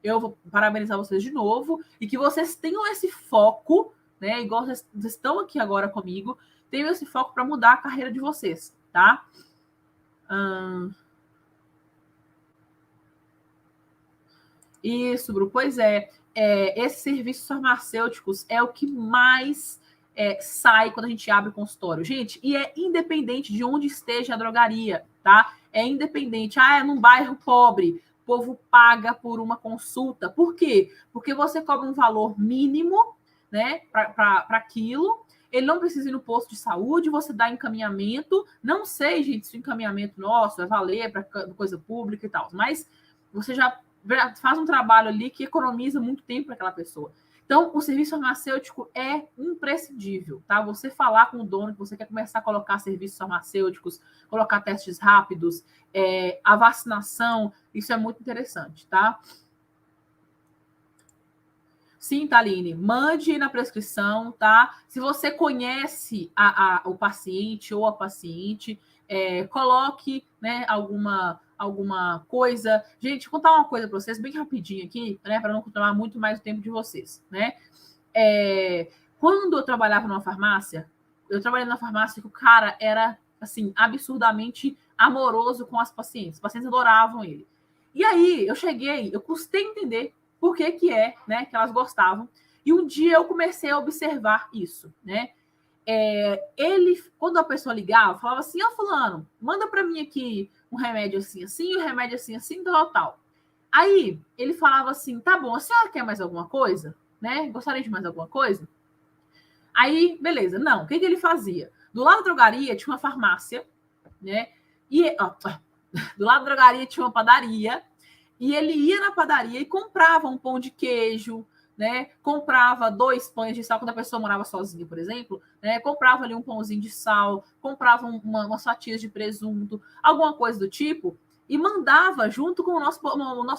eu vou parabenizar vocês de novo e que vocês tenham esse foco, né? Igual vocês estão aqui agora comigo, tenham esse foco para mudar a carreira de vocês, tá? Isso, Bru, pois esses serviços farmacêuticos é o que mais sai quando a gente abre o consultório. Gente, e é independente de onde esteja a drogaria, tá? É independente. É num bairro pobre, o povo paga por uma consulta. Por quê? Porque você cobra um valor mínimo, né, para aquilo. Ele não precisa ir no posto de saúde, você dá encaminhamento. Não sei, gente, se o encaminhamento nosso vai valer para coisa pública e tal, mas você já faz um trabalho ali que economiza muito tempo para aquela pessoa. Então, o serviço farmacêutico é imprescindível, tá? Você falar com o dono que você quer começar a colocar serviços farmacêuticos, colocar testes rápidos, a vacinação, isso é muito interessante, tá? Sim, Taline, mande na prescrição, tá? Se você conhece o paciente ou a paciente, coloque, né, alguma coisa. Gente, vou contar uma coisa para vocês bem rapidinho aqui, né, para não tomar muito mais o tempo de vocês, né? Quando eu trabalhava numa farmácia, eu trabalhei numa farmácia que o cara era, assim, absurdamente amoroso com as pacientes. Os pacientes adoravam ele. E aí, eu custei entender por que né, que elas gostavam. E um dia eu comecei a observar isso, né? Quando a pessoa ligava, falava assim, fulano, manda para mim aqui um remédio assim, assim, um remédio assim, assim, tal. Aí, ele falava assim, tá bom, a senhora quer mais alguma coisa? Né? Gostaria de mais alguma coisa? Aí, beleza. Não, o que ele fazia? Do lado da drogaria tinha uma farmácia, né? Do lado da drogaria tinha uma padaria, e ele ia na padaria e comprava um pão de queijo, né? Comprava 2 pães de sal, quando a pessoa morava sozinha, por exemplo, né? Comprava ali um pãozinho de sal, comprava umas fatias de presunto, alguma coisa do tipo, e mandava junto com o nosso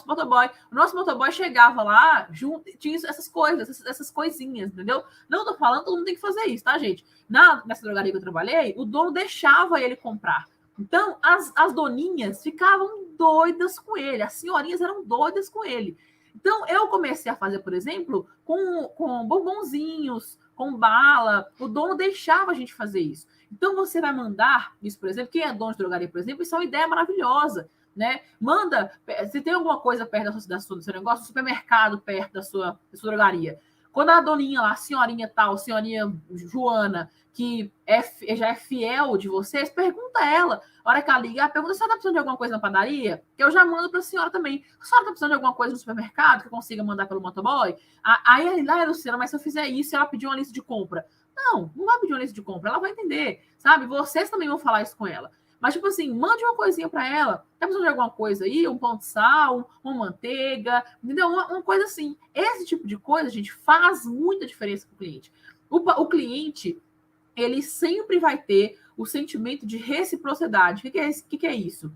motoboy. O nosso motoboy chegava lá, junto, tinha essas coisas, essas coisinhas, entendeu? Não tô falando, todo mundo tem que fazer isso, tá, gente? Nessa drogaria que eu trabalhei, o dono deixava ele comprar. Então, as doninhas ficavam doidas com ele, as senhorinhas eram doidas com ele. Então, eu comecei a fazer, por exemplo, com bombonzinhos, com bala. O dono deixava a gente fazer isso. Então, você vai mandar isso, por exemplo, quem é dono de drogaria, por exemplo, isso é uma ideia maravilhosa, né? Manda, se tem alguma coisa perto do seu negócio, supermercado perto da sua drogaria. Quando a doninha lá, a senhorinha tal, a senhorinha Joana, que já é fiel de vocês, pergunta a ela. A hora que ela liga, pergunta se ela está precisando de alguma coisa na padaria, que eu já mando para a senhora também. A senhora está precisando de alguma coisa no supermercado que eu consiga mandar pelo motoboy? Aí ela, Luciana, mas se eu fizer isso, ela pediu uma lista de compra. Não vai pedir uma lista de compra, ela vai entender, sabe? Vocês também vão falar isso com ela. Mas, tipo assim, mande uma coisinha para ela. Tá precisando de alguma coisa aí? Um pão de sal, uma manteiga, entendeu? Uma coisa assim. Esse tipo de coisa, gente, faz muita diferença para o cliente. O cliente, ele sempre vai ter o sentimento de reciprocidade. O que é isso?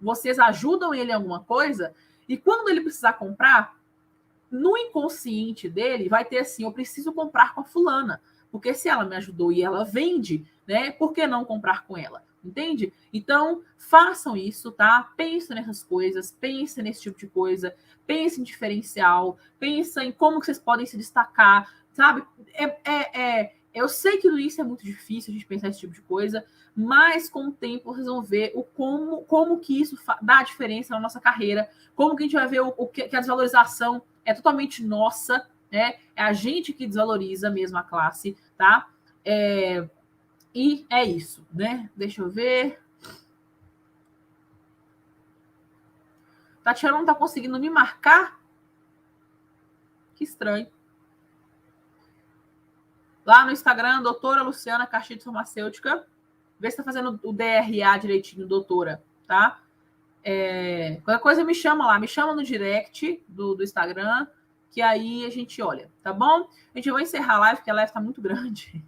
Vocês ajudam ele em alguma coisa e quando ele precisar comprar, no inconsciente dele vai ter assim, eu preciso comprar com a fulana, porque se ela me ajudou e ela vende, né? Por que não comprar com ela? Entende? Então, façam isso, tá? Pensem nessas coisas, pensem nesse tipo de coisa, pensem em diferencial, pensem em como que vocês podem se destacar, sabe? Eu sei que no início é muito difícil a gente pensar esse tipo de coisa, mas com o tempo vocês vão ver como que isso dá diferença na nossa carreira, como que a gente vai ver que a desvalorização é totalmente nossa, né? É a gente que desvaloriza mesmo a classe, tá? E é isso, né? Deixa eu ver. Tatiana não tá conseguindo me marcar? Que estranho. Lá no Instagram, doutora Luciana Castilho Farmacêutica. Vê se tá fazendo o DRA direitinho, doutora, tá? Qualquer coisa me chama lá, me chama no direct do Instagram, que aí a gente olha, tá bom? A gente vai encerrar a live, porque a live tá muito grande.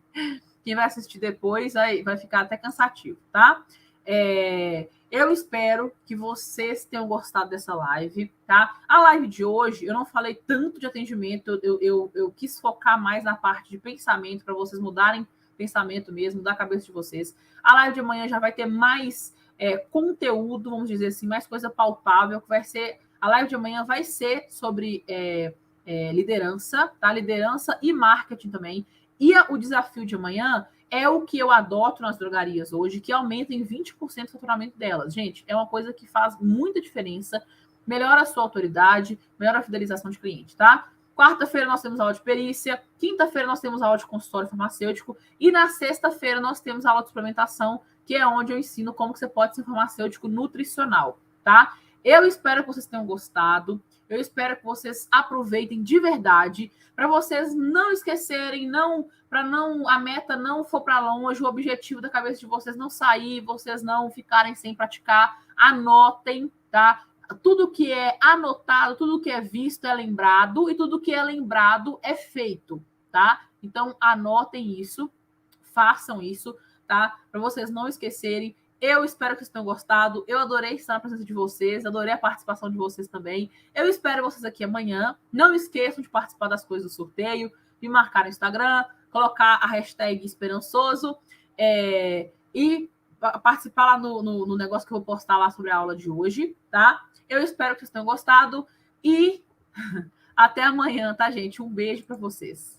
Quem vai assistir depois vai ficar até cansativo, tá? Eu espero que vocês tenham gostado dessa live, tá? A live de hoje, eu não falei tanto de atendimento, eu quis focar mais na parte de pensamento, para vocês mudarem pensamento mesmo, da cabeça de vocês. A live de amanhã já vai ter mais conteúdo, vamos dizer assim, mais coisa palpável, que vai ser... A live de amanhã vai ser sobre liderança, tá? Liderança e marketing também. E o desafio de amanhã é o que eu adoto nas drogarias hoje, que aumenta em 20% o faturamento delas. Gente, é uma coisa que faz muita diferença, melhora a sua autoridade, melhora a fidelização de cliente, tá? Quarta-feira nós temos aula de perícia, quinta-feira nós temos aula de consultório farmacêutico e na sexta-feira nós temos aula de suplementação, que é onde eu ensino como que você pode ser farmacêutico nutricional, tá? Eu espero que vocês tenham gostado. Eu espero que vocês aproveitem de verdade, para vocês não esquecerem, para a meta não for para longe, o objetivo da cabeça de vocês não sair, vocês não ficarem sem praticar. Anotem, tá? Tudo que é anotado, tudo que é visto é lembrado, e tudo que é lembrado é feito, tá? Então, anotem isso, façam isso, tá? Para vocês não esquecerem. Eu espero que vocês tenham gostado. Eu adorei estar na presença de vocês. Adorei a participação de vocês também. Eu espero vocês aqui amanhã. Não esqueçam de participar das coisas do sorteio, me marcar no Instagram, colocar a hashtag esperançoso e participar lá no negócio que eu vou postar lá sobre a aula de hoje, tá? Eu espero que vocês tenham gostado e até amanhã, tá, gente? Um beijo para vocês.